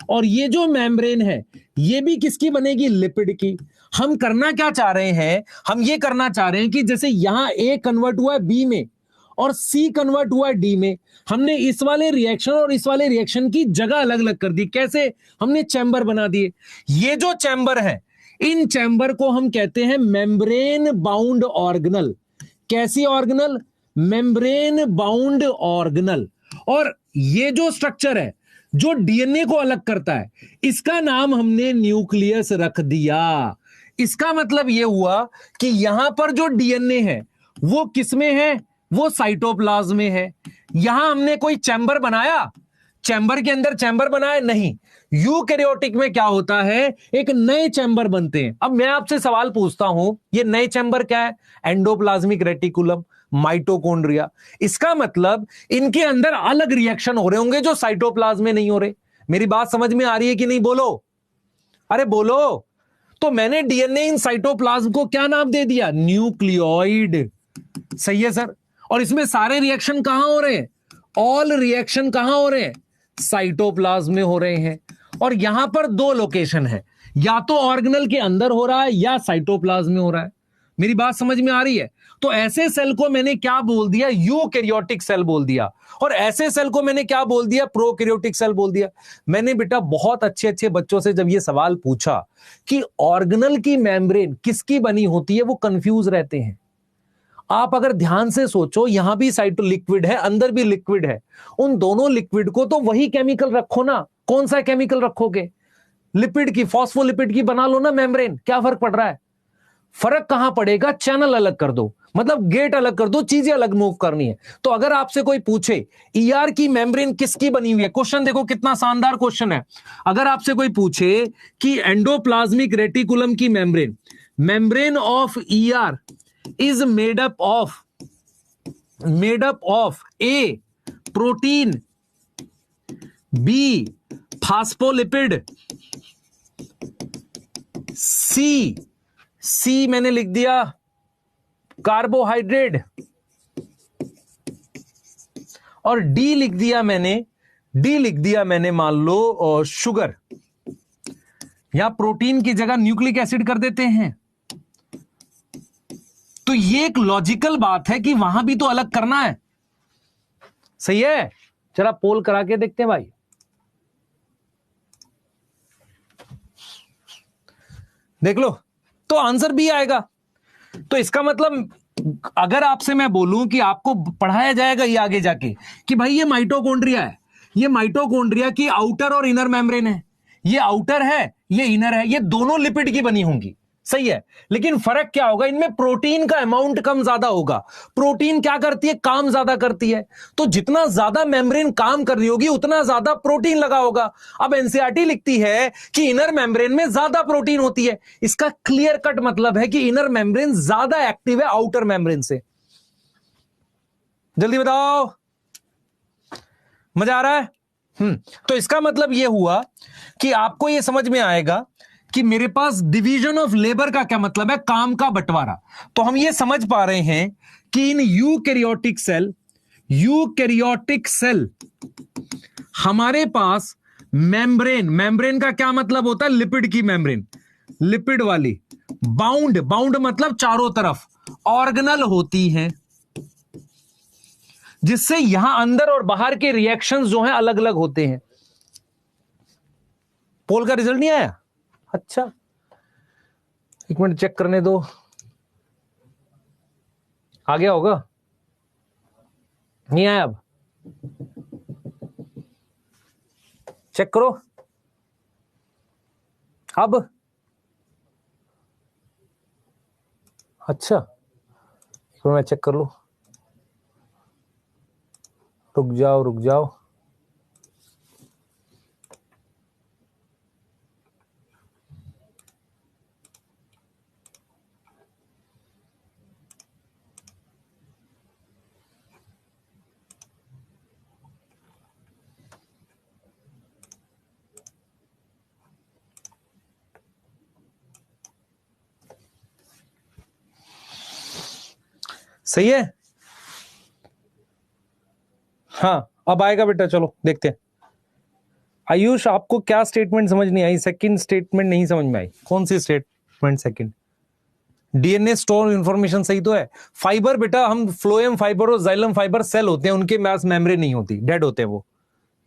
और ये जो मेम्ब्रेन है ये भी किसकी बनेगी? लिपिड की। हम करना क्या चाह रहे हैं, हम ये करना चाह रहे हैं कि जैसे यहां ए कन्वर्ट हुआ है बी में और सी कन्वर्ट हुआ है डी में, हमने इस वाले रिएक्शन और इस वाले रिएक्शन की जगह अलग अलग कर दी। कैसे? हमने चैम्बर बना दिए। ये जो चैम्बर है, इन चैम्बर को हम कहते हैं मेम्ब्रेन बाउंड ऑर्गेनल। कैसी ऑर्गेनल? Membrane bound organelle. और ये जो स्ट्रक्चर है जो डीएनए को अलग करता है, इसका नाम हमने न्यूक्लियस रख दिया। इसका मतलब यह हुआ कि यहां पर जो डीएनए है वो किसमें है? वो साइटोप्लाज्म में है। यहां हमने कोई चैम्बर बनाया, चैम्बर के अंदर चैम्बर बनाया नहीं। यूकैरियोटिक में क्या होता है, एक नए चैम्बर बनते हैं। अब मैं आपसे सवाल पूछता हूं, ये नए चैम्बर क्या है? Endoplasmic reticulum, mitochondria. इसका मतलब इनके अंदर अलग रिएक्शन हो रहे होंगे जो साइटोप्लाज्म में नहीं हो रहे। मेरी बात समझ में आ रही है कि नहीं? बोलो, अरे बोलो। तो मैंने डीएनए इन साइटोप्लाज्म को क्या नाम दे दिया? न्यूक्लियोइड। सही है सर। और इसमें सारे रिएक्शन कहां हो रहे हैं? ऑल रिएक्शन कहां हो रहे हैं? साइटोप्लाज्म में हो रहे हैं। और यहां पर दो लोकेशन है, या तो ऑर्गेनल के अंदर हो रहा है या साइटोप्लाज्म में हो रहा है। मेरी बात समझ में आ रही है? तो ऐसे सेल को मैंने क्या बोल दिया? यूकैरियोटिक सेल बोल दिया। और ऐसे सेल को मैंने क्या बोल दिया? प्रोकैरियोटिक सेल बोल दिया। मैंने बेटा बहुत अच्छे अच्छे बच्चों से जब ये सवाल पूछा कि ऑर्गेनल की मेम्ब्रेन किसकी बनी होती है, वो कंफ्यूज रहते हैं। आप अगर ध्यान से सोचो, यहां भी साइटो लिक्विड है, अंदर भी लिक्विड है। उन दोनों लिक्विड को तो वही केमिकल रखो ना। कौन सा केमिकल रखोगे? लिपिड की, फॉस्फोलिपिड की बना लो ना मेम्ब्रेन। क्या फर्क पड़ रहा है? फर्क कहां पड़ेगा? चैनल अलग कर दो, मतलब गेट अलग कर दो, चीजें अलग मूव करनी है। तो अगर आपसे कोई पूछे ईआर की मेम्ब्रेन किसकी बनी हुई है, क्वेश्चन देखो कितना शानदार क्वेश्चन है। अगर आपसे कोई पूछे कि एंडोप्लाज्मिक रेटिकुलम की membrane, membrane of ER is made up of A protein, B phospholipid, C मैंने लिख दिया कार्बोहाइड्रेट, और डी लिख दिया मैंने मान लो शुगर। यहां प्रोटीन की जगह न्यूक्लिक एसिड कर देते हैं। तो ये एक लॉजिकल बात है कि वहां भी तो अलग करना है। सही है? जरा पोल करा के देखते हैं भाई। देख लो, तो आंसर भी आएगा। तो इसका मतलब अगर आपसे मैं बोलूं कि आपको पढ़ाया जाएगा ये आगे जाके कि भाई ये माइटोकॉन्ड्रिया है, ये माइटोकॉन्ड्रिया की आउटर और इनर मेम्ब्रेन है, ये आउटर है, ये इनर है, ये दोनों लिपिड की बनी होंगी। सही है, लेकिन फर्क क्या होगा? इनमें प्रोटीन का अमाउंट कम ज्यादा होगा। प्रोटीन क्या करती है? काम ज्यादा करती है। तो जितना ज्यादा मेम्ब्रेन काम कर रही होगी उतना ज्यादा प्रोटीन लगा होगा। अब एनसीईआरटी लिखती है कि इनर मेम्ब्रेन में ज्यादा प्रोटीन होती है। इसका क्लियर कट मतलब है कि इनर मेम्ब्रेन ज्यादा एक्टिव है आउटर मेम्ब्रेन से। जल्दी बताओ, मजा आ रहा है? तो इसका मतलब यह हुआ कि आपको यह समझ में आएगा कि मेरे पास डिवीजन ऑफ लेबर का क्या मतलब है? काम का बंटवारा। तो हम ये समझ पा रहे हैं कि इन यूकैरियोटिक सेल हमारे पास मेम्ब्रेन का क्या मतलब होता है? लिपिड की मेम्ब्रेन, लिपिड वाली। बाउंड मतलब चारों तरफ ऑर्गेनल होती हैं, जिससे यहां अंदर और बाहर के रिएक्शंस जो हैं अलग अलग होते हैं। पोल का रिजल्ट नहीं आया? अच्छा, एक मिनट चेक करने दो, आ गया होगा? नहीं आया? अब चेक करो। अब अच्छा, तो मैं चेक कर लूं। रुक जाओ। सही है? हाँ, अब आएगा बेटा, चलो देखते हैं। आयुष, आपको क्या स्टेटमेंट समझ नहीं आई? सेकंड स्टेटमेंट नहीं समझ में आई? कौन सी state? Development second. DNA store information सही तो है। फाइबर बेटा, हम फ्लोएम फाइबर और जाइलम फाइबर सेल होते हैं, उनके पास मेमोरी नहीं होती, डेड होते हैं वो।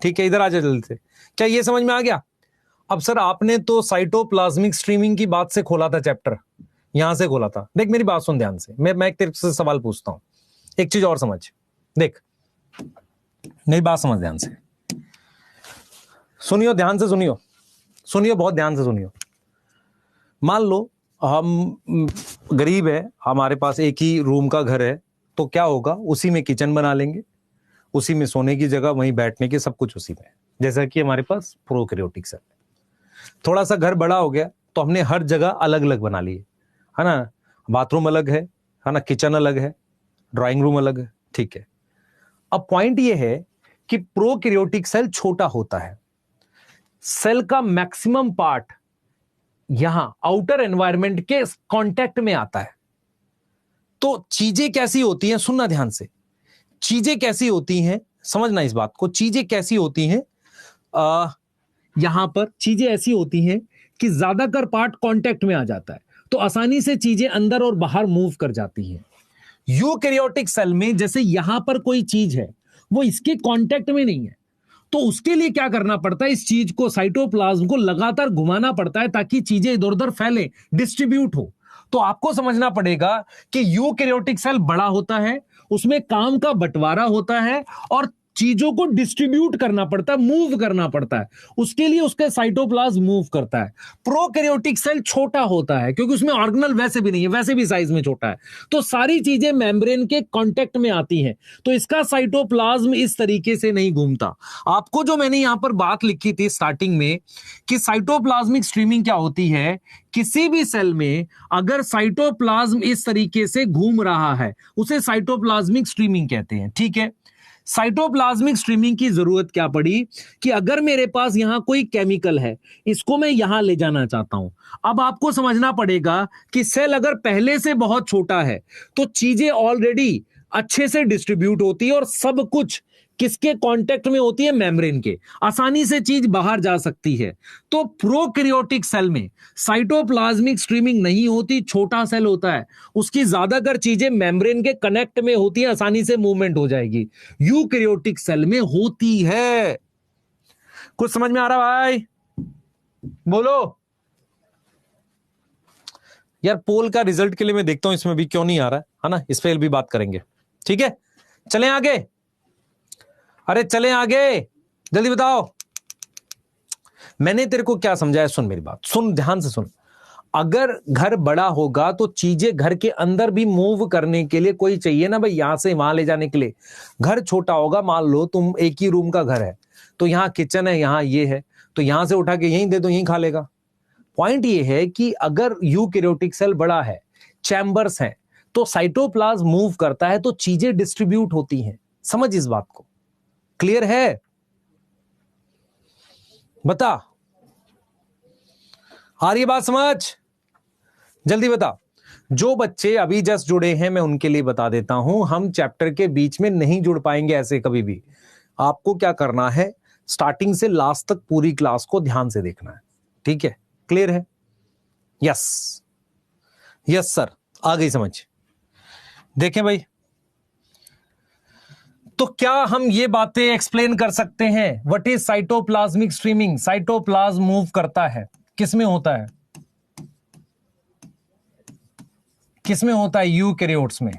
ठीक है, इधर आ जाए जल्दी से। क्या ये समझ में आ गया? अब सर आपने तो साइटोप्लाज्मिक स्ट्रीमिंग की बात से खोला था चैप्टर, यहां से खोला था। देख मेरी बात सुन ध्यान से, मैं एक तेरे से सवाल पूछता हूं, एक चीज और समझ। देख मेरी बात समझ ध्यान से, सुनियो ध्यान से, सुनियो बहुत ध्यान से सुनियो। मान लो हम गरीब है, हमारे पास एक ही रूम का घर है, तो क्या होगा, उसी में किचन बना लेंगे, उसी में सोने की जगह, वहीं बैठने की, सब कुछ उसी में। जैसा कि हमारे पास प्रोकैरियोटिक सेल। थोड़ा सा घर बड़ा हो गया तो हमने हर जगह अलग अलग बना लिए, है ना। बाथरूम अलग है ना, किचन अलग है, ड्राइंग रूम अलग है। ठीक है, अब पॉइंट ये है कि प्रोकैरियोटिक सेल छोटा होता है, सेल का मैक्सिमम पार्ट यहां आउटर एनवायरनमेंट के कांटेक्ट में आता है। तो चीजें कैसी होती हैं, सुनना ध्यान से, चीजें कैसी होती हैं, समझना इस बात को। चीजें कैसी होती हैं, यहां पर चीजें ऐसी होती हैं कि ज्यादातर पार्ट कांटेक्ट में आ जाता है, तो आसानी से चीजें अंदर और बाहर मूव कर जाती हैं। यूकैरियोटिक सेल में जैसे यहां पर कोई चीज है, वो इसके कांटेक्ट में नहीं है, तो उसके लिए क्या करना पड़ता है, इस चीज को, साइटोप्लाज्म को लगातार घुमाना पड़ता है ताकि चीजें इधर उधर फैले, डिस्ट्रीब्यूट हो। तो आपको समझना पड़ेगा कि यूकैरियोटिक सेल बड़ा होता है, उसमें काम का बंटवारा होता है और चीजों को डिस्ट्रीब्यूट करना पड़ता है, मूव करना पड़ता है, उसके लिए उसका साइटोप्लाज्म मूव करता है। प्रोकैरियोटिक सेल छोटा होता है क्योंकि उसमें ऑर्गेनल वैसे भी नहीं है, वैसे भी साइज में छोटा है, तो सारी चीजें मेम्ब्रेन के कांटेक्ट में आती हैं, तो इसका साइटोप्लाज्म इस तरीके से नहीं घूमता। आपको जो मैंने यहां पर बात लिखी थी स्टार्टिंग में कि साइटोप्लाज्मिक स्ट्रीमिंग क्या होती है, किसी भी सेल में अगर साइटोप्लाज्म इस तरीके से घूम रहा है उसे साइटोप्लाज्मिक स्ट्रीमिंग कहते हैं। ठीक है, साइटोप्लाज्मिक स्ट्रीमिंग की जरूरत क्या पड़ी कि अगर मेरे पास यहां कोई केमिकल है, इसको मैं यहां ले जाना चाहता हूं। अब आपको समझना पड़ेगा कि सेल अगर पहले से बहुत छोटा है तो चीजें ऑलरेडी अच्छे से डिस्ट्रीब्यूट होती है और सब कुछ किसके कांटेक्ट में होती है, मेम्ब्रेन के, आसानी से चीज बाहर जा सकती है। तो प्रोकैरियोटिक सेल में साइटोप्लाज्मिक स्ट्रीमिंग नहीं होती, छोटा सेल होता है, उसकी ज्यादातर चीजें मेम्ब्रेन के कनेक्ट में होती है, आसानी से मूवमेंट हो जाएगी। यूकैरियोटिक सेल में होती है। कुछ समझ में आ रहा भाई? बोलो यार, पोल का रिजल्ट के लिए मैं देखता हूं इसमें भी क्यों नहीं आ रहा है ना, इस पर भी बात करेंगे। ठीक है, चलें आगे, अरे चलें आगे, जल्दी बताओ मैंने तेरे को क्या समझाया। सुन मेरी बात, सुन ध्यान से सुन। अगर घर बड़ा होगा तो चीजें घर के अंदर भी मूव करने के लिए कोई चाहिए ना भाई, यहां से वहां ले जाने के लिए। घर छोटा होगा, मान लो तुम एक ही रूम का घर है, तो यहां किचन है, यहां ये है, तो यहां से उठा के यहीं दे दो, यहीं खा लेगा। पॉइंट ये है कि अगर यूकैरियोटिक सेल बड़ा है, चैम्बर्स हैं, तो साइटोप्लाज्म मूव करता है, तो चीजें डिस्ट्रीब्यूट होती हैं। समझ इस बात को, क्लियर है? बता, आ रही बात समझ? जल्दी बता। जो बच्चे अभी जस्ट जुड़े हैं मैं उनके लिए बता देता हूं, हम चैप्टर के बीच में नहीं जुड़ पाएंगे ऐसे कभी भी। आपको क्या करना है, स्टार्टिंग से लास्ट तक पूरी क्लास को ध्यान से देखना है। ठीक है, क्लियर है? यस यस सर, आ गई समझ। देखें भाई, तो क्या हम ये बातें एक्सप्लेन कर सकते हैं, what is cytoplasmic streaming? Cytoplasm move करता है, किसमें होता है, किसमें होता है? यूकैरियोट्स में।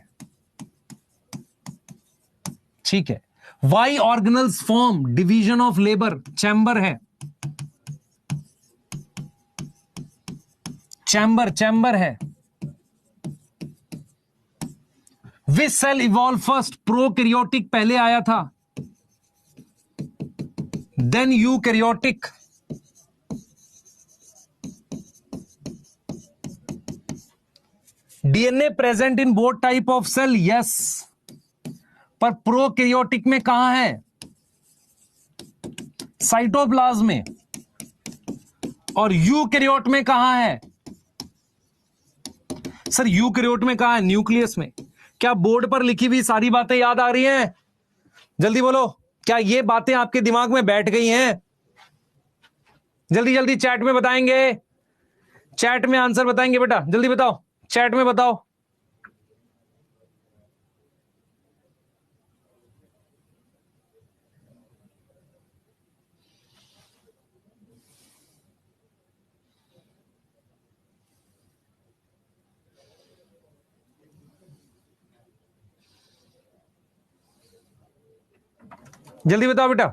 ठीक है, why organelles form, division of labour, chamber है, चैम्बर है। Which cell evolve first? Prokaryotic पहले आया था, then eukaryotic. DNA present in both type of cell, yes, पर प्रोकैरियोटिक में कहां है? साइटोप्लाज्म में। और यूकैरियोट में कहां है? सर यूकैरियोट में कहां है? न्यूक्लियस में। क्या बोर्ड पर लिखी हुई सारी बातें याद आ रही हैं? जल्दी बोलो, क्या ये बातें आपके दिमाग में बैठ गई हैं? जल्दी जल्दी चैट में बताएंगे, चैट में आंसर बताएंगे बेटा, जल्दी बताओ, चैट में बताओ। जल्दी बताओ बेटा,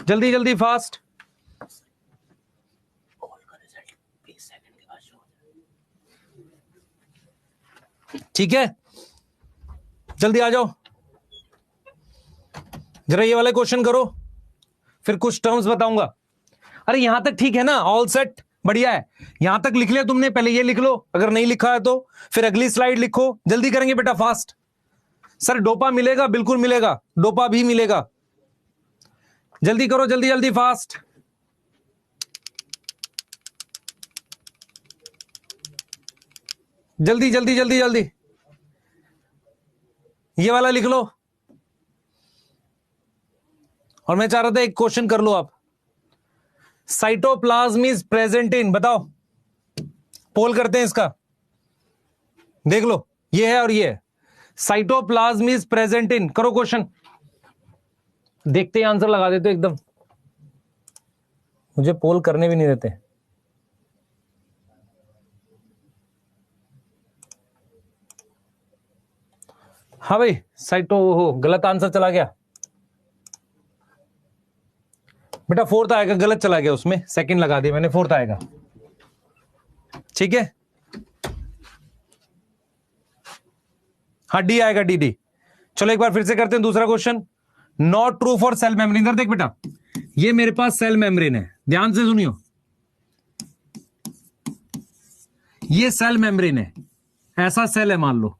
जल्दी जल्दी फास्ट। ठीक है, जल्दी आ जाओ, जरा ये वाले क्वेश्चन करो, फिर कुछ टर्म्स बताऊंगा। अरे यहां तक ठीक है ना, ऑल सेट, बढ़िया है। यहां तक लिख लिया तुमने, पहले ये लिख लो, अगर नहीं लिखा है तो फिर अगली स्लाइड लिखो। जल्दी करेंगे बेटा, फास्ट। सर डोपा मिलेगा, बिल्कुल मिलेगा, डोपा भी मिलेगा। जल्दी करो, जल्दी जल्दी फास्ट। जल्दी जल्दी जल्दी जल्दी, ये वाला लिख लो। और मैं चाह रहा था एक क्वेश्चन कर लो आप। साइटोप्लाज्म इज प्रेजेंट इन, बताओ, पोल करते हैं इसका, देख लो, ये है और ये है। साइटोप्लाज्म इज प्रेजेंट इन, करो क्वेश्चन, देखते ही आंसर लगा देते एकदम, मुझे पोल करने भी नहीं देते। हाँ भाई, साइटो हो, गलत आंसर चला गया बेटा, फोर्थ आएगा, गलत चला गया, उसमें सेकंड लगा दिया मैंने, फोर्थ आएगा। ठीक है, हाँ डी आएगा, डी डी। चलो एक बार फिर से करते हैं दूसरा question. Not true for sale membrane. इधर देख बेटा, ये मेरे पास सेल मेम्ब्रेन है, ध्यान से सुनियो, ये सेल मेम्ब्रेन है, ऐसा सेल है मान लो,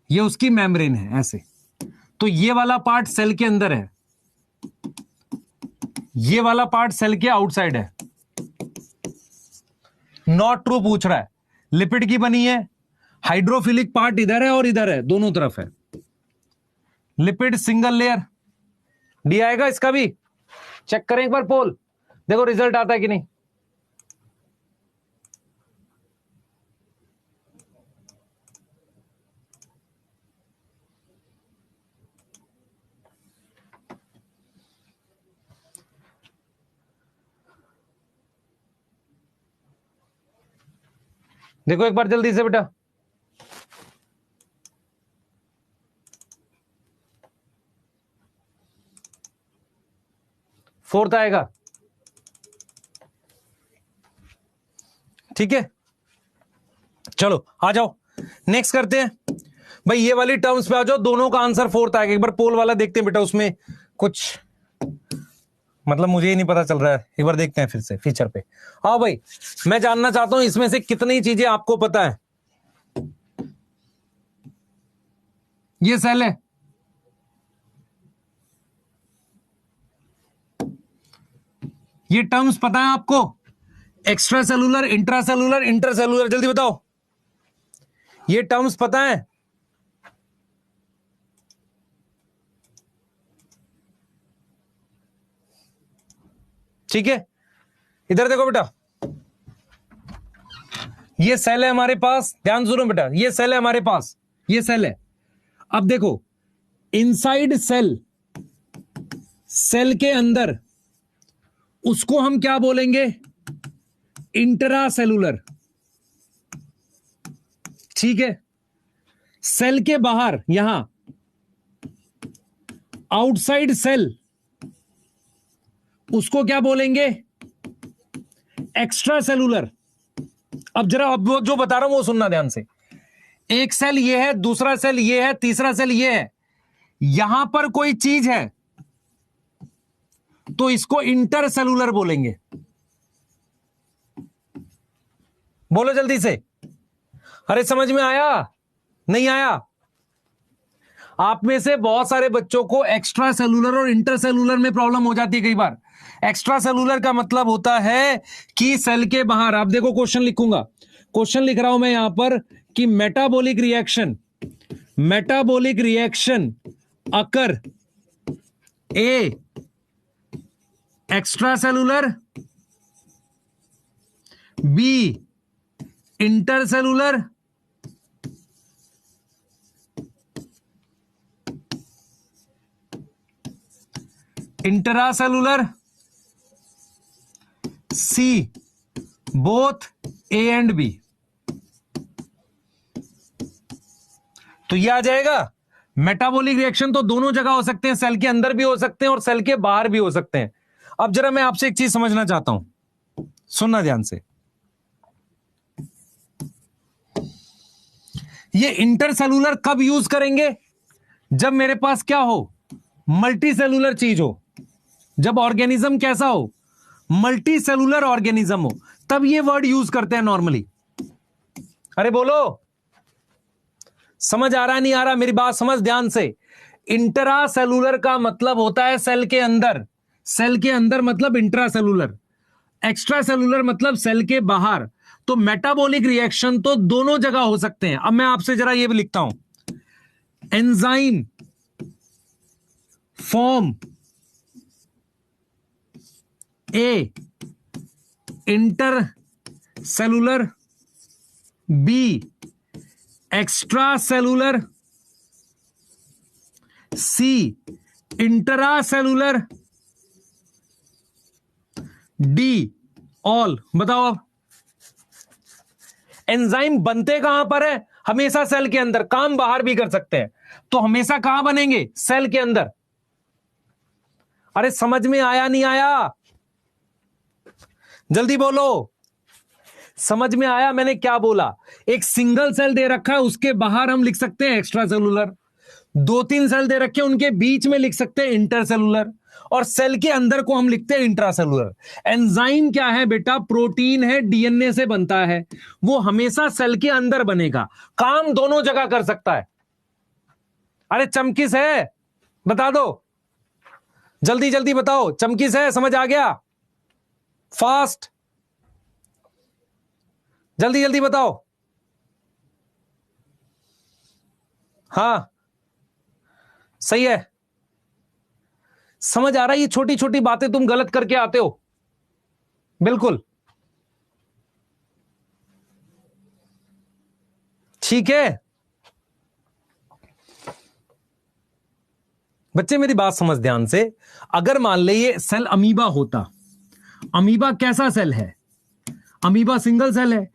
ये उसकी मेम्ब्रेन है ऐसे, तो ये वाला पार्ट सेल के अंदर है, ये वाला पार्ट सेल के आउटसाइड है। नॉट ट्रू पूछ रहा है, लिपिड की बनी है, हाइड्रोफिलिक पार्ट इधर है और इधर है, दोनों तरफ है, लिपिड सिंगल लेयर, डी आएगा इसका भी। चेक करें एक बार पोल, देखो रिजल्ट आता है कि नहीं। देखो एक बार जल्दी से बेटा, फोर्थ आएगा। ठीक है, चलो आ जाओ, नेक्स्ट करते हैं भाई, ये वाली टर्म्स पे आ जाओ, दोनों का आंसर फोर्थ आएगा। एक बार पोल वाला देखते हैं बेटा, उसमें कुछ मतलब मुझे ही नहीं पता चल रहा है, एक बार देखते हैं फिर से फीचर पे। हाँ भाई, मैं जानना चाहता हूं इसमें से कितनी चीजें आपको पता है। ये सेल है, ये टर्म्स पता है आपको, extra cellular, intra cellular, inter cellular, जल्दी बताओ, ये टर्म्स पता है। ठीक है, इधर देखो बेटा, ये सेल है हमारे पास, ध्यान सुनो बेटा, ये सेल है हमारे पास, ये सेल है। अब देखो, इनसाइड सेल, सेल के अंदर, उसको हम क्या बोलेंगे, इंट्रा सेलुलर। ठीक है, सेल के बाहर, यहां आउटसाइड सेल, उसको क्या बोलेंगे, एक्स्ट्रा सेलुलर। अब जरा अब वो जो बता रहा हूं वो सुनना ध्यान से, एक सेल ये है, दूसरा सेल ये है, तीसरा सेल ये है, यहां पर कोई चीज है तो इसको इंटर सेलुलर बोलेंगे। बोलो जल्दी से, अरे समझ में आया, नहीं आया? आप में से बहुत सारे बच्चों को एक्स्ट्रा सेलुलर और इंटर सेलुलर में प्रॉब्लम हो जाती है कई बार। एक्स्ट्रा सेलुलर का मतलब होता है कि सेल के बाहर, आप देखो क्वेश्चन लिखूंगा, क्वेश्चन लिख रहा हूं मैं यहां पर कि metabolic reaction occur A extracellular B intercellular, intracellular, C both A and B. तो ये आ जाएगा। मेटाबॉलिक रिएक्शन तो दोनों जगह हो सकते हैं, सेल के अंदर भी हो सकते हैं और सेल के बाहर भी हो सकते हैं। अब जरा मैं आपसे एक चीज समझना चाहता हूं, सुनना ध्यान से। ये इंटरसेलुलर कब यूज करेंगे? जब मेरे पास क्या हो, मल्टी सेलुलर चीज हो, जब ऑर्गेनिज्म कैसा हो, मल्टी सेलुलर ऑर्गेनिज्म हो, तब ये वर्ड यूज करते हैं नॉर्मली। अरे बोलो, समझ आ रहा नहीं आ रहा? मेरी बात समझ ध्यान से। इंट्रा सेलुलर का मतलब होता है सेल के अंदर, सेल के अंदर मतलब इंट्रा सेलुलर, एक्स्ट्रा सेलुलर मतलब सेल के बाहर। तो मेटाबॉलिक रिएक्शन तो दोनों जगह हो सकते हैं। अब मैं आपसे जरा ये भी लिखता हूं, enzyme form A intercellular, B extracellular, C intracellular, D all. बताओ अब, एंजाइम बनते कहां पर है? हमेशा सेल के अंदर, काम बाहर भी कर सकते हैं। तो हमेशा कहां बनेंगे? सेल के अंदर। अरे समझ में आया नहीं आया? जल्दी बोलो, समझ में आया मैंने क्या बोला? एक सिंगल सेल दे रखा है, उसके बाहर हम लिख सकते हैं एक्स्ट्रा सेलुलर। 2-3 सेल दे रखे हैं, उनके बीच में लिख सकते हैं इंटरसेलुलर, और सेल के अंदर को हम लिखते हैं इंट्रासेलुलर। एंजाइम क्या है बेटा? प्रोटीन है, डीएनए से बनता है, वो हमेशा सेल के अंदर बनेगा, काम दोनों जगह कर सकता है। अरे चमकिस है, बता दो, जल्दी जल्दी बताओ, चमकिस है, समझ आ गया? फास्ट, जल्दी जल्दी बताओ। हाँ सही है, समझ आ रहा है? ये छोटी छोटी बातें तुम गलत करके आते हो, बिल्कुल ठीक है। बच्चे मेरी बात समझ ध्यान से। अगर मान ले ये सेल अमीबा होता, अमीबा कैसा सेल है? अमीबा सिंगल सेल है।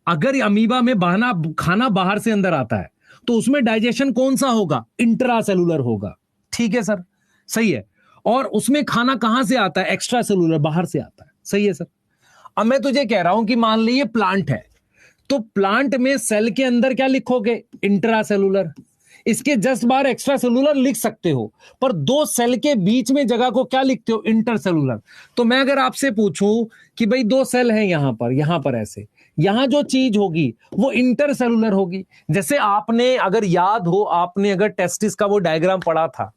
अगर ये अमीबा में बहाना खाना बाहर से अंदर आता है, तो उसमें डाइजेशन कौन सा होगा? इंट्रासेलुलर होगा। ठीक है सर, सही है। और उसमें खाना कहां से आता है? एक्स्ट्रा सेलुलर, बाहर से आता है। सही है सर। अब मैं तुझे कह रहा हूं कि मान लीजिए प्लांट है, तो प्लांट में सेल के अंदर क्या लिखोगे? इंट्रासेलुलर। इसके जस्ट बाहर एक्स्ट्रा सेलुलर लिख सकते हो, पर दो सेल के बीच में जगह को क्या लिखते हो? इंटरसेलुलर। तो मैं अगर आपसे पूछूं कि भाई दो सेल हैं यहां पर ऐसे, यहां जो चीज होगी वो इंटरसेलुलर होगी। जैसे आपने अगर याद हो, आपने अगर टेस्टिस का वो डायग्राम पढ़ा था,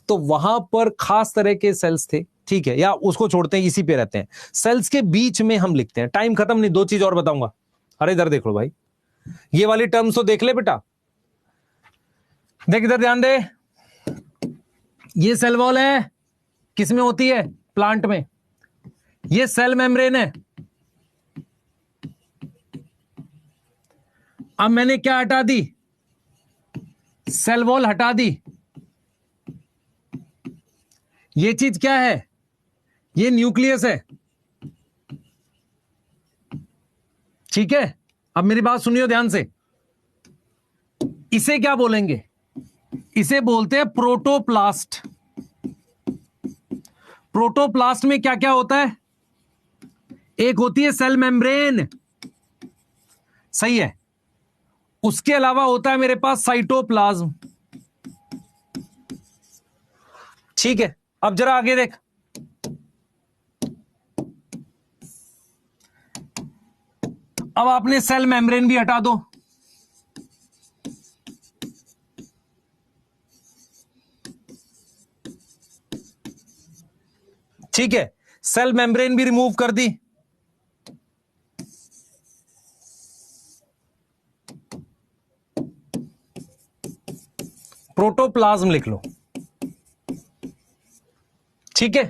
तो वहां पर खास तरह के सेल्स थे, ठीक है, या उसको छोड़ते हैं, इसी पे रहते हैं। सेल्स के बीच में हम लिखते हैं। टाइम खत्म नहीं, दो चीज और बताऊंगा। अरे इधर देख लो भाई, ये वाली टर्म्स तो देख ले बेटा, देख इधर ध्यान दे। ये सेल वॉल है, किसमें होती है? प्लांट में। ये सेल मेम्ब्रेन है। अब मैंने क्या हटा दी? सेल वॉल हटा दी। ये चीज क्या है? ये न्यूक्लियस है। ठीक है, अब मेरी बात सुनियो ध्यान से। इसे क्या बोलेंगे? इसे बोलते हैं प्रोटोप्लास्ट। प्रोटोप्लास्ट में क्या क्या होता है? एक होती है सेल मेम्ब्रेन, सही है। उसके अलावा होता है मेरे पास साइटोप्लाज्म। ठीक है, अब जरा आगे देख। अब आपने सेल मेम्ब्रेन भी हटा दो। ठीक है, सेल मेम्ब्रेन भी रिमूव कर दी। प्रोटोप्लाज्म लिख लो। ठीक है,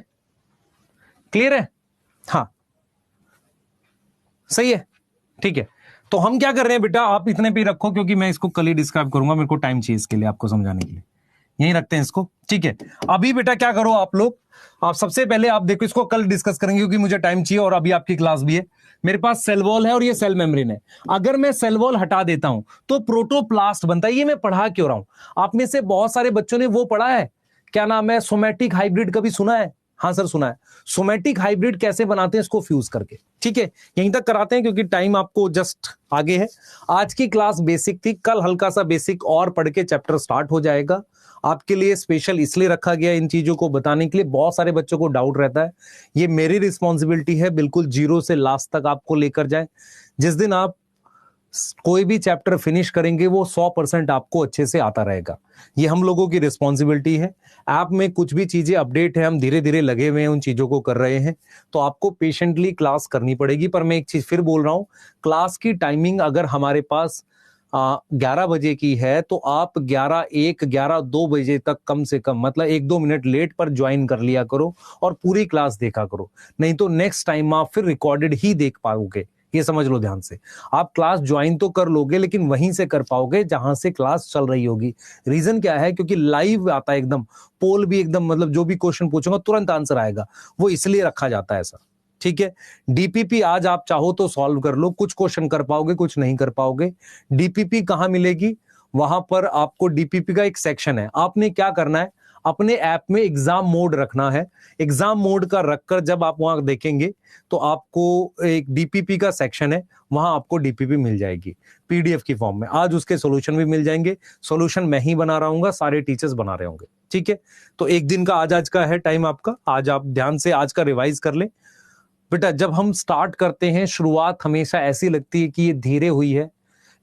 क्लियर है? हाँ सही है, ठीक है। तो हम क्या कर रहे हैं बेटा, आप इतने पे रखो क्योंकि मैं इसको कल ही डिस्क्राइब करूंगा, मेरे को टाइम चाहिए इसके लिए आपको समझाने के लिए। यहीं रखते हैं इसको, ठीक है। अभी बेटा क्या करो आप लोग, आप सबसे पहले आप देखो, इसको कल डिस्कस करेंगे क्योंकि मुझे टाइम चाहिए और अभी आपकी क्लास भी है। मेरे पास सेल वॉल है और ये सेल मेम्ब्रेन है। अगर मैं सेल वॉल हटा देता हूं तो प्रोटोप्लास्ट बनता है। ये मैं पढ़ा क्यों रहा हूं, आप में से बहुत सारे बच्चों ने वो पढ़ा है, क्या नाम है, सोमैटिक हाइब्रिड, कभी सुना है? हाँ सर सुना है। सोमैटिक हाइब्रिड कैसे बनाते हैं इसको फ्यूज करके, ठीक है। यहीं तक कराते हैं क्योंकि टाइम आपको जस्ट आगे है। आज की क्लास बेसिक थी, कल हल्का सा बेसिक और पढ़ के चैप्टर स्टार्ट हो जाएगा। आपके लिए स्पेशल इसलिए रखा गया इन चीजों को बताने के लिए, बहुत सारे बच्चों को डाउट रहता है। ये मेरी रिस्पॉन्सिबिलिटी है, बिल्कुल जीरो से लास्ट तक आपको लेकर जाए। जिस दिन आप कोई भी चैप्टर फिनिश करेंगे वो 100% आपको अच्छे से आता रहेगा। ये हम लोगों की रिस्पॉन्सिबिलिटी है। ऐप में कुछ भी चीजें अपडेट है, हम धीरे धीरे लगे हुए हैं, उन चीजों को कर रहे हैं, तो आपको पेशेंटली क्लास करनी पड़ेगी। पर मैं एक चीज फिर बोल रहा हूं, क्लास की टाइमिंग अगर हमारे पास 11 बजे की है तो आप 11:01, 11:02 बजे तक कम से कम, मतलब 1-2 मिनट लेट पर ज्वाइन कर लिया करो और पूरी क्लास देखा करो। नहीं तो नेक्स्ट टाइम आप फिर रिकॉर्डेड ही देख पाओगे। ये समझ लो ध्यान से, आप क्लास ज्वाइन तो कर लोगे लेकिन वहीं से कर पाओगे जहां से क्लास चल रही होगी। रीजन क्या है, क्योंकि लाइव आता है एकदम, पोल भी एकदम, मतलब जो भी क्वेश्चन पूछूंगा तुरंत आंसर आएगा, वो इसलिए रखा जाता है ऐसा, ठीक है। डीपीपी आज आप चाहो तो सॉल्व कर लो, कुछ क्वेश्चन कर पाओगे कुछ नहीं कर पाओगे। डीपीपी कहां मिलेगी, वहां पर आपको डीपीपी का एक सेक्शन है। आपने क्या करना है, अपने ऐप में एग्जाम मोड रखना है। एग्जाम मोड का रखकर जब आप वहां देखेंगे तो आपको एक डीपीपी का सेक्शन है, वहां आपको डीपीपी मिल जाएगी पीडीएफ की फॉर्म में। आज उसके सॉल्यूशन भी मिल जाएंगे। सॉल्यूशन मैं ही बना रहा हूँ, सारे टीचर्स बना रहे होंगे, ठीक है। तो एक दिन का आज का है टाइम आपका, आज आप ध्यान से आज का रिवाइज कर ले बेटा। जब हम स्टार्ट करते हैं, शुरुआत हमेशा ऐसी लगती है कि ये धीरे हुई है,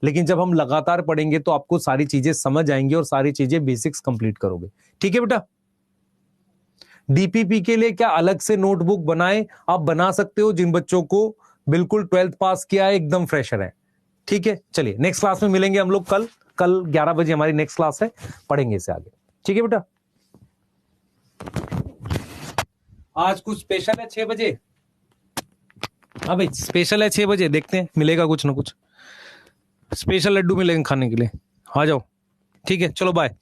लेकिन जब हम लगातार पढ़ेंगे तो आपको सारी चीजें समझ आएंगी और सारी चीजें बेसिक्स कंप्लीट करोगे, ठीक है बेटा। डीपीपी के लिए क्या अलग से नोटबुक बनाए, आप बना सकते हो, जिन बच्चों को बिल्कुल 12th पास किया है, एकदम फ्रेशर है, ठीक है। चलिए नेक्स्ट क्लास में मिलेंगे हम लोग कल 11 बजे हमारी नेक्स्ट क्लास है, पढ़ेंगे इसे आगे, ठीक है बेटा। आज कुछ स्पेशल है 6 बजे, हाँ भाई स्पेशल है 6 बजे, देखते हैं मिलेगा कुछ ना कुछ, स्पेशल लड्डू मिलेंगे खाने के लिए, आ जाओ, ठीक है। चलो बाय।